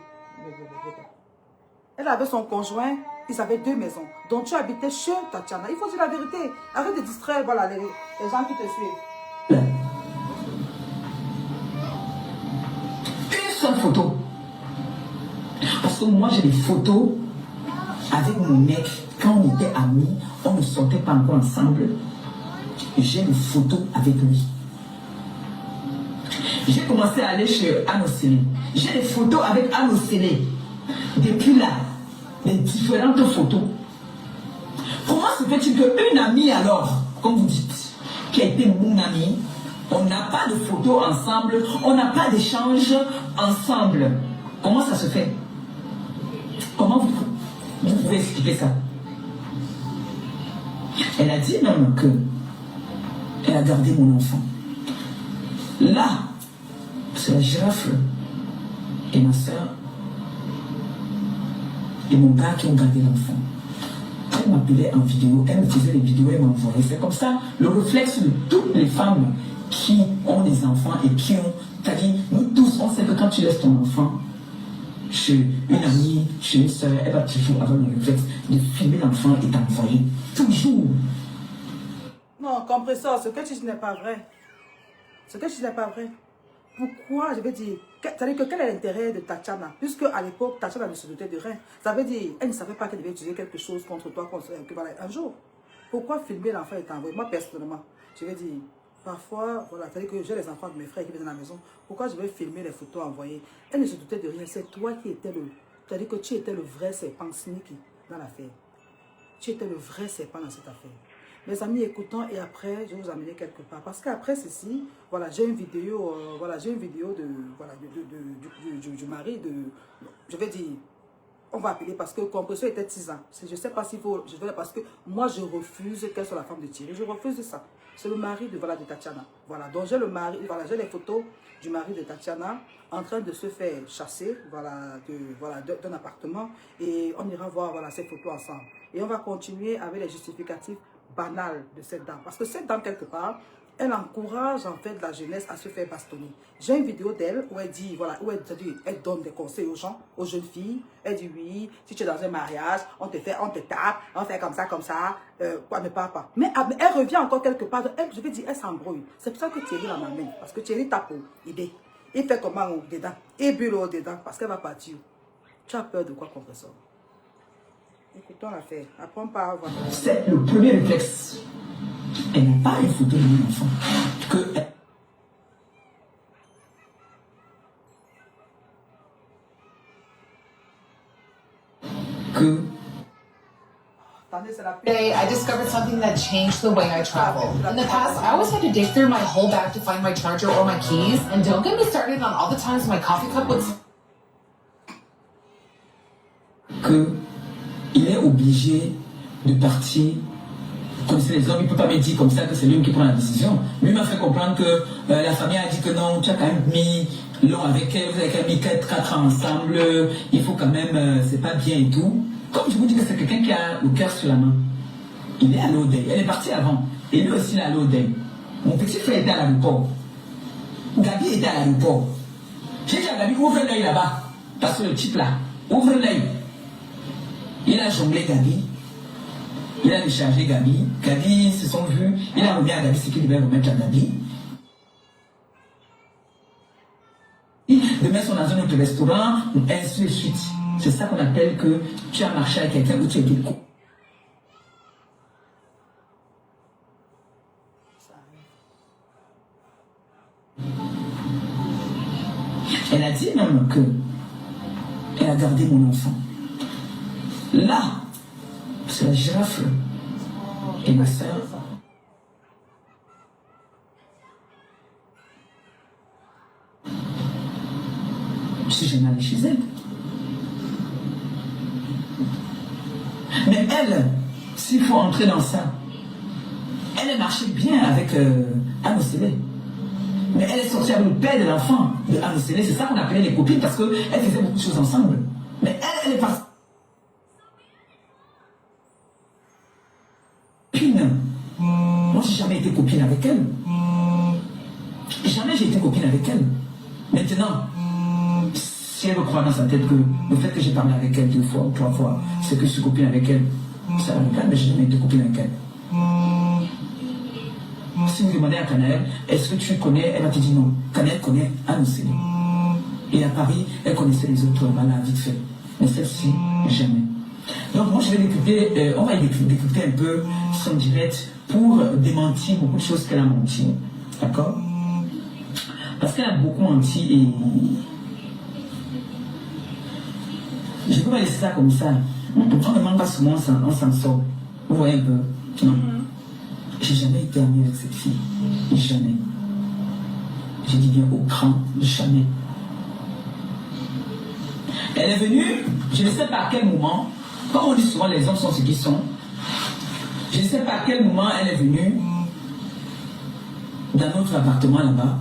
elle avait son conjoint, ils avaient 2 maisons. Donc tu habitais chez Tatiana. Il faut dire la vérité. Arrête de distraire voilà, les gens qui te suivent. Une seule photo. Parce que moi j'ai des photos avec mon mec. Quand on était amis, on ne sortait pas encore ensemble. J'ai des photos avec lui. J'ai commencé à aller chez Anne Océlé. J'ai des photos avec Anne Océlé. Depuis là, les différentes photos. Comment se fait-il qu'une amie alors, comme vous dites, qui a été mon amie, on n'a pas de photos ensemble, on n'a pas d'échange ensemble? Comment ça se fait? Comment vous pouvez expliquer ça? Elle a dit même que elle a gardé mon enfant. Là, c'est la girafe et ma soeur et mon gars qui ont gardé l'enfant. Elle m'appelait en vidéo, elle me faisait les vidéos, elle m'envoyait. C'est comme ça le réflexe de toutes les femmes qui ont des enfants et qui ont... C'est-à-dire, nous tous, on sait que quand tu laisses ton enfant chez une amie, chez une soeur, elle va toujours avoir le réflexe de filmer l'enfant et t'envoyer. Toujours. Non, compresseur, ce que tu dis n'est pas vrai. Ce que tu dis n'est pas vrai. Pourquoi, je vais dire, c'est-à-dire que quel est l'intérêt de Tatiana? Puisque à l'époque, Tatiana ne se doutait de rien. Ça veut dire, elle ne savait pas qu'elle devait utiliser quelque chose contre toi voilà, un jour. Pourquoi filmer l'enfant et t'envoyer? Moi, personnellement, je vais dire, parfois, voilà, c'est-à-dire que j'ai les enfants de mes frères qui viennent à la maison. Pourquoi je vais filmer les photos envoyées? Elle ne se doutait de rien. C'est toi qui étais le... C'est-à-dire que tu étais le vrai serpent sneaky dans l'affaire. Tu étais le vrai serpent dans cette affaire. Mes amis, écoutons et après, je vais vous amener quelque part. Parce qu'après ceci, voilà, j'ai une vidéo, du mari de, je vais dire, on va appeler parce que Compressor était 6 ans. Je ne sais pas s'il faut, je vais parce que moi, je refuse qu'elle soit la femme de Thierry. Je refuse ça. C'est le mari de, voilà, de Tatiana. Voilà, donc j'ai le mari, voilà, j'ai les photos du mari de Tatiana en train de se faire chasser, voilà, d'un appartement. Et on ira voir, voilà, ces photos ensemble. Et on va continuer avec les justificatifs banal de cette dame. Parce que cette dame, quelque part, elle encourage en fait la jeunesse à se faire bastonner. J'ai une vidéo d'elle où elle dit, voilà, où elle donne des conseils aux gens, aux jeunes filles. Elle dit, oui, si tu es dans un mariage, on te tape, on fait comme ça, quoi, ne parle pas. Mais elle revient encore quelque part, je vais dire, elle s'embrouille. C'est pour ça que Thierry la m'amène. Parce que Thierry tape au idée. Il fait comment dedans, et bulle dedans, parce qu'elle va partir. Tu as peur de quoi, Compressor? Écoutons l'affaire. Apprends pas à avoir. C'est le premier réflexe. Elle n'a pas une photo de mon enfant. Today, I discovered something that changed the way I travel. In the past, I always had to dig through my whole bag to find my charger or my keys. And don't get me started on all the times my coffee cup would... Il est obligé de partir. Comme c'est les hommes, il ne peut pas me dire comme ça que c'est lui qui prend la décision. Lui m'a fait comprendre que la famille a dit que non, tu as quand même mis l'on avec elle, vous avez quand même mis 4 ans ensemble, il faut quand même, c'est pas bien et tout. Comme je vous dis que c'est quelqu'un qui a le cœur sur la main. Il est à l'Odey, elle est partie avant. Et lui aussi il est à l'Odey. Mon petit frère était à l'aéroport. Gabi était à l'aéroport. J'ai dit à Gabi, ouvre l'œil là-bas. Parce que le type là, ouvre l'œil. Il a jonglé Gabi. Il a déchargé Gabi. Gabi se sont vus. Il a remis à Gabi ce qu'il devait remettre à Gabi. Demain, ils sont dans un autre restaurant, ainsi de suite. C'est ça qu'on appelle que tu as marché avec quelqu'un ou tu es été co. Elle a dit même que elle a gardé mon enfant. Là, c'est la girafe et ma soeur. Je suis jamais allée chez elle. Mais elle, s'il faut entrer dans ça, elle marchait bien avec Anne Océlé. Mais elle est sortie avec le père de l'enfant de Anne Océlé. C'est ça qu'on appelait les copines parce qu'elles faisaient beaucoup de choses ensemble. Mais elle est partie. Moi, j'ai jamais été copine avec elle. Jamais j'ai été copine avec elle. Maintenant, si elle veut croire dans sa tête que le fait que j'ai parlé avec elle 2 fois ou 3 fois, c'est que je suis copine avec elle, ça va me plaire, mais j'ai jamais été copine avec elle. Si vous demandez à Canel, est-ce que tu connais, elle va te dire non. Canel connaît Anne Océlé. Et à Paris, elle connaissait les autres, voilà, vite fait. Mais celle-ci, jamais. Donc moi, je vais découper, on va découper un peu son direct pour démentir beaucoup de choses qu'elle a menti. D'accord? Parce qu'elle a beaucoup menti et je ne peux pas laisser ça comme ça. On ne demande pas souvent, on s'en sort. Vous voyez un peu? Non. J'ai jamais été amie avec cette fille. Jamais. J'ai dit bien au grand, jamais. Elle est venue, je ne sais pas à quel moment, comme on dit souvent les hommes sont ce qu'ils sont, je ne sais pas à quel moment elle est venue dans notre appartement là-bas,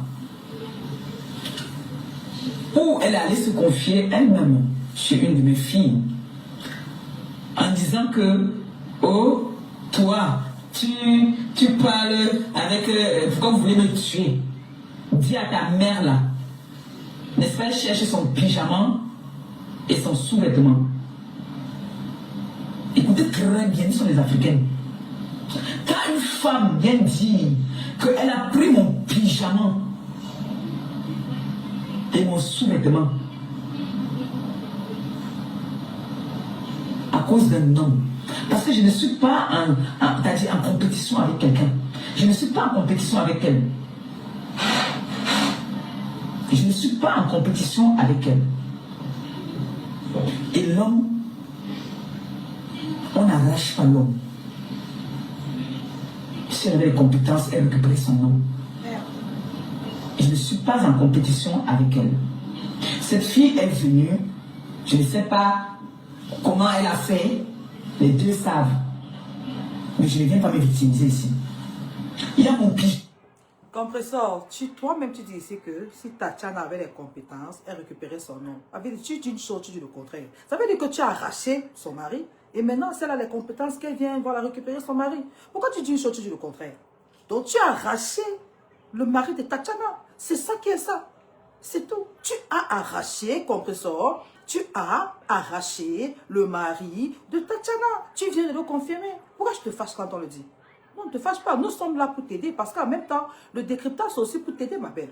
où elle allait se confier elle-même chez une de mes filles, en disant que, oh, toi, tu parles avec, pourquoi vous voulez me tuer? Dis à ta mère là, n'est-ce pas, elle cherche son pyjama et son sous-vêtement. Écoutez très bien, nous sommes les Africaines. Quand une femme vient dire qu'elle a pris mon pyjama et mon sous-vêtement à cause d'un homme, parce que je ne suis pas en compétition avec quelqu'un. Je ne suis pas en compétition avec elle. Je ne suis pas en compétition avec elle. Et l'homme, on n'arrache pas l'homme. Si elle avait les compétences, elle récupérait son nom. Je ne suis pas en compétition avec elle. Cette fille est venue, je ne sais pas comment elle a fait, les deux savent. Mais je ne viens pas me victimiser ici. Il y a mon pigeon. Compresseur, toi-même tu dis ici que si Tatiana avait les compétences, elle récupérait son nom. Tu dis une chose, tu dis le contraire. Ça veut dire que tu as arraché son mari et maintenant si elle a les compétences, qu'elle vient voilà, récupérer son mari. Pourquoi tu dis une chose, tu dis le contraire? Donc tu as arraché le mari de Tatiana. C'est ça qui est ça. C'est tout. Tu as arraché, compresseur, tu as arraché le mari de Tatiana. Tu viens de le confirmer. Pourquoi je te fâche quand on le dit? Non, ne te fâche pas. Nous sommes là pour t'aider parce qu'en même temps, le décryptage, c'est aussi pour t'aider, ma belle.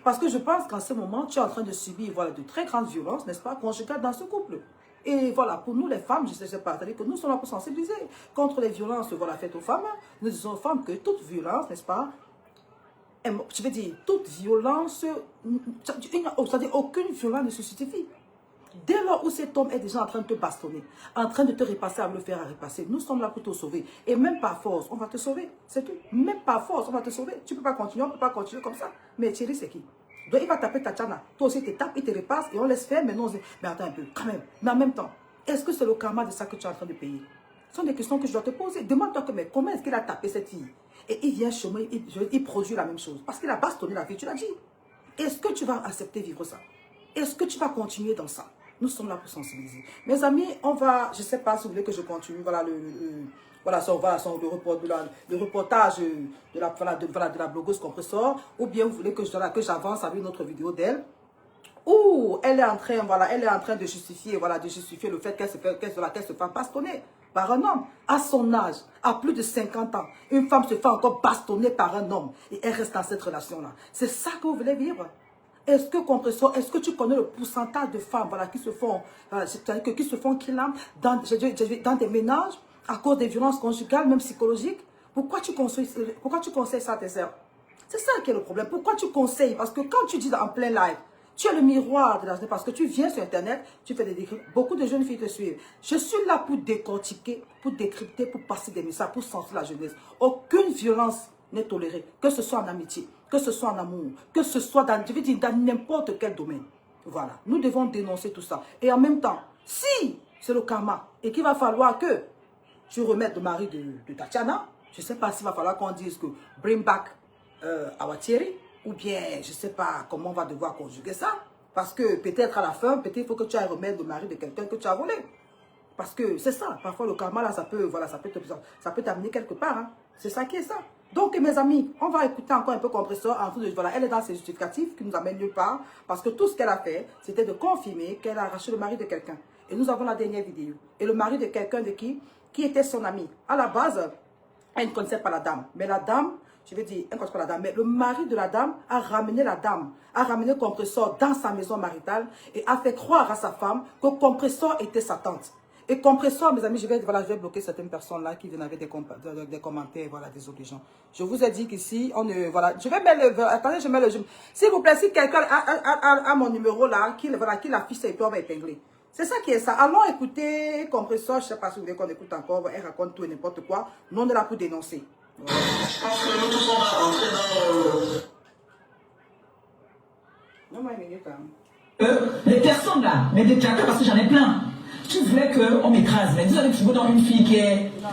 Parce que je pense qu'en ce moment, tu es en train de subir voilà, de très grandes violences, n'est-ce pas, conjugales dans ce couple. Et voilà, pour nous les femmes, je ne sais pas, c'est-à-dire que nous sommes là pour sensibiliser contre les violences voilà, faites aux femmes. Nous disons aux femmes que toute violence, n'est-ce pas, je veux dire, toute violence, c'est-à-dire aucune violence ne se justifie. Dès lors où cet homme est déjà en train de te bastonner, en train de te repasser, à me le faire à repasser, nous sommes là pour te sauver. Et même par force, on va te sauver. C'est tout. Même par force, on va te sauver. Tu ne peux pas continuer, on ne peut pas continuer comme ça. Mais Thierry, c'est qui? Donc il va taper Tatiana. Toi aussi, tu tapes, il te repasse et on laisse faire. Mais non, on dit, mais attends un peu, quand même. Mais en même temps, est-ce que c'est le karma de ça que tu es en train de payer? Ce sont des questions que je dois te poser. Demande-toi que, mais comment est-ce qu'il a tapé cette fille? Et il vient chômer, il produit la même chose. Parce qu'il a bastonné la fille, tu l'as dit. Est-ce que tu vas accepter vivre ça? Est-ce que tu vas continuer dans ça? Nous sommes là pour sensibiliser. Mes amis, on va, je ne sais pas si vous voulez que je continue, voilà le reportage de la blogueuse Compressor, ou bien vous voulez que j'avance avec une autre vidéo d'elle, où elle est en train, de justifier, le fait qu'elle se fait bastonner par un homme. À son âge, à plus de 50 ans, une femme se fait encore bastonner par un homme et elle reste dans cette relation-là. C'est ça que vous voulez vivre? Est-ce que Compressor, est-ce que tu connais le pourcentage de femmes qui se font, kidnapper dans des ménages à cause des violences conjugales, même psychologiques? Pourquoi tu conseilles ça à tes sœurs? C'est ça qui est le problème. Pourquoi tu conseilles? Parce que quand tu dis en plein live, tu es le miroir de la jeunesse, parce que tu viens sur Internet, tu fais des décryptes. Beaucoup de jeunes filles te suivent. Je suis là pour décortiquer, pour décrypter, pour passer des messages, pour sentir la jeunesse. Aucune violence n'est tolérée, que ce soit en amitié, que ce soit en amour, que ce soit dans n'importe quel domaine. Voilà, nous devons dénoncer tout ça. Et en même temps, si c'est le karma et qu'il va falloir que tu remettes le mari de Tatiana, je ne sais pas s'il va falloir qu'on dise que bring back our Thierry, ou bien je ne sais pas comment on va devoir conjuguer ça, parce que peut-être à la fin, peut-être il faut que tu ailles remettre le mari de quelqu'un que tu as volé. Parce que c'est ça, parfois le karma là, ça peut t'amener quelque part. Hein. C'est ça qui est ça. Donc mes amis, on va écouter encore un peu Compressor. Elle est dans ses justificatifs qui nous amènent nulle part. Parce que tout ce qu'elle a fait, c'était de confirmer qu'elle a arraché le mari de quelqu'un. Et nous avons la dernière vidéo. Et le mari de quelqu'un de qui était son ami. À la base, elle ne connaissait pas la dame. Mais la dame, je vais dire, elle ne connaissait pas la dame. Mais le mari de la dame a ramené la dame, a ramené Compressor dans sa maison maritale et a fait croire à sa femme que Compressor était sa tante. Et Compressor, mes amis, je vais bloquer certaines personnes-là qui viennent avec des commentaires, voilà, désobligeants. Je vous ai dit qu'ici, je vais mettre le... Attendez, je mets le... S'il vous plaît, si quelqu'un a mon numéro là, qu'il affiche et puis on va épingler. C'est ça qui est ça. Allons écouter Compressor, je ne sais pas si vous voulez qu'on écoute encore, elle raconte tout et n'importe quoi. Nous, on est là pour dénoncer. Voilà. Je pense que nous tous, on va rentrer dans... Non, une minute, hein. Les personnes là, mais des tchatkas, parce que j'en ai plein. Tu voulais qu'on m'écrase, mais vous allez toujours dans une fille qui est... Non,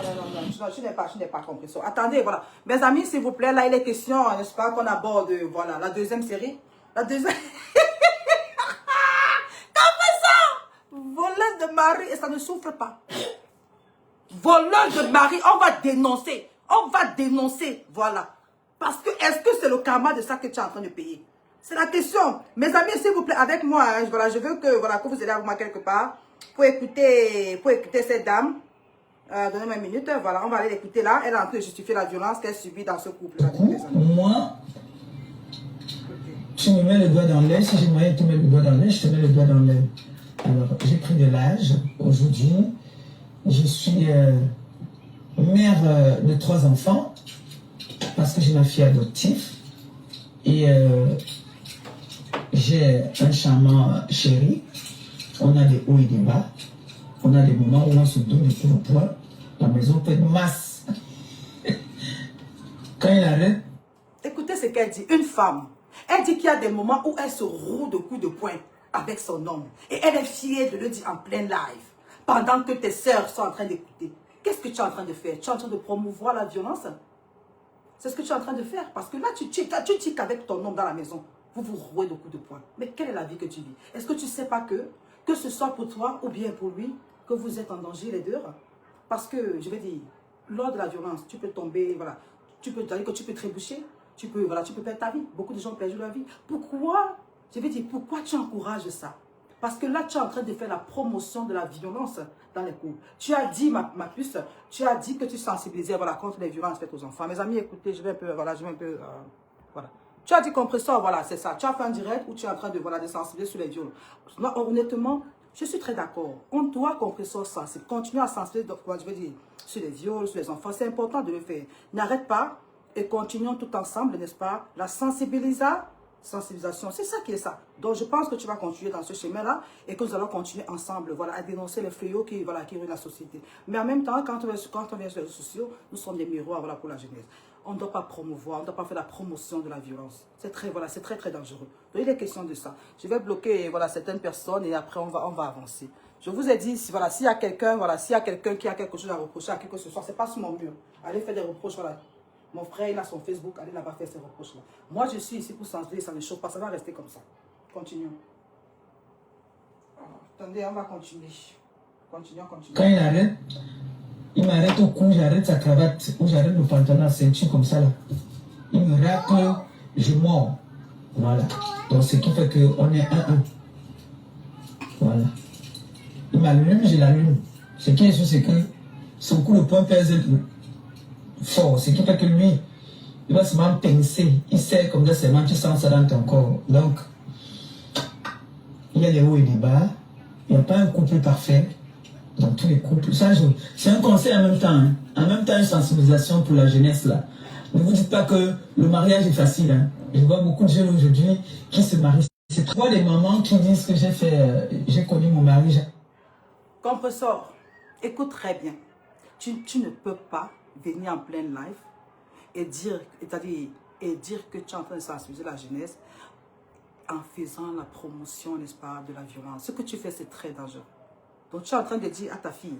je n'ai pas compris ça. Attendez, voilà. Mes amis, s'il vous plaît, là, il est question, n'est-ce pas, qu'on aborde, voilà, la deuxième série. La deuxième... Compressor! Voleuse de mari, et ça ne souffre pas. Voleuse de mari, on va dénoncer. On va dénoncer, voilà. Parce que, est-ce que c'est le karma de ça que tu es en train de payer? C'est la question. Mes amis, s'il vous plaît, avec moi, hein, voilà, je veux que vous ayez avec moi quelque part. Pour écouter cette dame. Donnez-moi une minute. Voilà, on va aller l'écouter là. Elle est en train de justifier la violence qu'elle subit dans ce couple. Moi, tu me mets le doigt dans l'aile. Si j'ai moyen de te mettre le doigt dans l'aile, je te mets le doigt dans l'aile. Alors, j'ai pris de l'âge. Aujourd'hui, je suis mère de 3 enfants parce que j'ai ma fille adoptive. Et j'ai un charmant chéri. On a des hauts et des bas. On a des moments où on se donne des coups de poing. La maison peut être masse. Quand il arrête. Écoutez ce qu'elle dit. Une femme. Elle dit qu'il y a des moments où elle se roule de coups de poing avec son homme. Et elle est fière de le dire en plein live. Pendant que tes sœurs sont en train d'écouter. Qu'est-ce que tu es en train de faire? Tu es en train de promouvoir la violence? C'est ce que tu es en train de faire. Parce que là, tu dis qu'avec ton homme dans la maison, vous vous rouez de coups de poing. Mais quelle est la vie que tu vis? Est-ce que tu ne sais pas que ce soit pour toi ou bien pour lui, que vous êtes en danger les deux? Parce que, je vais dire, lors de la violence, tu peux tomber, voilà, tu peux trébucher, tu peux perdre ta vie. Beaucoup de gens ont perdu leur vie. Pourquoi, je vais dire, pourquoi tu encourages ça? Parce que là, tu es en train de faire la promotion de la violence dans les couples. Tu as dit, ma puce, tu as dit que tu sensibilisais, voilà, contre les violences faites aux enfants. Mes amis, écoutez, je vais un peu, voilà. Tu as dit Compressor, voilà, c'est ça. Tu as fait un direct où tu es en train de sensibiliser sur les viols. Non, honnêtement, Je suis très d'accord. On doit comprendre ça. C'est continuer à sensibiliser, je veux dire, sur les viols, sur les enfants. C'est important de le faire. N'arrête pas et continuons tout ensemble, n'est-ce pas? La sensibilisation, c'est ça qui est ça. Donc, je pense que tu vas continuer dans ce chemin-là et que nous allons continuer ensemble, voilà, à dénoncer les fléaux qui ruinent la société. Mais en même temps, quand on vient sur les réseaux sociaux, nous sommes des miroirs, voilà, pour la jeunesse. On ne doit pas promouvoir, on ne doit pas faire la promotion de la violence. C'est très, voilà, c'est très, très dangereux. Donc, il est question de ça. Je vais bloquer, voilà, certaines personnes et après, on va avancer. Je vous ai dit, voilà, s'il y a quelqu'un, voilà, s'il y a quelqu'un qui a quelque chose à reprocher à quelque chose, c'est pas sur mon mur. Allez faire des reproches, voilà. Mon frère, il a son Facebook, allez là-bas faire ses reproches-là. Moi, je suis ici pour sensibiliser, ça ne chauffe pas, ça va rester comme ça. Continuons. Attendez, on va continuer. Continuons. Quand il m'arrête au cou, j'arrête sa cravate, ou j'arrête le pantalon à ceinture comme ça là. Il me racle, je mords. Voilà. Donc, ce qui fait qu'on est 1-1. Voilà. Il m'allume, je l'allume. Ce qui est sûr, c'est que son coup de poing pèse fort. Ce qui fait que lui, il va se pincer. Il sait comme ça, seulement tu sens ça dans ton corps. Donc, il y a les hauts et les bas. Il n'y a pas un couple parfait dans tous les couples. Ça, c'est un conseil en même temps. Hein. En même temps, une sensibilisation pour la jeunesse là. Ne vous dites pas que le mariage est facile. Hein. Je vois beaucoup de jeunes aujourd'hui qui se marient. C'est trois des mamans qui disent que j'ai connu mon mari. Compresseur, écoute très bien. Tu ne peux pas venir en plein live et dire que tu es en train de sensibiliser la jeunesse en faisant la promotion, n'est-ce pas, de la violence. Ce que tu fais, c'est très dangereux. Donc, tu es en train de dire à ta fille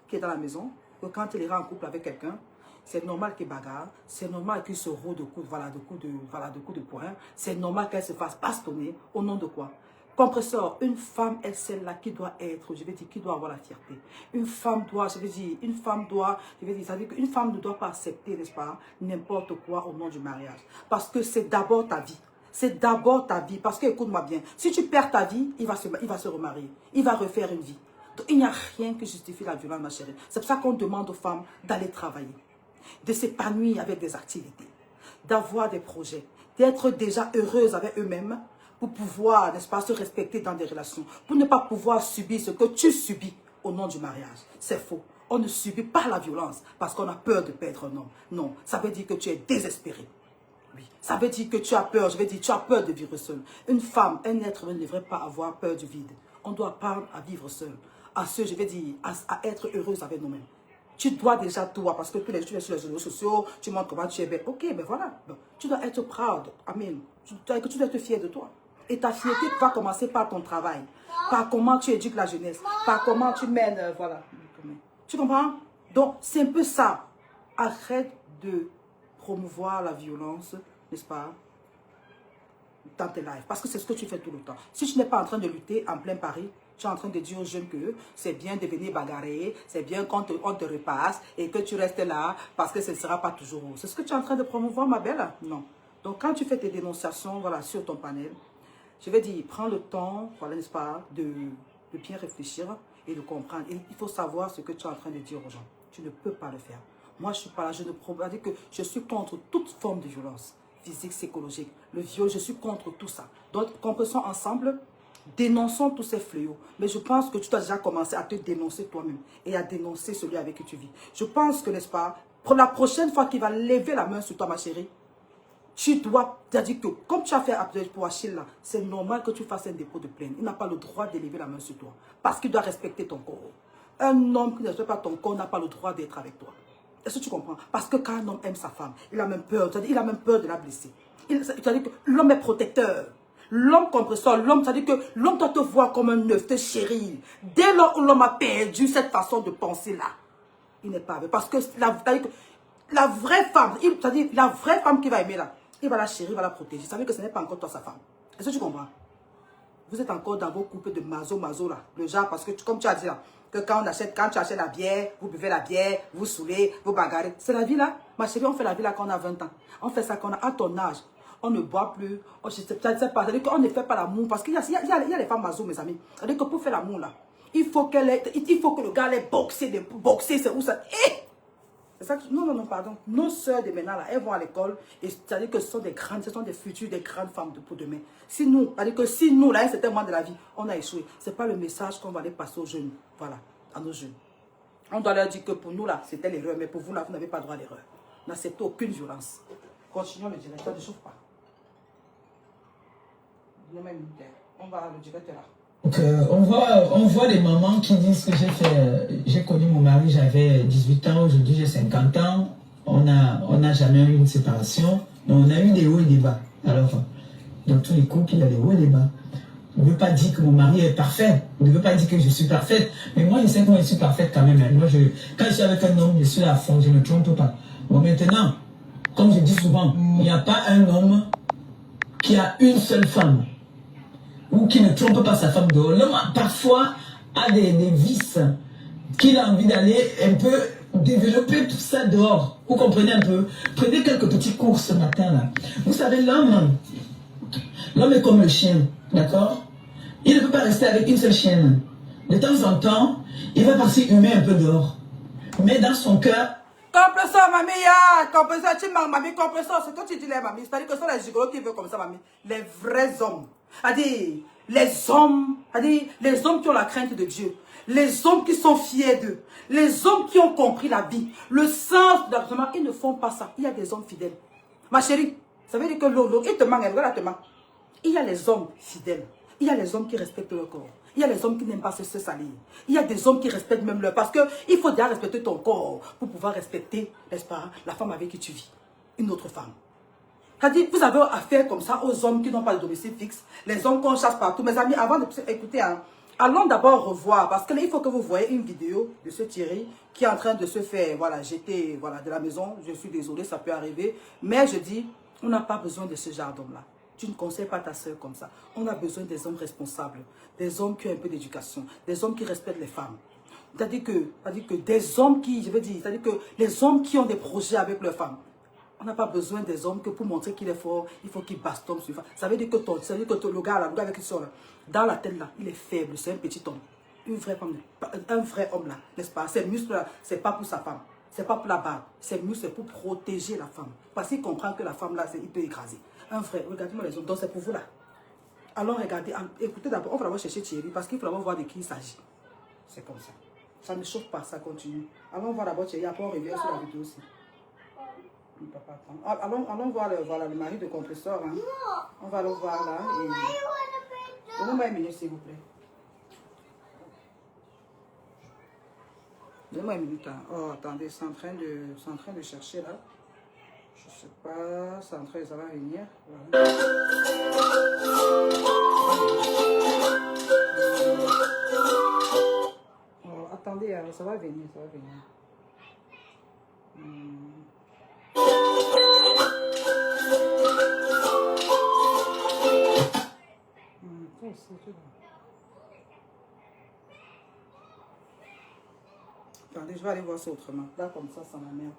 qui est dans la maison que quand elle ira en couple avec quelqu'un, c'est normal qu'il bagarre, c'est normal qu'il se roule de coups de poing, c'est normal qu'elle se fasse bastonner. Au nom de quoi? Compresseur, une femme est celle-là qui doit être, je vais dire, qui doit avoir la fierté. Une femme doit, ça veut dire qu'une femme ne doit pas accepter, n'est-ce pas, n'importe quoi au nom du mariage. Parce que c'est d'abord ta vie. C'est d'abord ta vie. Parce que, écoute-moi bien, si tu perds ta vie, il va se remarier. Il va refaire une vie. Donc, il n'y a rien qui justifie la violence, ma chérie. C'est pour ça qu'on demande aux femmes d'aller travailler, de s'épanouir avec des activités, d'avoir des projets, d'être déjà heureuses avec eux-mêmes, pour pouvoir, n'est-ce pas, se respecter dans des relations, pour ne pas pouvoir subir ce que tu subis au nom du mariage. C'est faux. On ne subit pas la violence parce qu'on a peur de perdre un homme. Non, ça veut dire que tu es désespéré. Oui, ça veut dire que tu as peur, tu as peur de vivre seul. Une femme, un être humain ne devrait pas avoir peur du vide. On doit apprendre à vivre seul, à être heureuse avec nous-mêmes. Tu dois déjà toi, parce que tu es sur les réseaux sociaux, tu montres comment tu es belle. Ok, ben voilà. Bon, tu dois être proud. Amen. Tu dois être fier de toi. Et ta fierté va commencer par ton travail, par comment tu éduques la jeunesse, par comment tu mènes, voilà. Tu comprends? Donc, c'est un peu ça. Arrête de promouvoir la violence, n'est-ce pas, dans tes lives. Parce que c'est ce que tu fais tout le temps. Si tu n'es pas en train de lutter en plein Paris, tu es en train de dire aux jeunes que c'est bien de venir bagarrer, c'est bien qu'on te repasse et que tu restes là parce que ce ne sera pas toujours. C'est ce que tu es en train de promouvoir, ma belle? Non. Donc, quand tu fais tes dénonciations, voilà, sur ton panel, je vais dire, prends le temps, voilà, n'est-ce pas, de bien réfléchir et de comprendre. Et il faut savoir ce que tu es en train de dire aux gens. Tu ne peux pas le faire. Moi, je suis pas là, je ne promets que je suis contre toute forme de violence, physique, psychologique. Le viol, je suis contre tout ça. Donc, comprenons ensemble, dénonçons tous ces fléaux. Mais je pense que tu dois déjà commencer à te dénoncer toi-même et à dénoncer celui avec qui tu vis. Je pense que, n'est-ce pas, pour la prochaine fois qu'il va lever la main sur toi, ma chérie, tu dois, c'est-à-dire que comme tu as fait pour Achille là, c'est normal que tu fasses un dépôt de plainte. Il n'a pas le droit d'élever la main sur toi. Parce qu'il doit respecter ton corps. Un homme qui ne respecte pas ton corps n'a pas le droit d'être avec toi. Est-ce que tu comprends? Parce que quand un homme aime sa femme, il a même peur, c'est-à-dire il a même peur de la blesser. C'est-à-dire que l'homme est protecteur. L'homme compresseur, l'homme, c'est-à-dire que l'homme doit te voir comme un œuf, te chérir. Dès lors où l'homme a perdu cette façon de penser là, il n'est pas avec. Parce que la vraie femme, c'est-à-dire la vraie femme qui va aimer là, il va la chérir, il va la protéger. Ça veut dire que ce n'est pas encore toi sa femme. Est-ce que tu comprends? Vous êtes encore dans vos couples de mazo là. Le genre, parce que comme tu as dit là, que quand tu achètes la bière, vous buvez la bière, vous saoulez, vous bagarrez. C'est la vie là. Ma chérie, on fait la vie là quand on a 20 ans. On fait ça quand on a à ton âge. On ne boit plus. On ne sait pas. C'est-à-dire qu'on ne fait pas l'amour. Parce qu'il y a les femmes mazo, mes amis. C'est-à-dire que pour faire l'amour là, il faut que le gars ait boxé, c'est où ça. C'est ça que, non, pardon. Nos sœurs de maintenant, là, elles vont à l'école, et c'est-à-dire que ce sont des futures, des grandes femmes pour demain. Si nous, c'est-à-dire que si nous, là, à un certain moment de la vie, on a échoué, ce n'est pas le message qu'on va aller passer aux jeunes. Voilà, à nos jeunes. On doit leur dire que pour nous, là, c'était l'erreur, mais pour vous, là, vous n'avez pas droit à l'erreur. N'acceptez aucune violence. Continuons le directeur, ne chauffe pas. On va le directeur là. Donc, on voit des mamans qui disent que j'ai connu mon mari, j'avais 18 ans, aujourd'hui j'ai 50 ans, on n'a jamais eu une séparation, mais on a eu des hauts et des bas. Alors, dans tous les couples, il y a des hauts et des bas. Je ne veux pas dire que mon mari est parfait, je ne veux pas dire que je suis parfaite, mais moi je sais que moi je suis parfaite quand même. Moi, quand je suis avec un homme, je suis à fond, je ne me trompe pas. Bon, maintenant, comme je dis souvent, il n'y a pas un homme qui a une seule femme, ou qui ne trompe pas sa femme dehors. L'homme parfois a des vices qu'il a envie d'aller un peu développer tout ça dehors. Vous comprenez un peu? Prenez quelques petits cours ce matin là. Vous savez, l'homme est comme le chien, d'accord? Il ne peut pas rester avec une seule chienne. De temps en temps, il va partir humer un peu dehors. Mais dans son cœur... Compresseur, mamie, ya! Compresseur, tu m'as, mamie, compresseur, c'est toi qui dis les mamie. C'est-à-dire que ce sont les gigolos qui veulent comme ça, mamie. Les vrais hommes. C'est-à-dire, les hommes qui ont la crainte de Dieu. Les hommes qui sont fiers d'eux. Les hommes qui ont compris la vie. Le sens de la... Ils ne font pas ça. Il y a des hommes fidèles. Ma chérie, ça veut dire que l'eau, il te manque, regarde, te manque. Il y a les hommes fidèles. Il y a les hommes qui respectent leur corps. Il y a les hommes qui n'aiment pas se salir. Il y a des hommes qui respectent même leur... Parce qu'il faut déjà respecter ton corps pour pouvoir respecter, n'est-ce pas, la femme avec qui tu vis. Une autre femme. C'est-à-dire, vous avez affaire comme ça aux hommes qui n'ont pas de domicile fixe. Les hommes qu'on chasse partout. Mes amis, avant de écouter, hein, allons d'abord revoir. Parce que là, il faut que vous voyez une vidéo de ce Thierry qui est en train de se faire, voilà, jeter, voilà, de la maison. Je suis désolée, ça peut arriver. Mais je dis, on n'a pas besoin de ce genre d'homme-là. Tu ne conseilles pas ta soeur comme ça. On a besoin des hommes responsables, des hommes qui ont un peu d'éducation, des hommes qui respectent les femmes. C'est-à-dire que des hommes qui, je veux dire, c'est-à-dire que les hommes qui ont des projets avec leurs femmes. On n'a pas besoin des hommes que pour montrer qu'il est fort, il faut qu'il bastonne sur les femmes. Ça veut dire que le gars là, le gars avec qui sort là, dans la tête là, il est faible, c'est un petit homme. Une vraie femme, un vrai homme là, n'est-ce pas? Ces muscles là, c'est pas pour sa femme. C'est pas pour la barbe. Ces muscles, c'est pour protéger la femme. Parce qu'il comprend que la femme là, il peut écraser. Un vrai, regardez-moi les hommes, donc c'est pour vous là. Allons regarder, écoutez d'abord, on va d'abord chercher Thierry parce qu'il faut d'abord voir de qui il s'agit. C'est comme ça. Ça ne chauffe pas, ça continue. Allons voir d'abord Thierry, après on revient sur la vidéo aussi. Papa, allons voir le mari de compresseur. Hein. On va le voir là. Donnez-moi une minute s'il vous plaît. Donnez-moi une minute. Hein. Oh, attendez, c'est en train de chercher là. Je sais pas, c'est en train de... Ça va venir. Voilà. Oh, attendez, ça va venir, ça va venir. Attendez, je vais aller voir ça autrement. Là, comme ça m'amène.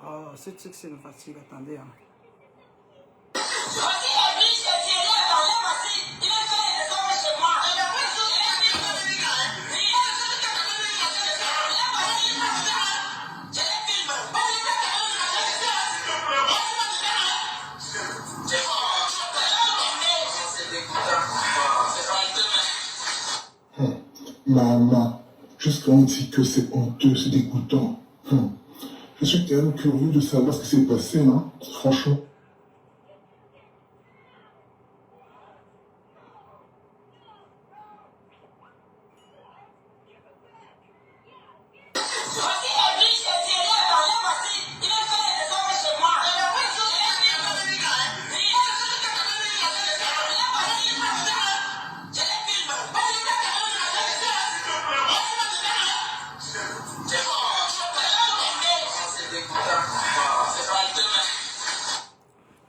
Oh, ce truc, c'est une fatigue. Attendez. Hein. Maman, jusqu'à on dit que c'est honteux, c'est dégoûtant. Je suis tellement curieux de savoir ce qui s'est passé, hein, franchement.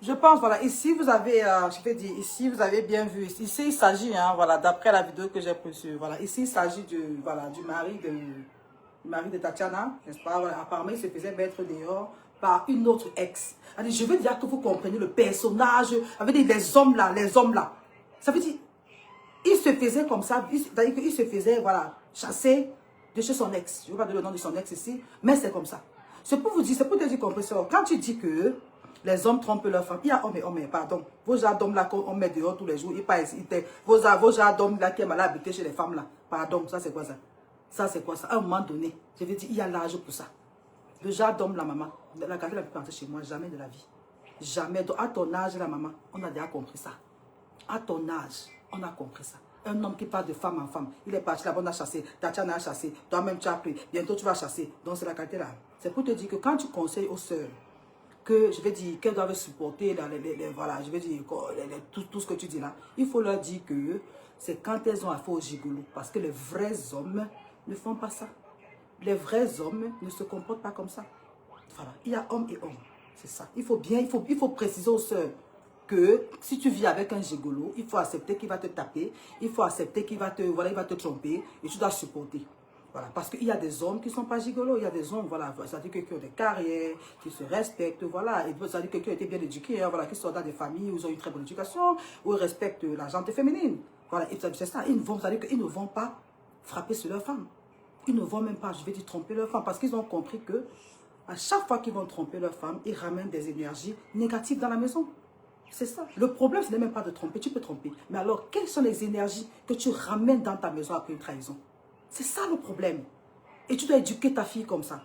Je pense, voilà, ici vous avez, je vais dire, ici vous avez bien vu, ici il s'agit, hein, voilà, d'après la vidéo que j'ai reçue, voilà, ici il s'agit du mari de Tatiana, n'est-ce pas, voilà, apparemment il se faisait mettre dehors par une autre ex. Allez, je veux dire que vous comprenez le personnage, avec les hommes là. Ça veut dire, il se faisait comme ça, c'est-à-dire qu'il se faisait, voilà, chasser de chez son ex. Je ne vais pas donner le nom de son ex ici, mais c'est comme ça. C'est pour vous dire, c'est pour te dire, compresseur, quand tu dis que les hommes trompent leurs femmes, il y a hommes et hommes, pardon. Vos gens d'hommes là qu'on met dehors tous les jours, vos gens d'hommes là qui aiment aller habiter chez les femmes là, pardon, ça c'est quoi ça? Ça c'est quoi ça? À un moment donné, je veux dire, il y a l'âge pour ça. Le genre d'homme là, maman, la garder la plus rentrer chez moi, jamais de la vie. Jamais. À ton âge là, maman, on a déjà compris ça. À ton âge, on a compris ça. Un homme qui parle de femme en femme, il est parti là-bas, on a chassé, Tatiana a chassé, toi-même tu as pris, bientôt tu vas chasser. Donc c'est la qualité là. C'est pour te dire que quand tu conseilles aux sœurs, que je vais dire qu'elles doivent supporter voilà, je vais dire tout ce que tu dis là, il faut leur dire que c'est quand elles ont affaire au gigolo. Parce que les vrais hommes ne font pas ça. Les vrais hommes ne se comportent pas comme ça. Voilà, il y a homme et homme. C'est ça. Il faut préciser aux sœurs que si tu vis avec un gigolo, il faut accepter qu'il va te taper, il faut accepter qu'il va te tromper et tu dois supporter. Voilà, parce qu'il y a des hommes qui ne sont pas gigolos, il y a des hommes, voilà, c'est-à-dire qui ont des carrières, qui se respectent, voilà, et c'est-à-dire qui ont été bien éduqués, hein, voilà, qui sont dans des familles où ils ont une très bonne éducation, où ils respectent la gente féminine. Voilà, c'est ça, c'est-à-dire qu'ils ne vont pas frapper sur leurs femmes. Ils ne vont même pas, je vais dire, tromper leurs femmes, parce qu'ils ont compris que à chaque fois qu'ils vont tromper leurs femmes, ils ramènent des énergies négatives dans la maison. C'est ça. Le problème, ce n'est même pas de tromper, tu peux tromper. Mais alors, quelles sont les énergies que tu ramènes dans ta maison après une trahison? C'est ça le problème. Et tu dois éduquer ta fille comme ça.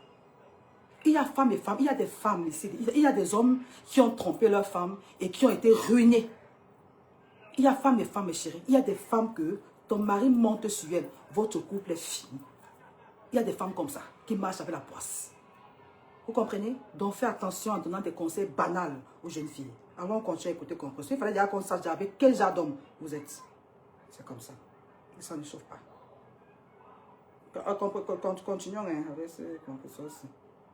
Il y a femmes et femmes, il y a des femmes ici, il y a des hommes qui ont trompé leurs femmes et qui ont été ruinés. Il y a femmes et femmes, mes chéris. Il y a des femmes que ton mari monte sur elles. Votre couple est fini. Il y a des femmes comme ça qui marchent avec la poisse. Vous comprenez? Donc fais attention en donnant des conseils banals aux jeunes filles. Avant qu'on continue à écouter compresseur, il fallait déjà qu'on sache avec quel genre d'homme vous êtes. C'est comme ça. Et ça ne chauffe pas. Continuons avec ce compresseur aussi.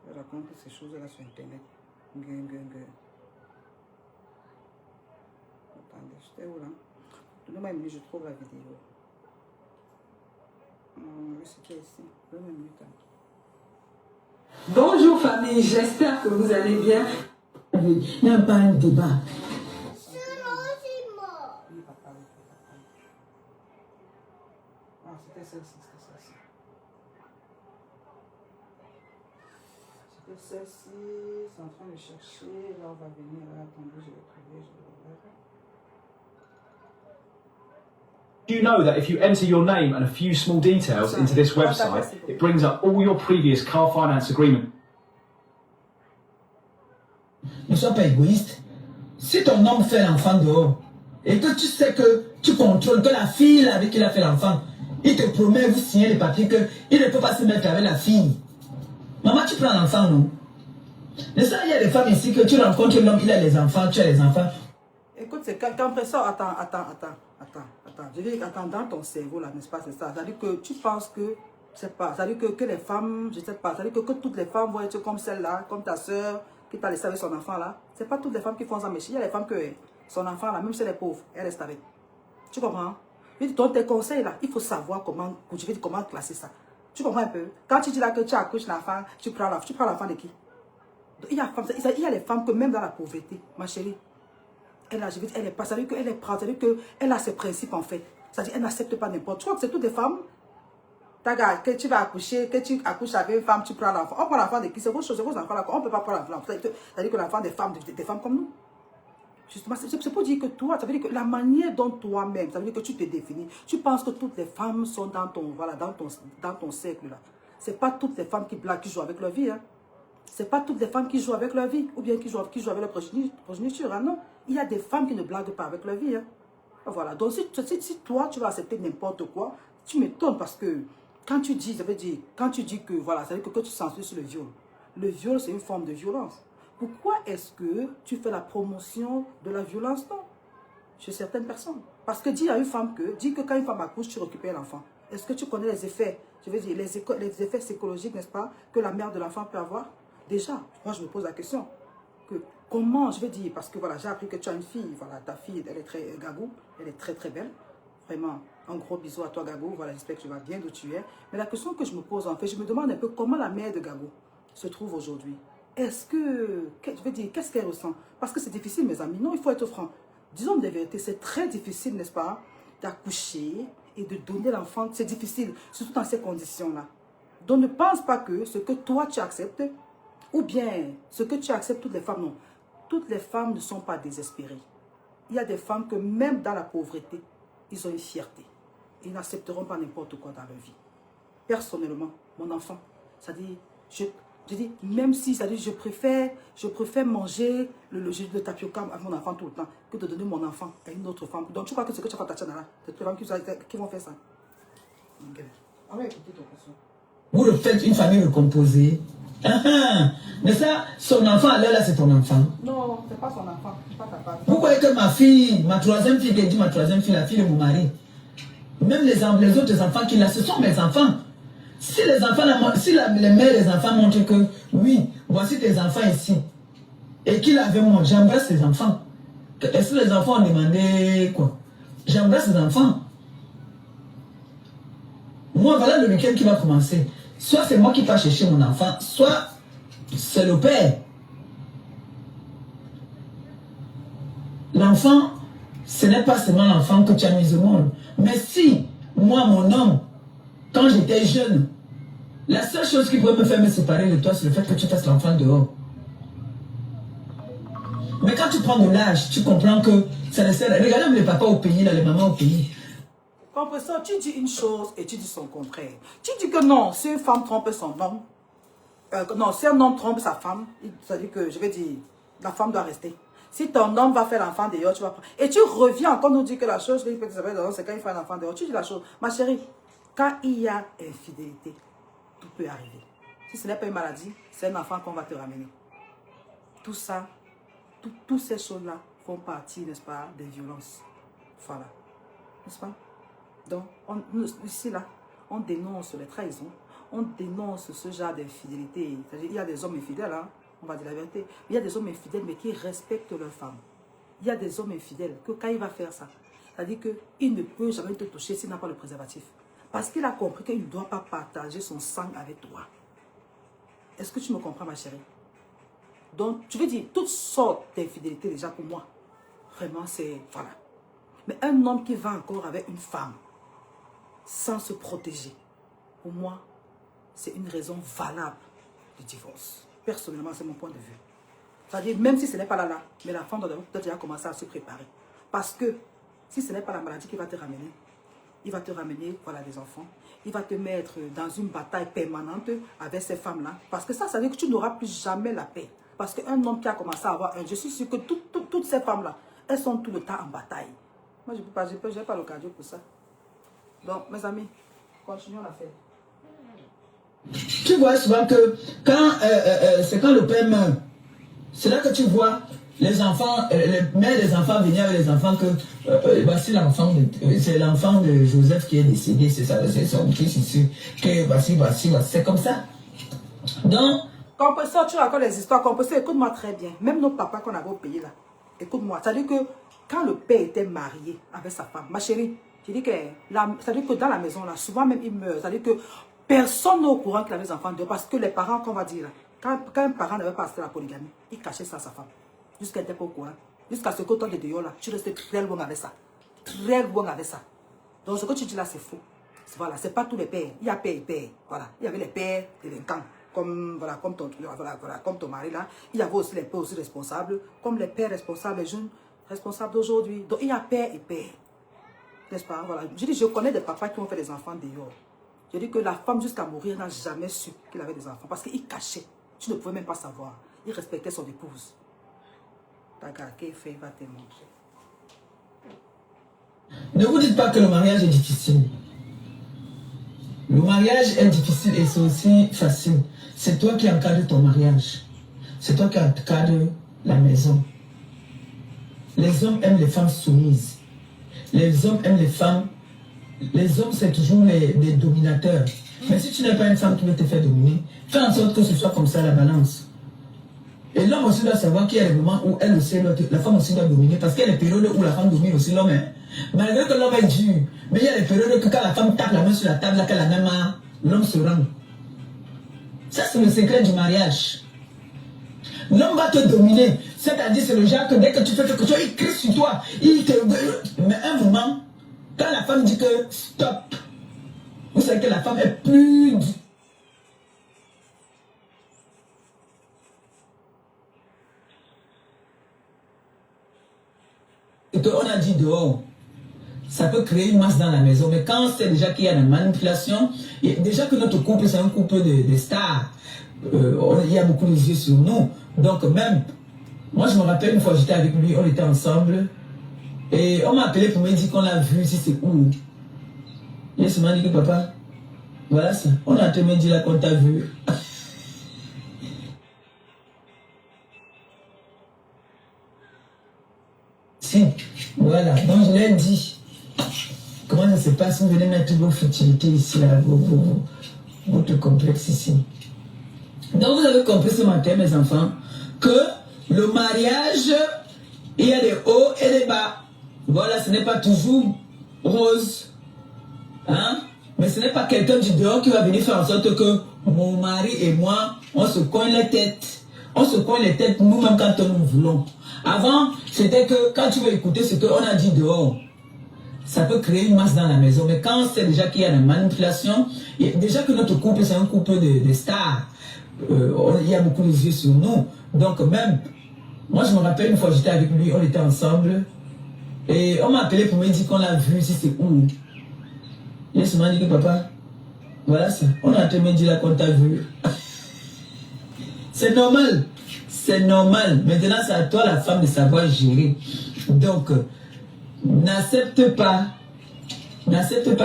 Je raconte ces choses-là sur Internet. Attendez, j'étais où là? Donnez-moi une minute, je trouve la vidéo. C'était ici. Donnez-moi une minute. Bonjour famille, j'espère que vous allez bien. Il n'y a pas un débat. Ah, c'était celle-ci, celle-ci, c'est en train de chercher, là on va venir, là, attendez, je vais trouver, Do you know that if you enter your name and a few small details into this website, it brings up all your previous car finance agreements? Ne sois pas égoïste. Si ton homme fait l'enfant dehors, et que tu sais que tu contrôles que la fille avec qui il a fait l'enfant, il te promet, vous signez les papiers qu'il ne peut pas se mettre avec la fille. Maman, tu prends l'enfant, non? Mais ça, il y a des femmes ici que tu rencontres l'homme, il a les enfants, tu as les enfants. Écoute, c'est compresseur, attends. Je dis, attends, dans ton cerveau, là, n'est-ce pas, c'est ça. C'est-à-dire que tu penses que, je sais pas, c'est-à-dire que les femmes, je sais pas, c'est-à-dire que toutes les femmes vont être comme celle-là, comme ta soeur, qui t'a laissé avec son enfant, là. C'est pas toutes les femmes qui font ça, mais il y a les femmes que son enfant, là, même si elle est pauvre, elle reste avec. Tu comprends? Donc, tes conseils, là, il faut savoir comment classer ça. Tu comprends un peu? Quand tu dis là que tu accouches l'enfant, tu prends l'enfant de qui? Il y a les femmes que même dans la pauvreté, ma chérie, elle est pas, c'est-à-dire qu'elle est proche, c'est-à-dire qu'elle a ses principes en fait. C'est-à-dire qu'elle n'accepte pas n'importe. Tu crois que c'est toutes les femmes? Que tu vas accoucher, que tu accouches avec une femme, tu prends l'enfant. On prend l'enfant de qui? C'est vos choses, vos enfants là. On ne peut pas prendre l'enfant. C'est-à-dire que l'enfant des femmes comme nous. Justement, c'est pour dire que toi, ça veut dire que la manière dont toi-même, ça veut dire que tu te définis, tu penses que toutes les femmes sont dans ton, voilà, dans ton cercle là. C'est pas toutes les femmes qui blaguent, qui jouent avec leur vie, hein. C'est pas toutes les femmes qui jouent avec leur vie, ou bien qui jouent avec leur progéniture, hein, non. Il y a des femmes qui ne blaguent pas avec leur vie, hein. Voilà, donc si toi, tu vas accepter n'importe quoi, tu m'étonnes parce que quand tu dis, ça veut dire, quand tu dis que, voilà, ça veut dire que tu censures sur le viol, c'est une forme de violence. Pourquoi est-ce que tu fais la promotion de la violence, non, chez certaines personnes? Parce que dis à une femme que quand une femme accouche, tu récupères l'enfant. Est-ce que tu connais les effets, je veux dire, les effets psychologiques, n'est-ce pas, que la mère de l'enfant peut avoir? Déjà, moi je me pose la question, que comment, je vais dire, parce que voilà, j'ai appris que tu as une fille, voilà, ta fille, elle est très Gabou, elle est très très belle, vraiment, un gros bisou à toi Gabou, voilà, j'espère que tu vas bien d'où tu es. Mais la question que je me pose en fait, je me demande un peu comment la mère de Gabou se trouve aujourd'hui. je veux dire, qu'est-ce qu'elle ressent? Parce que c'est difficile, mes amis. Non, il faut être franc. Disons de vérité, c'est très difficile, n'est-ce pas, d'accoucher et de donner l'enfant. C'est difficile, surtout dans ces conditions-là. Donc, ne pense pas que ce que toi, tu acceptes, ou bien ce que tu acceptes, toutes les femmes, non. Toutes les femmes ne sont pas désespérées. Il y a des femmes que même dans la pauvreté, ils ont une fierté. Ils n'accepteront pas n'importe quoi dans leur vie. Personnellement, mon enfant, c'est-à-dire, je dis, même si, c'est-à-dire, je préfère manger le jus de tapioca à mon enfant tout le temps que de donner mon enfant à une autre femme. Donc, tu crois que ce que tu as fait à Tatiana, c'est les femmes qui vont faire ça. Okay. On va écouter ton question. Vous le faites une famille recomposée. Mais ça, son enfant, là, c'est ton enfant. Non, c'est pas son enfant. Pas ta part. Vous voyez que ma fille, ma troisième fille, qui dit ma troisième fille, la fille de mon mari, même les autres enfants qu'il a, ce sont mes enfants. Si les enfants, les mères des enfants montrent que, oui, voici tes enfants ici, et qu'il avait moi, j'embrasse les enfants. Est-ce que les enfants ont demandé quoi? J'embrasse les enfants. Moi, voilà le week-end qui va commencer. Soit c'est moi qui vais chercher mon enfant, soit c'est le père. L'enfant, ce n'est pas seulement l'enfant que tu as mis au monde. Mais si, moi, mon homme, quand j'étais jeune, la seule chose qui pouvait me faire me séparer de toi, c'est le fait que tu fasses l'enfant dehors. Mais quand tu prends de l'âge, tu comprends que ça ne sert à rien. Regardez les papas au pays, là, les mamans au pays. Compresseur, tu dis une chose et tu dis son contraire. Tu dis que non, si une femme trompe son homme, non, si un homme trompe sa femme, ça dit que, je vais dire, la femme doit rester. Si ton homme va faire l'enfant dehors, tu vas prendre. Et tu reviens encore nous dire que la chose, c'est quand il fait un enfant dehors. Tu dis la chose, ma chérie, quand il y a infidélité, tout peut arriver. Si ce n'est pas une maladie, c'est un enfant qu'on va te ramener. Tout ça, toutes ces choses-là font partie, n'est-ce pas, des violences. Voilà. N'est-ce pas? Donc, ici, là, on dénonce les trahisons, on dénonce ce genre d'infidélité. Il y a des hommes infidèles, hein, on va dire la vérité. Il y a des hommes infidèles, mais qui respectent leurs femmes. Il y a des hommes infidèles, que quand il va faire ça, c'est-à-dire qu'il ne peut jamais te toucher s'il n'a pas le préservatif. Parce qu'il a compris qu'il ne doit pas partager son sang avec toi. Est-ce que tu me comprends, ma chérie? Donc, tu veux dire, toutes sortes d'infidélités, déjà, pour moi, vraiment, c'est... Voilà. Mais un homme qui va encore avec une femme, sans se protéger, pour moi, c'est une raison valable de divorce. Personnellement, c'est mon point de vue. C'est-à-dire, même si ce n'est pas là, mais la femme doit déjà commencer à se préparer. Parce que, si ce n'est pas la maladie qui va te ramener, il va te ramener, voilà, des enfants. Il va te mettre dans une bataille permanente avec ces femmes-là. Parce que ça veut dire que tu n'auras plus jamais la paix. Parce qu'un homme qui a commencé à avoir un, je suis sûr que toutes ces femmes-là, elles sont tout le temps en bataille. Moi, je n'ai pas le cardio pour ça. Donc, mes amis, continuons l'affaire. Tu vois souvent que quand c'est quand le père meurt, c'est là que tu vois les enfants, les mères des enfants venir avec les enfants que voici l'enfant, c'est l'enfant de Joseph qui est décédé, c'est ça, c'est son fils ici, que voici, c'est comme ça. Donc, Compresseur, tu racontes les histoires. Compresseur, écoute-moi très bien. Même nos papas qu'on avait au pays là, écoute-moi. C'est-à-dire que quand le père était marié avec sa femme, ma chérie, je dis que, c'est-à-dire que dans la maison là, souvent même il meurt. C'est-à-dire que personne n'est au courant qu'il avait des enfants dehors. Parce que les parents, qu'on va dire, quand un parent n'avait pas accepté la polygamie, il cachait ça à sa femme. Jusqu'à n'était pas au courant. Jusqu'à ce que toi de dehors là, tu restais très loin avec ça. Très loin avec ça. Donc ce que tu dis là, c'est faux. Voilà, c'est pas tous les pères. Il y a père et père. Voilà. Il y avait les pères délinquants. Comme ton mari là, il y avait aussi les pères aussi responsables, comme les pères responsables, les jeunes responsables d'aujourd'hui. Donc il y a père et père, n'est-ce pas? Voilà. Je dis, je connais des papas qui ont fait des enfants dehors. Je dis que la femme jusqu'à mourir n'a jamais su qu'il avait des enfants, parce qu'il cachait. Tu ne pouvais même pas savoir. Il respectait son épouse. Regarde, qu'est-ce qu'il va te montrer. Ne vous dites pas que le mariage est difficile. Le mariage est difficile et c'est aussi facile. C'est toi qui encadres ton mariage. C'est toi qui encadres la maison. Les hommes aiment les femmes soumises. Les hommes aiment les femmes. Les hommes, c'est toujours des dominateurs. Mais si tu n'es pas une femme qui veut te faire dominer, fais en sorte que ce soit comme ça la balance. Et l'homme aussi doit savoir qu'il y a des moments où elle aussi, la femme aussi doit dominer. Parce qu'il y a des périodes où la femme domine aussi l'homme. Malgré que l'homme est dur, mais il y a des périodes que quand la femme tape la main sur la table, là, qu'elle a même l'homme se rend. Ça, c'est le secret du mariage. L'homme va te dominer. C'est-à-dire, c'est le genre que dès que tu fais quelque chose, il crie sur toi. Mais un moment, quand la femme dit que stop, vous savez que la femme est plus... Et qu'on a dit dehors, ça peut créer une masse dans la maison. Mais quand c'est déjà qu'il y a la manipulation, déjà que notre couple, c'est un couple de stars, il y a beaucoup de yeux sur nous. Donc même, moi je me rappelle une fois, j'étais avec lui, on était ensemble, et on m'a appelé pour me dire qu'on l'a vu, si c'est où. Il m'a dit que papa, voilà ça, on a te me dit là qu'on t'a vu. Si, voilà, donc je l'ai dit. Comment ça se passe? Vous venez mettre vos futilités ici, là, votre complexe ici. Donc vous avez compris ce matin, mes enfants, que le mariage, il y a des hauts et des bas. Voilà, ce n'est pas toujours rose. Hein? Mais ce n'est pas quelqu'un du dehors qui va venir faire en sorte que mon mari et moi, on se cogne les têtes. On se cogne les têtes nous-mêmes quand nous voulons. Avant, c'était que quand tu veux écouter ce qu'on a dit dehors, ça peut créer une masse dans la maison. Mais quand c'est déjà qu'il y a la manipulation, déjà que notre couple, c'est un couple de stars, il y a beaucoup de yeux sur nous. Donc même, moi je me rappelle une fois, j'étais avec lui, on était ensemble, et on m'a appelé pour me dire qu'on l'a vu, si c'est où. Il m'a dit que papa, voilà ça, on a te me dit là qu'on t'a vu. C'est normal, c'est normal. Maintenant c'est à toi la femme de savoir gérer. Donc, n'accepte pas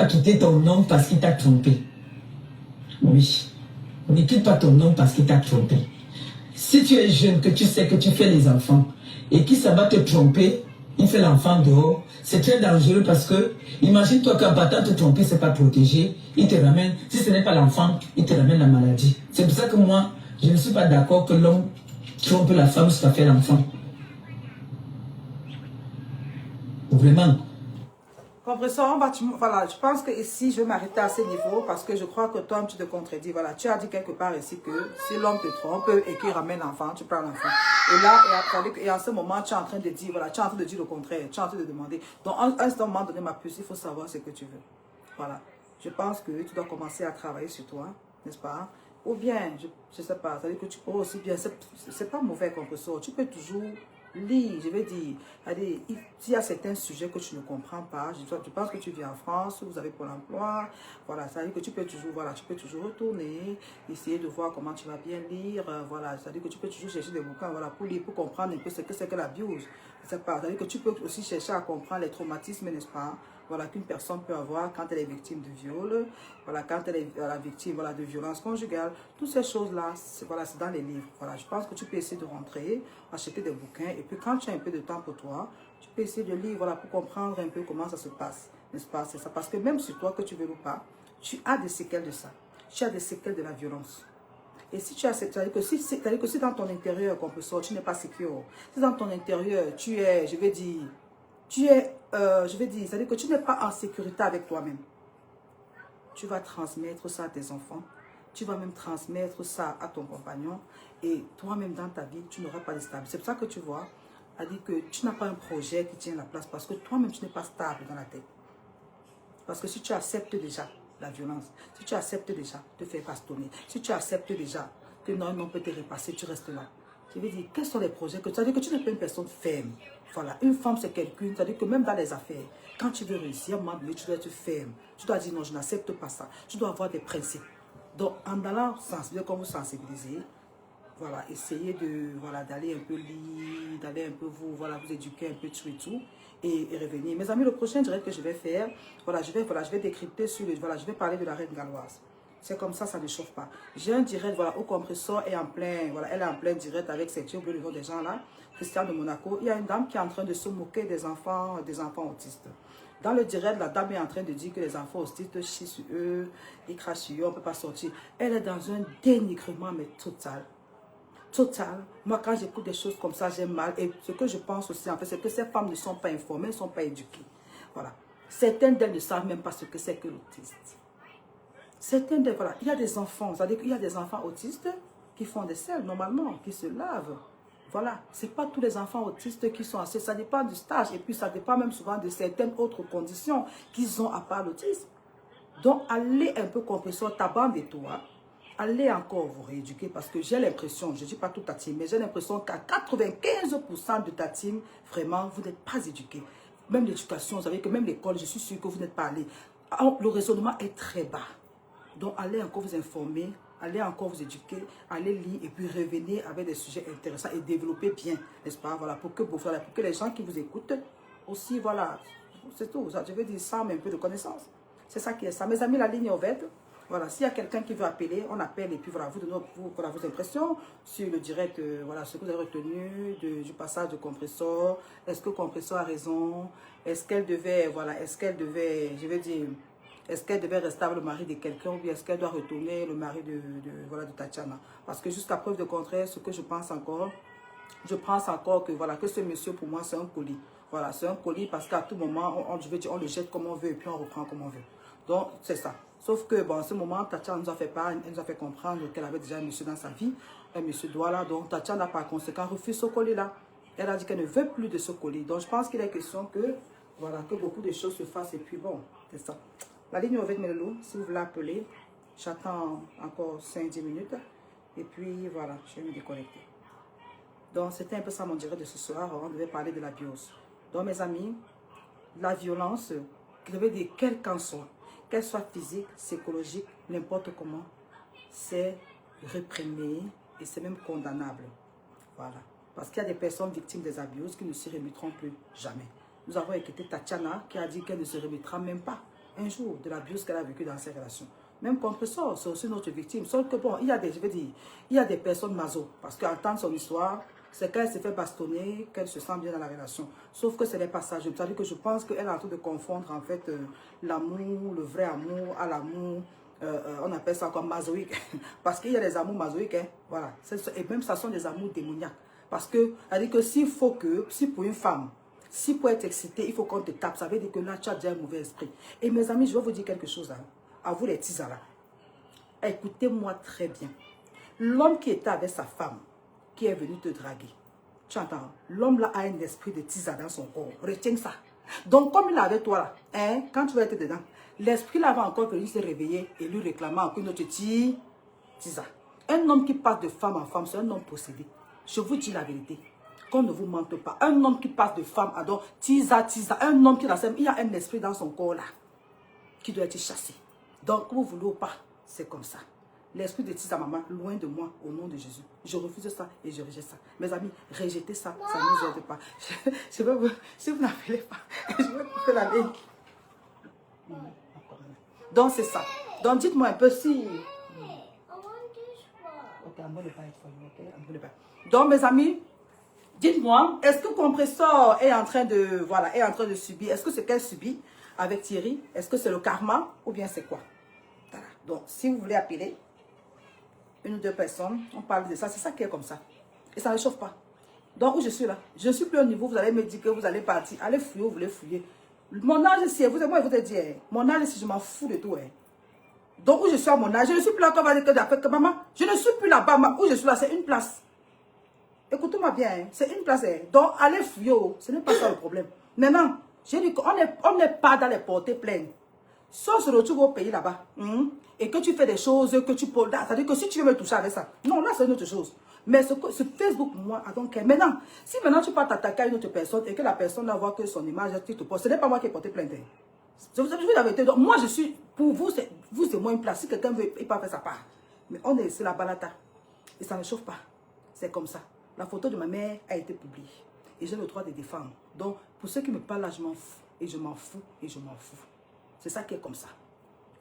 quitter ton homme parce qu'il t'a trompé. Oui. Ne quitte pas ton homme parce qu'il t'a trompé. Si tu es jeune, que tu sais que tu fais les enfants, et qu'il ça va te tromper, il fait l'enfant dehors, c'est très dangereux parce que, imagine-toi qu'en partant te tromper, c'est pas protégé, il te ramène, si ce n'est pas l'enfant, il te ramène la maladie. C'est pour ça que moi, je ne suis pas d'accord que l'homme trompe la femme jusqu'à faire l'enfant. Vraiment. Compression, voilà, je pense que ici, je vais m'arrêter à ce niveau parce que je crois que toi, tu te contredis. Voilà, tu as dit quelque part ici que si l'homme te trompe et qu'il ramène l'enfant, tu prends l'enfant. Et là, et en ce moment, tu es en train de dire, voilà, tu es en train de dire le contraire, tu es en train de demander. Donc, à un moment donné, ma puce, il faut savoir ce que tu veux. Voilà. Je pense que tu dois commencer à travailler sur toi, n'est-ce pas? Ou bien, je ne sais pas, ça veut dire que tu peux aussi bien, c'est pas mauvais compression, tu peux toujours lire, je vais dire, s'il y a certains sujets que tu ne comprends pas, je pense que tu vis en France, vous avez pour l'emploi, voilà, ça veut dire que tu peux toujours, voilà, tu peux toujours retourner, essayer de voir comment tu vas bien lire, voilà, ça veut dire que tu peux toujours chercher des bouquins, voilà, pour lire, pour comprendre un peu ce que c'est que l'abuse, ça veut dire que tu peux aussi chercher à comprendre les traumatismes, n'est-ce pas, voilà, qu'une personne peut avoir quand elle est victime de viol, voilà, quand elle est la victime, voilà, de violence conjugale, toutes ces choses-là, voilà, c'est dans les livres, voilà, je pense que tu peux essayer de rentrer, acheter des bouquins, et puis quand tu as un peu de temps pour toi, tu peux essayer de lire, voilà, pour comprendre un peu comment ça se passe, n'est-ce pas, c'est ça, parce que même sur toi, que tu veux ou pas, tu as des séquelles de ça, tu as des séquelles de la violence. Et si tu as, c'est-à-dire que si dans ton intérieur, qu'on peut sortir, tu n'es pas sécure, si dans ton intérieur, tu es, je vais dire, c'est-à-dire que tu n'es pas en sécurité avec toi-même. Tu vas transmettre ça à tes enfants. Tu vas même transmettre ça à ton compagnon. Et toi-même dans ta vie, tu n'auras pas de stabilité. C'est pour ça que tu vois, c'est-à-dire que tu n'as pas un projet qui tient la place parce que toi-même, tu n'es pas stable dans la tête. Parce que si tu acceptes déjà la violence, si tu acceptes déjà de te faire bastonner, si tu acceptes déjà que non, on peut te repasser, tu restes là. Je veux dire, quels sont les projets que tu as dit que tu n'es pas une personne ferme. Voilà, une femme c'est quelqu'un, c'est-à-dire que même dans les affaires, quand tu veux réussir, à un moment donné, tu dois être ferme. Tu dois dire non, je n'accepte pas ça. Tu dois avoir des principes. Donc, en allant sensibiliser, comme vous sensibilisez, voilà, essayez de, voilà, d'aller un peu lire, d'aller un peu vous éduquer un peu tout et tout, et revenir. Mes amis, le prochain direct que je vais faire, voilà, je vais décrypter sur je vais parler de la reine galloise. C'est comme ça, ça ne chauffe pas. J'ai un direct, voilà, au compresseur est en plein, voilà, elle est en plein direct avec ses yeux bleus, le nom des gens là, Christian de Monaco. Il y a une dame qui est en train de se moquer des enfants autistes. Dans le direct, la dame est en train de dire que les enfants autistes chient sur eux, ils crachent sur eux, on ne peut pas sortir. Elle est dans un dénigrement, mais total. Total. Moi, quand j'écoute des choses comme ça, j'ai mal. Et ce que je pense aussi, en fait, c'est que ces femmes ne sont pas informées, elles ne sont pas éduquées. Voilà. Certaines d'elles ne savent même pas ce que c'est que l'autiste. Certaines d'elles, voilà, il y a des enfants, c'est-à-dire qu'il y a des enfants autistes qui font des selles normalement, qui se lavent. voilà, c'est pas tous les enfants autistes qui sont assez, ça dépend du stage et puis ça dépend même souvent de certaines autres conditions qu'ils ont à part l'autisme. Donc, allez un peu comprendre ta bande et toi, allez encore vous rééduquer parce que j'ai l'impression, je ne dis pas toute ta team, mais j'ai l'impression qu'à 95% de ta team, vraiment, vous n'êtes pas éduqués. Même l'éducation, vous savez que même l'école, je suis sûre que vous n'êtes pas allés. Le raisonnement est très bas. Donc, allez encore vous informer, allez encore vous éduquer, allez lire et puis revenez avec des sujets intéressants et développer bien, n'est-ce pas? Voilà, pour que les gens qui vous écoutent aussi, voilà, c'est tout. Je veux dire ça, mais un peu de connaissance. C'est ça qui est ça. Mes amis, la ligne est ouverte. Voilà, s'il y a quelqu'un qui veut appeler, on appelle et puis voilà, vous donnez voilà, vos impressions sur le direct, voilà, ce que vous avez retenu du passage de compresseur. Est-ce que compresseur a raison? Est-ce qu'elle devait, voilà, je veux dire, est-ce qu'elle devait rester avec le mari de quelqu'un ou bien est-ce qu'elle doit retourner le mari de Tatiana? Parce que jusqu'à preuve de contraire, ce que je pense encore que voilà, que ce monsieur pour moi c'est un colis. Voilà, c'est un colis parce qu'à tout moment, je veux dire, on le jette comme on veut et puis on reprend comme on veut. Donc, c'est ça. Sauf que, bon, à ce moment, Tatiana nous a fait part, elle nous a fait comprendre qu'elle avait déjà un monsieur dans sa vie, un monsieur Douala. Donc, Tatiana, par conséquent, refuse ce colis-là. Elle a dit qu'elle ne veut plus de ce colis. Donc, je pense qu'il est question que, voilà, que beaucoup de choses se fassent. Et puis, bon, c'est ça. La ligne est ouverte, mes loulous. Si vous voulez appeler, j'attends encore 5-10 minutes. Et puis, voilà, je vais me déconnecter. Donc, c'était un peu ça mon direct de ce soir. On devait parler de la biose. Donc, mes amis, la violence, je veux dire, quelle qu'en soit, qu'elle soit physique, psychologique, n'importe comment, c'est réprimé et c'est même condamnable. Voilà. Parce qu'il y a des personnes victimes des abus qui ne se remettront plus jamais. Nous avons écouté Tatiana qui a dit qu'elle ne se remettra même pas un jour de l'abus qu'elle a vécu dans ses relations. Même compresseur, c'est aussi notre victime. Sauf que bon, il y a des, je veux dire, il y a des personnes maso. Parce qu'entendre son histoire, c'est qu'elle s'est fait bastonner, qu'elle se sent bien dans la relation. Sauf que ce n'est pas ça. C'est-à-dire que je pense qu'elle est en train de confondre en fait l'amour, le vrai amour, à l'amour, on appelle ça comme masoïque. Parce qu'il y a des amours masoïques, hein, voilà. Et même ça sont des amours démoniaques. Parce que, c'est-à-dire que s'il faut que, si pour une femme, si pour être excité, il faut qu'on te tape, ça veut dire que là, tu as déjà un mauvais esprit. Et mes amis, je vais vous dire quelque chose, hein, à vous les tisas là. Écoutez-moi très bien. L'homme qui était avec sa femme, qui est venu te draguer. Tu entends? L'homme là a un esprit de tisa dans son corps. Retiens ça. Donc comme il est avec toi là, hein, quand tu vas être dedans, l'esprit là va encore venir se réveiller et lui réclamer encore une autre tisa. Un homme qui passe de femme en femme, c'est un homme possédé. Je vous dis la vérité. Qu'on ne vous mente pas. Un homme qui passe de femme à donc tisa. Un homme qui il y a un esprit dans son corps là qui doit être chassé. Donc vous voulez ou pas, c'est comme ça. L'esprit de Tisa maman, loin de moi, au nom de Jésus. Je refuse ça et je rejette ça. Mes amis, rejetez ça, ça ne nous aide pas. Je vais vous, si vous n'appelez pas, je vais couper la ligne. Donc c'est ça. Donc dites-moi un peu si... Ok, I'm gonna buy it for you, ok? I'm gonna buy it. Donc mes amis, dites-moi, est-ce que Compresseur est en train de, voilà, est en train de subir, est-ce que c'est qu'elle subit avec Thierry? Est-ce que c'est le karma ou bien c'est quoi? Voilà. Donc si vous voulez appeler, une ou deux personnes, on parle de ça, c'est ça qui est comme ça. Et ça ne chauffe pas. Donc, où je suis là, je ne suis plus au niveau, vous allez me dire que vous allez partir, allez fouiller, vous voulez fouiller. Mon âge, c'est vous et moi, je vous ai dit, mon âge, si je m'en fous de tout. Donc, où je suis à mon âge, je ne suis plus là, que maman, je ne suis plus là-bas, où je suis là, c'est une place. Écoutez-moi bien, c'est une place. Donc, allez fouiller, ce n'est pas ça le problème. Maintenant, j'ai dit qu'on n'est pas dans les portées pleines. Si on se retrouve au pays là-bas, et que tu fais des choses que tu peux... C'est-à-dire que si tu veux me toucher avec ça, non, là c'est une autre chose. Mais ce Facebook, moi, donc maintenant, si maintenant tu pars t'attaquer à une autre personne et que la personne ne voit que son image, ce n'est pas moi qui ai porté plainte. Je vous dis la vérité. Donc, moi, je suis... Pour vous, c'est moi une place. Si quelqu'un veut, il peut faire sa part. Mais on est ici, la balata. Et ça ne chauffe pas. C'est comme ça. La photo de ma mère a été publiée. Et j'ai le droit de défendre. Donc, pour ceux qui me parlent là, je m'en fous. Et je m'en fous. Et je m'en fous. C'est ça qui est comme ça.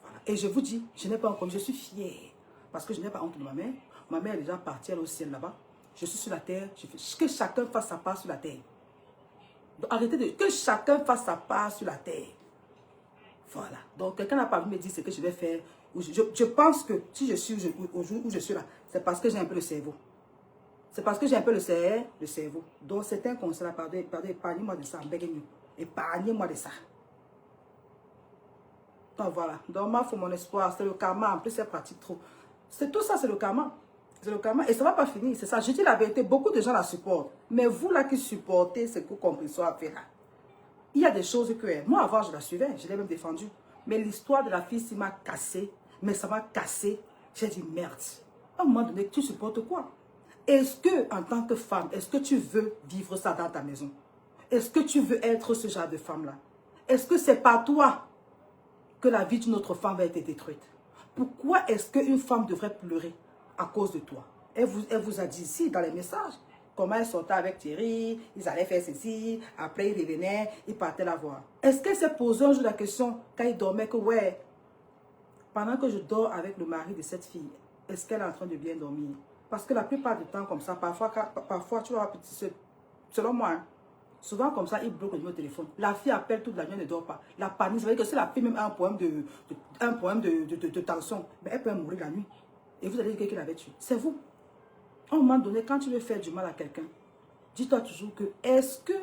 Voilà. Et je vous dis, je n'ai pas honte, je suis fière. Parce que je n'ai pas honte de ma mère. Ma mère est déjà partie, elle est au ciel là-bas. Je suis sur la terre. Je fais que chacun fasse sa part sur la terre. Donc arrêtez de... Que chacun fasse sa part sur la terre. Voilà. Donc quelqu'un n'a pas voulu me dire ce que je vais faire. Je pense que si je suis au jour où je suis là, c'est parce que j'ai un peu le cerveau. C'est parce que j'ai un peu le cerveau. Donc c'est un conseil, pardon, épargnez-moi de ça. Épargnez-moi de ça. Donc voilà, donc moi, il faut mon espoir, c'est le karma, en plus c'est pratique trop. C'est tout ça, c'est le karma. C'est le karma. Et ça ne va pas finir, c'est ça. Je dis la vérité, beaucoup de gens la supportent. Mais vous là qui supportez ce que Compresso a fait là, il y a des choses que moi avant je la suivais, je l'ai même défendue. Mais l'histoire de la fille, ça m'a cassé. Mais ça m'a cassé. J'ai dit merde. À un moment donné, tu supportes quoi? Est-ce que, en tant que femme, est-ce que tu veux vivre ça dans ta maison? Est-ce que tu veux être ce genre de femme-là? Est-ce que c'est pas toi que la vie d'une autre femme va être détruite? Pourquoi est-ce qu'une femme devrait pleurer à cause de toi? Elle vous a dit ici dans les messages comment elle sortait avec Thierry, ils allaient faire ceci, après ils revenaient, ils partaient la voir. Est-ce qu'elle s'est posé un jour la question quand il dormait que ouais, pendant que je dors avec le mari de cette fille, est-ce qu'elle est en train de bien dormir? Parce que la plupart du temps comme ça, parfois tu vas selon moi, hein, souvent comme ça, il bloque le numéro de téléphone. La fille appelle toute la nuit, elle ne dort pas. La panique, ça veut dire que si la fille même a un problème de tension, ben elle peut mourir la nuit. Et vous allez dire qu'il l'avait tué. C'est vous. À un moment donné, quand tu veux faire du mal à quelqu'un, dis-toi toujours que est-ce que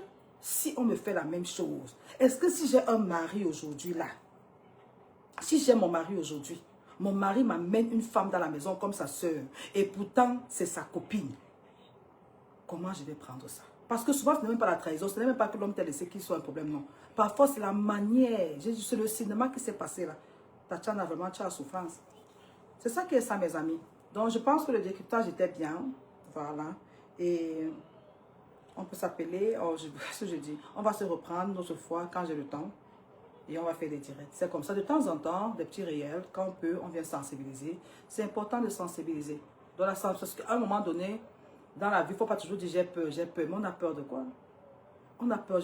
si on me fait la même chose, est-ce que si j'ai un mari aujourd'hui là, si j'ai mon mari aujourd'hui, mon mari m'amène une femme dans la maison comme sa soeur, et pourtant c'est sa copine, comment je vais prendre ça? Parce que souvent ce n'est même pas la trahison, ce n'est même pas que l'homme t'a laissé qu'il soit un problème, non. Parfois c'est la manière, c'est le cinéma qui s'est passé là. Tatiana, vraiment, tu as souffrance. C'est ça qui est ça, mes amis. Donc, je pense que le décryptage était bien. Voilà. Et on peut s'appeler, je dis, on va se reprendre notre fois quand j'ai le temps. Et on va faire des directs. C'est comme ça. De temps en temps, des petits réels, quand on peut, on vient sensibiliser. C'est important de sensibiliser. Dans la sens, parce qu'à un moment donné, dans la vie, il ne faut pas toujours dire j'ai peur. Mais on a peur de quoi? On a peur.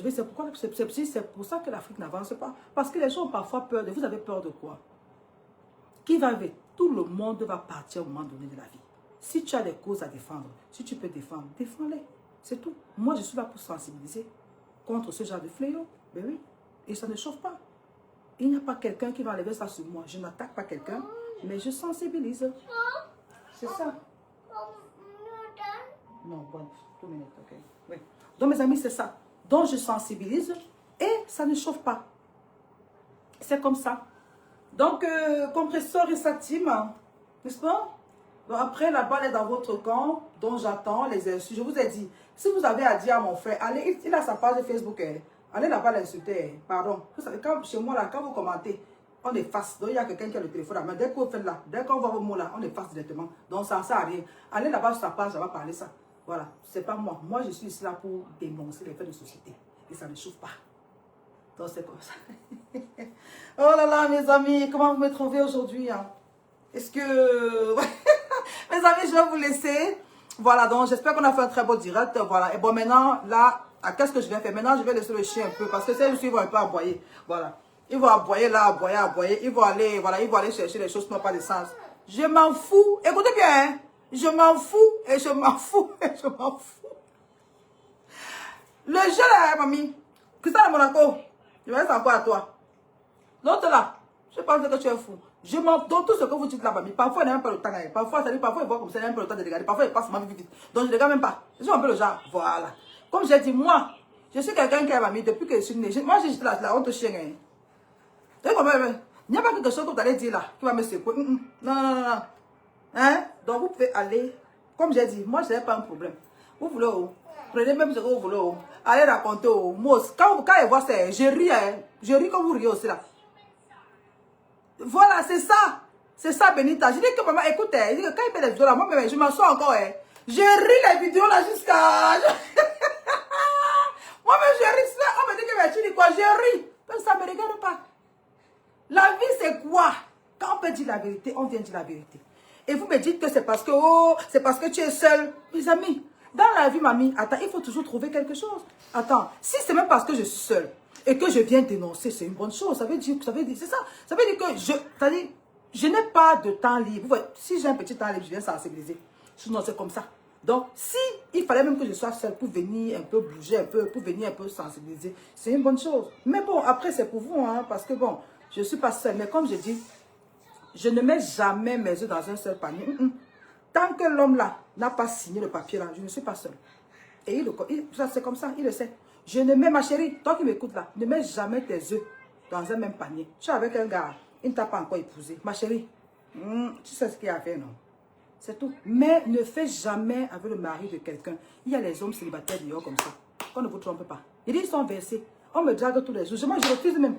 C'est pour ça que l'Afrique n'avance pas. Parce que les gens ont parfois peur. Vous avez peur de quoi? Qui va avec? Tout le monde va partir au moment donné de la vie. Si tu as des causes à défendre, si tu peux défendre, défends-les. C'est tout. Moi, je suis là pour sensibiliser contre ce genre de fléau. Ben oui. Et ça ne chauffe pas. Il n'y a pas quelqu'un qui va enlever ça sur moi. Je n'attaque pas quelqu'un, mais je sensibilise. C'est ça. Non, bon, 2 minutes, ok. Oui. Donc, mes amis, c'est ça. Donc, je sensibilise et ça ne chauffe pas. C'est comme ça. Donc, compresseur et sa team, n'est-ce pas? Donc, après, la balle est dans votre camp, donc j'attends les insultes. Je vous ai dit, si vous avez à dire à mon frère, allez, il a sa page Facebook, allez là-bas l'insulter, pardon. Vous savez, quand, chez moi, là, quand vous commentez, on efface. Donc, il y a quelqu'un qui a le téléphone à main. Dès que vous faites là, dès qu'on voit vos mots là, on efface directement. Donc, ça ne sert à rien. Allez là-bas sur sa page, ça va parler ça. Voilà, c'est pas moi. Moi, je suis ici là pour dénoncer les faits de société. Et ça ne chauffe pas. Donc, c'est comme ça. Oh là là, mes amis, comment vous me trouvez aujourd'hui, hein? Est-ce que... Mes amis, je vais vous laisser. Voilà, donc j'espère qu'on a fait un très beau direct. Voilà, et bon, maintenant, là, qu'est-ce que je vais faire? Maintenant, je vais laisser le chien un peu, parce que c'est aussi, il va un peu aboyer. Voilà. Il va aboyer là, aboyer. Il va aller, voilà, il va aller chercher les choses qui n'ont pas de sens. Je m'en fous. Écoutez bien, hein? Je m'en fous, et je m'en fous, et je m'en fous. Le jeu là, mamie. Christian de Monaco, je vais rester encore à toi. L'autre là, je pense que tu es fou. Je m'en donne tout ce que vous dites là, mamie. Parfois, il n'a même pas le temps. Parfois, il voit comme ça, il n'a même pas le temps de regarder. Parfois, il passe ma vie vite. Donc, je ne regarde même pas. Je suis un peu le genre, voilà. Comme j'ai dit, moi, je suis quelqu'un qui a mamie depuis que je suis née. Moi, j'ai là, la honte chien. Il n'y a pas quelque chose que vous allez dire là qui va me secouer. Non. Hein? Donc, vous pouvez aller, comme j'ai dit, moi, je n'ai pas un problème. Vous voulez, prenez même ce que vous voulez, allez raconter au mot. Quand ils voient ça, je ris, je ris comme vous riez aussi là. Voilà, c'est ça. C'est ça, Benita. Je dis que maman, écoute, je dis que quand il fait les vidéos là, moi, je m'en sors encore, je ris les vidéos là jusqu'à... Moi-même, je ris, on me dit que tu dis quoi, je ris. Mais ça ne me regarde pas. La vie, c'est quoi? Quand on peut dire la vérité, on vient dire la vérité. Et vous me dites que c'est parce que, c'est parce que tu es seule. Mes amis, dans la vie, mamie, attends, il faut toujours trouver quelque chose. Attends, si c'est même parce que je suis seule et que je viens dénoncer, c'est une bonne chose. Ça veut dire, c'est ça. Ça veut dire que je n'ai pas de temps libre. Vous voyez, si j'ai un petit temps libre, je viens sensibiliser. Sinon, c'est comme ça. Donc, si il fallait même que je sois seule pour venir un peu bouger, un peu, pour venir un peu sensibiliser, c'est une bonne chose. Mais bon, après, c'est pour vous, hein, parce que bon, je ne suis pas seule. Mais comme je dis, je ne mets jamais mes œufs dans un seul panier. Tant que l'homme là n'a pas signé le papier là, je ne suis pas seule. Et c'est comme ça, il le sait. Je ne mets, ma chérie, toi qui m'écoutes là, ne mets jamais tes œufs dans un même panier. Tu es avec un gars, il ne t'a pas encore épousé. Ma chérie, tu sais ce qu'il y a à faire, non? C'est tout. Mais ne fais jamais avec le mari de quelqu'un. Il y a les hommes célibataires dehors comme ça. On ne vous trompe pas. Il dit, ils sont versés. On me drague tous les jours. Moi, je refuse même.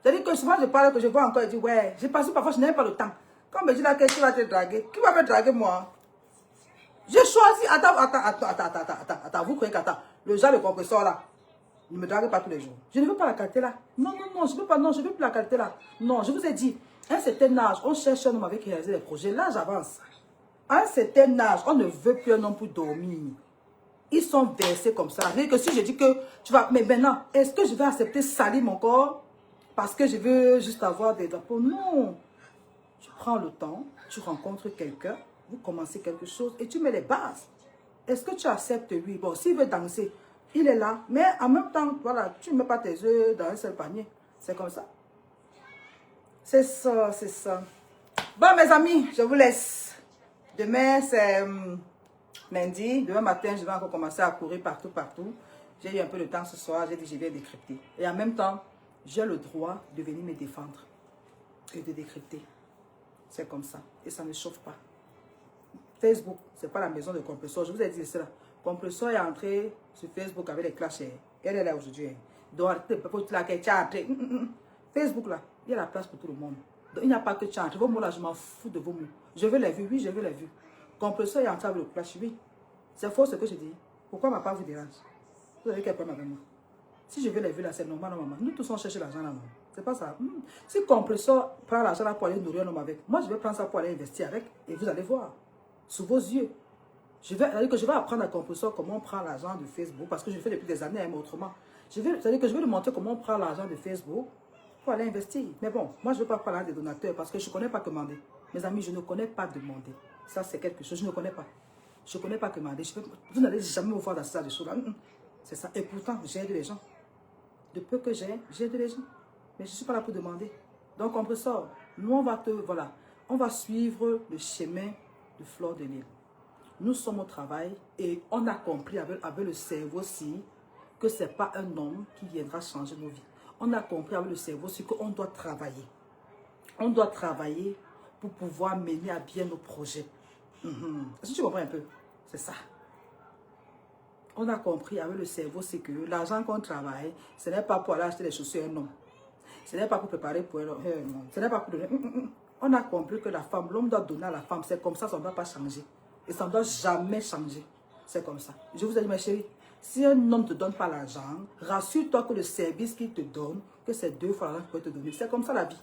C'est-à-dire que souvent, je parle, que je vois encore, je dis, ouais, j'ai passé parfois, je n'ai pas le temps. Quand on me dit là, qui va te draguer? Qui va me draguer, moi? J'ai choisi. Attends. Vous croyez qu'attends, le genre de compresseur là, ne me drague pas tous les jours. Je ne veux pas la qualité là. Non, je ne veux pas, non, je ne veux plus la qualité là. Non, je vous ai dit, à un certain âge, on cherche un homme avec qui réaliser des projets. Là, j'avance. À un certain âge, on ne veut plus un homme pour dormir. Ils sont versés comme ça. C'est-à-dire que si je dis que tu vas... Mais maintenant, est-ce que je vais accepter salir mon corps parce que je veux juste avoir des drapeaux? Non. Tu prends le temps, tu rencontres quelqu'un, vous commencez quelque chose et tu mets les bases. Est-ce que tu acceptes lui? Bon, s'il veut danser, il est là. Mais en même temps, voilà, tu ne mets pas tes œufs dans un seul panier. C'est comme ça. C'est ça, c'est ça. Bon, mes amis, je vous laisse. Demain, c'est lundi. Demain matin, je vais encore commencer à courir partout. J'ai eu un peu de temps ce soir. J'ai dit, je vais décrypter. Et en même temps, j'ai le droit de venir me défendre et de décrypter. C'est comme ça. Et ça ne chauffe pas. Facebook, ce n'est pas la maison de Compressor. Je vous ai dit cela. Compressor est entré sur Facebook avec les clashs. Elle est là aujourd'hui. Donc, Facebook, là, il y a la place pour tout le monde. Donc, il n'y a pas que tu entres. Vos mots, là, je m'en fous de vos mots. Je veux les vues, oui, je veux les vues. Compressor est entré avec le clash, oui. C'est faux ce que je dis. Pourquoi ma part vous dérange? Vous avez quel problème avec moi? Si je veux les vues, là, c'est normal, non, maman. Nous tous, on cherche l'argent, là, maman. C'est pas ça. Si Compressor prend l'argent là pour aller nourrir un homme avec, moi, je vais prendre ça pour aller investir avec. Et vous allez voir. Sous vos yeux. Je vais apprendre à Compressor comment on prend l'argent de Facebook. Parce que je le fais depuis des années, mais autrement. C'est-à-dire que je vais lui montrer comment on prend l'argent de Facebook pour aller investir. Mais bon, moi, je ne veux pas parler des donateurs parce que je ne connais pas commander. Mes amis, je ne connais pas demander. Ça, c'est quelque chose. Je ne connais pas. Je ne connais pas commander. Vous n'allez jamais me voir dans ce genre de choses-là. C'est ça. Et pourtant, j'aide les gens. De peu que j'aide les gens. Mais je ne suis pas là pour demander. Donc, Compressor, nous, on va suivre le chemin de Fleur de Lys. Nous sommes au travail et on a compris avec le cerveau aussi que ce n'est pas un homme qui viendra changer nos vies. On a compris avec le cerveau aussi qu'on doit travailler. On doit travailler pour pouvoir mener à bien nos projets. Est-ce que tu comprends un peu? C'est ça. On a compris avec le cerveau, c'est que l'argent qu'on travaille, ce n'est pas pour aller acheter des chaussures à un homme. Ce n'est pas pour préparer pour un homme. Ce n'est pas pour donner. On a compris que la femme, l'homme doit donner à la femme. C'est comme ça, ça ne doit pas changer. Et ça ne doit jamais changer. C'est comme ça. Je vous ai dit, ma chérie, si un homme ne te donne pas l'argent, rassure-toi que le service qu'il te donne, que c'est 2 fois l'argent qu'il peut te donner. C'est comme ça la vie.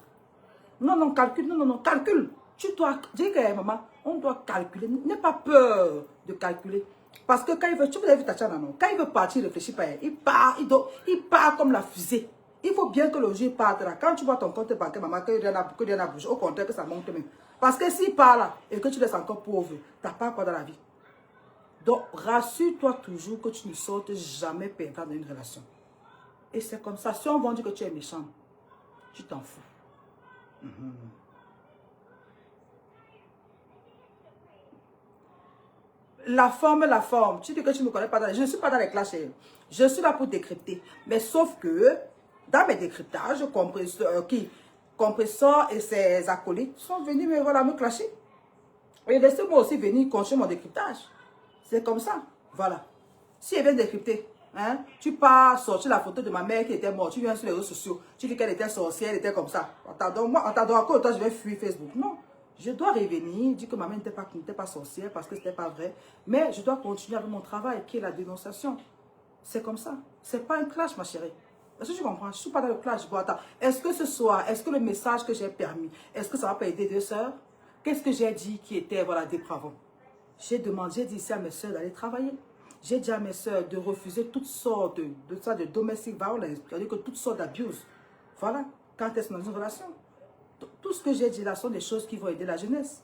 Non, calcule. Non, calcule. Tu dois, dis que maman, on doit calculer. N'aie pas peur de calculer. Parce que quand il veut, tu vous avez vu Tatiana, non? Quand il veut partir, il ne réfléchit pas. Il part comme la fusée. Il faut bien que le jour parte là. Quand tu vois ton compte bancaire, maman, que rien n'a bougé, au contraire, que ça monte même. Parce que s'il part là, et que tu laisses encore pauvre, tu n'as pas quoi dans la vie. Donc, rassure-toi toujours que tu ne sortes jamais perdant dans une relation. Et c'est comme ça. Si on va dire que tu es méchant, tu t'en fous. La forme. Tu dis que tu ne me connais pas. Je ne suis pas dans les clashs. Je suis là pour décrypter. Mais sauf que, dans mes décryptages, Compressor et ses acolytes sont venus me clasher. Et laissez-moi aussi venir continuer mon décryptage. C'est comme ça. Voilà. Si elle vient décrypter, hein, tu pars sortir la photo de ma mère qui était morte, tu viens sur les réseaux sociaux, tu dis qu'elle était sorcière, elle était comme ça. En t'adorant encore, toi, je vais fuir Facebook. Non. Je dois revenir, dire que ma mère n'était pas sorcière parce que ce n'était pas vrai. Mais je dois continuer avec mon travail qui est la dénonciation. C'est comme ça. Ce n'est pas un clash, ma chérie. Est-ce que tu comprends? Je ne suis pas dans le clash. Bon, attends. Est-ce que ce soir, est-ce que le message que j'ai permis, est-ce que ça va pas aider 2 sœurs? Qu'est-ce que j'ai dit qui était, dépravant? J'ai dit ici à mes sœurs d'aller travailler. J'ai dit à mes sœurs de refuser toutes sortes de domestic violence, c'est-à-dire que toutes sortes d'abus. Voilà. Quand elles sont dans une relation. Tout ce que j'ai dit là sont des choses qui vont aider la jeunesse.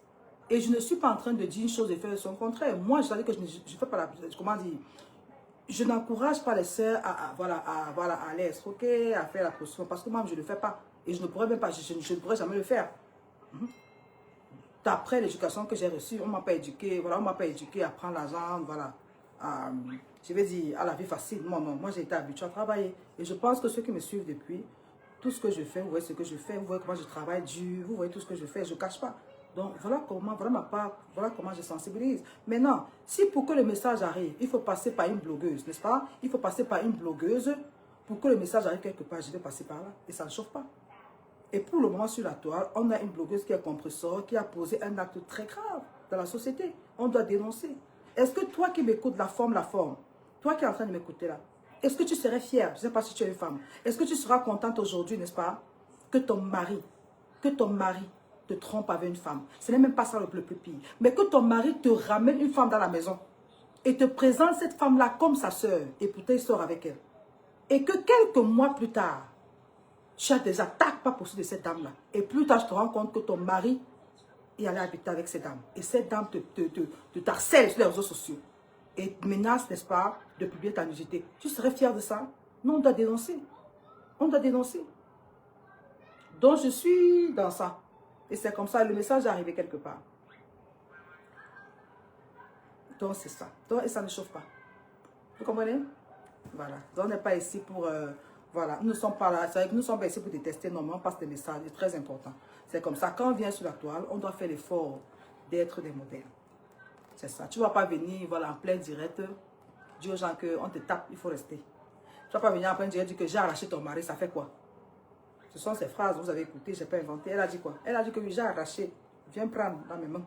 Et je ne suis pas en train de dire une chose et faire son contraire. Moi, je sais que je ne fais pas la... Comment dire? Je n'encourage pas les sœurs à aller escroquer, à faire la prostitution, parce que moi, je ne le fais pas. Et je ne pourrais même pas, je ne pourrais jamais le faire. D'après l'éducation que j'ai reçue, on ne m'a pas éduqué, on ne m'a pas éduqué à prendre l'argent, je vais dire, à la vie facile. Non, moi j'ai été habituée à travailler. Et je pense que ceux qui me suivent depuis, tout ce que je fais, vous voyez ce que je fais, vous voyez comment je travaille dur, vous voyez tout ce que je fais, je ne cache pas. Donc, voilà comment, voilà ma part, voilà comment je sensibilise. Maintenant, si pour que le message arrive, il faut passer par une blogueuse, n'est-ce pas? Il faut passer par une blogueuse pour que le message arrive quelque part. Je vais passer par là et ça ne chauffe pas. Et pour le moment, sur la toile, on a une blogueuse qui est compresseur, qui a posé un acte très grave dans la société. On doit dénoncer. Est-ce que toi qui m'écoutes, la forme, toi qui es en train de m'écouter là, est-ce que tu serais fière? Je ne sais pas si tu es une femme. Est-ce que tu seras contente aujourd'hui, n'est-ce pas, que ton mari te trompe avec une femme? Ce n'est même pas ça le plus pire. Mais que ton mari te ramène une femme dans la maison et te présente cette femme-là comme sa soeur et pourtant il sort avec elle. Et que quelques mois plus tard, tu as des attaques pas possibles de cette dame-là. Et plus tard, tu te rends compte que ton mari est allé habiter avec cette dame. Et cette dame te harcèle sur les réseaux sociaux. Et menace, n'est-ce pas, de publier ta nudité. Tu serais fier de ça? Non, on doit dénoncer. On doit dénoncer. Donc, je suis dans ça. Et c'est comme ça, le message est arrivé quelque part. Donc, c'est ça. Donc, et ça ne chauffe pas. Vous comprenez? Voilà. Donc, on n'est pas ici pour... voilà. Nous ne sommes pas là. C'est vrai que nous ne sommes pas ici pour détester. Non, mais on passe des messages. C'est très important. C'est comme ça. Quand on vient sur la toile, on doit faire l'effort d'être des modèles. C'est ça. Tu ne vas pas venir, voilà, en plein direct, dire aux gens qu'on te tape, il faut rester. Tu ne vas pas venir en plein direct, dire que j'ai arraché ton mari, ça fait quoi? Ce sont ces phrases, vous avez écouté, je n'ai pas inventé. Elle a dit quoi? Elle a dit que oui, j'ai arraché. Viens prendre dans mes mains.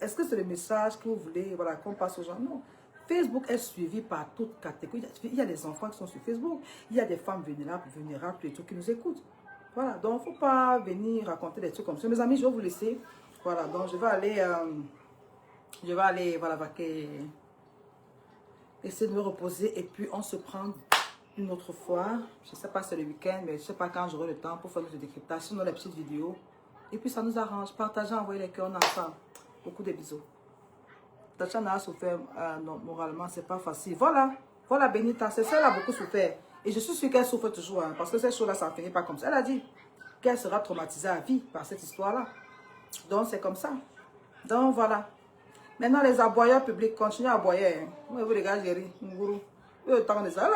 Est-ce que c'est le message que vous voulez, voilà, qu'on passe aux gens? Non. Facebook est suivi par toute catégorie. Il y a des enfants qui sont sur Facebook. Il y a des femmes vulnérables et tout qui nous écoutent. Voilà, donc il ne faut pas venir raconter des trucs comme ça. Mes amis, je vais vous laisser. Voilà, donc je vais aller, voilà, essayer de me reposer et puis on se prend une autre fois. Je ne sais pas si c'est le week-end, mais je ne sais pas quand j'aurai le temps pour faire notre décryptage, sinon les petites vidéos. Et puis ça nous arrange. Partagez, envoyez les cœurs ensemble. Beaucoup de bisous. Tatiana a souffert moralement, c'est pas facile. Voilà, voilà Benita, c'est ça, elle a beaucoup souffert. Et je suis sûre qu'elle souffre toujours, hein, parce que ces choses-là, ça ne finit pas comme ça. Elle a dit qu'elle sera traumatisée à vie par cette histoire-là. Donc c'est comme ça. Donc voilà. Maintenant, les aboyeurs publics continuent à aboyer. Hein. Vous les gars, j'ai ri. Le temps de ça.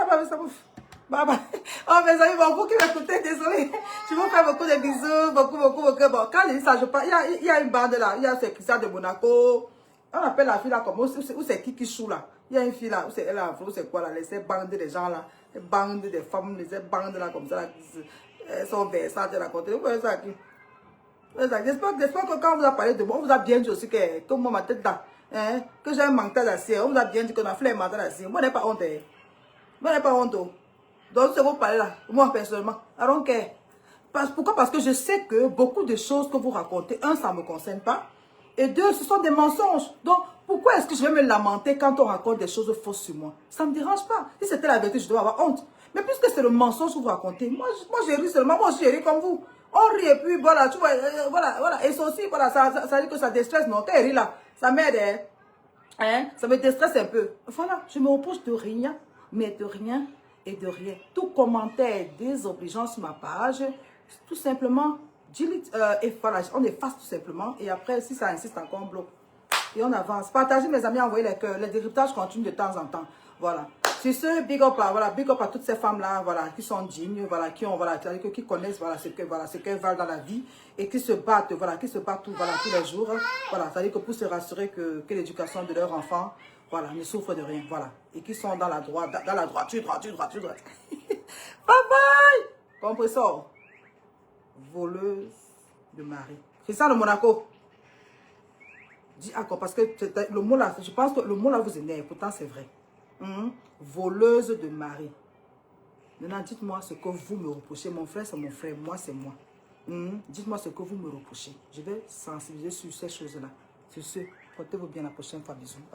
Bye bye. Oh mes amis, beaucoup qui m'écoutez, désolé. Je vous fais beaucoup de bisous, beaucoup. Bon, quand je dis ça, je parle. Il y a une bande là, il y a ces Christian de Monaco. On appelle la fille là comme où c'est qui chou là. Il y a une fille là, où c'est elle là, où c'est quoi là, les bandes des gens là, les bandes des femmes, les bandes là comme ça là, qui sont versantes de raconter. Vous voyez ça qui? J'espère que quand on vous a parlé de moi, on vous a bien dit aussi que moi ma tête là, hein, que j'ai un mental d'acier, on vous a bien dit qu'on a fait un mental d'acier. Moi, je n'ai pas honte. Moi, je n'ai pas honte. Donc, ce que vous parlez là, moi personnellement, I don't care. Pourquoi? Parce que je sais que beaucoup de choses que vous racontez, un, ça ne me concerne pas. Et deux, ce sont des mensonges. Donc, pourquoi est-ce que je vais me lamenter quand on raconte des choses fausses sur moi? Ça ne me dérange pas. Si c'était la vérité, je dois avoir honte. Mais puisque c'est le mensonge que vous racontez, moi j'ai ri seulement. Moi, j'ai ri comme vous. On rit et puis voilà, tu vois, voilà. Et ça aussi, voilà, ça dit que ça déstresse. Non, quand il rit là, ça m'aide. Hein? Ça me déstresse un peu. Voilà, je me reproche de rien, mais de rien et de rien. Tout commentaire désobligeant sur ma page, tout simplement... et voilà, on efface tout simplement. Et après, si ça insiste encore, on bloque. Et on avance. Partagez, mes amis, envoyez les cœurs. Les décryptages continuent de temps en temps. Voilà. C'est ce big up à toutes ces femmes-là, voilà, qui sont dignes, voilà, qui connaissent, voilà, ce qu'elles valent dans la vie et qui se battent, voilà, tous les jours. Voilà, c'est-à-dire que pour se rassurer que l'éducation de leurs enfants, voilà, ne souffre de rien, voilà. Et qui sont dans la droiture. Bye bye! Compressor. Voleuse de mari. C'est ça le Monaco. Dis encore, parce que le mot là, je pense que le mot là vous énerve, pourtant c'est vrai. Voleuse de mari. Maintenant, dites-moi ce que vous me reprochez. Mon frère, c'est mon frère, moi, c'est moi. Dites-moi ce que vous me reprochez. Je vais sensibiliser sur ces choses-là. Sur ce, portez-vous bien la prochaine fois. Bisous. Bye.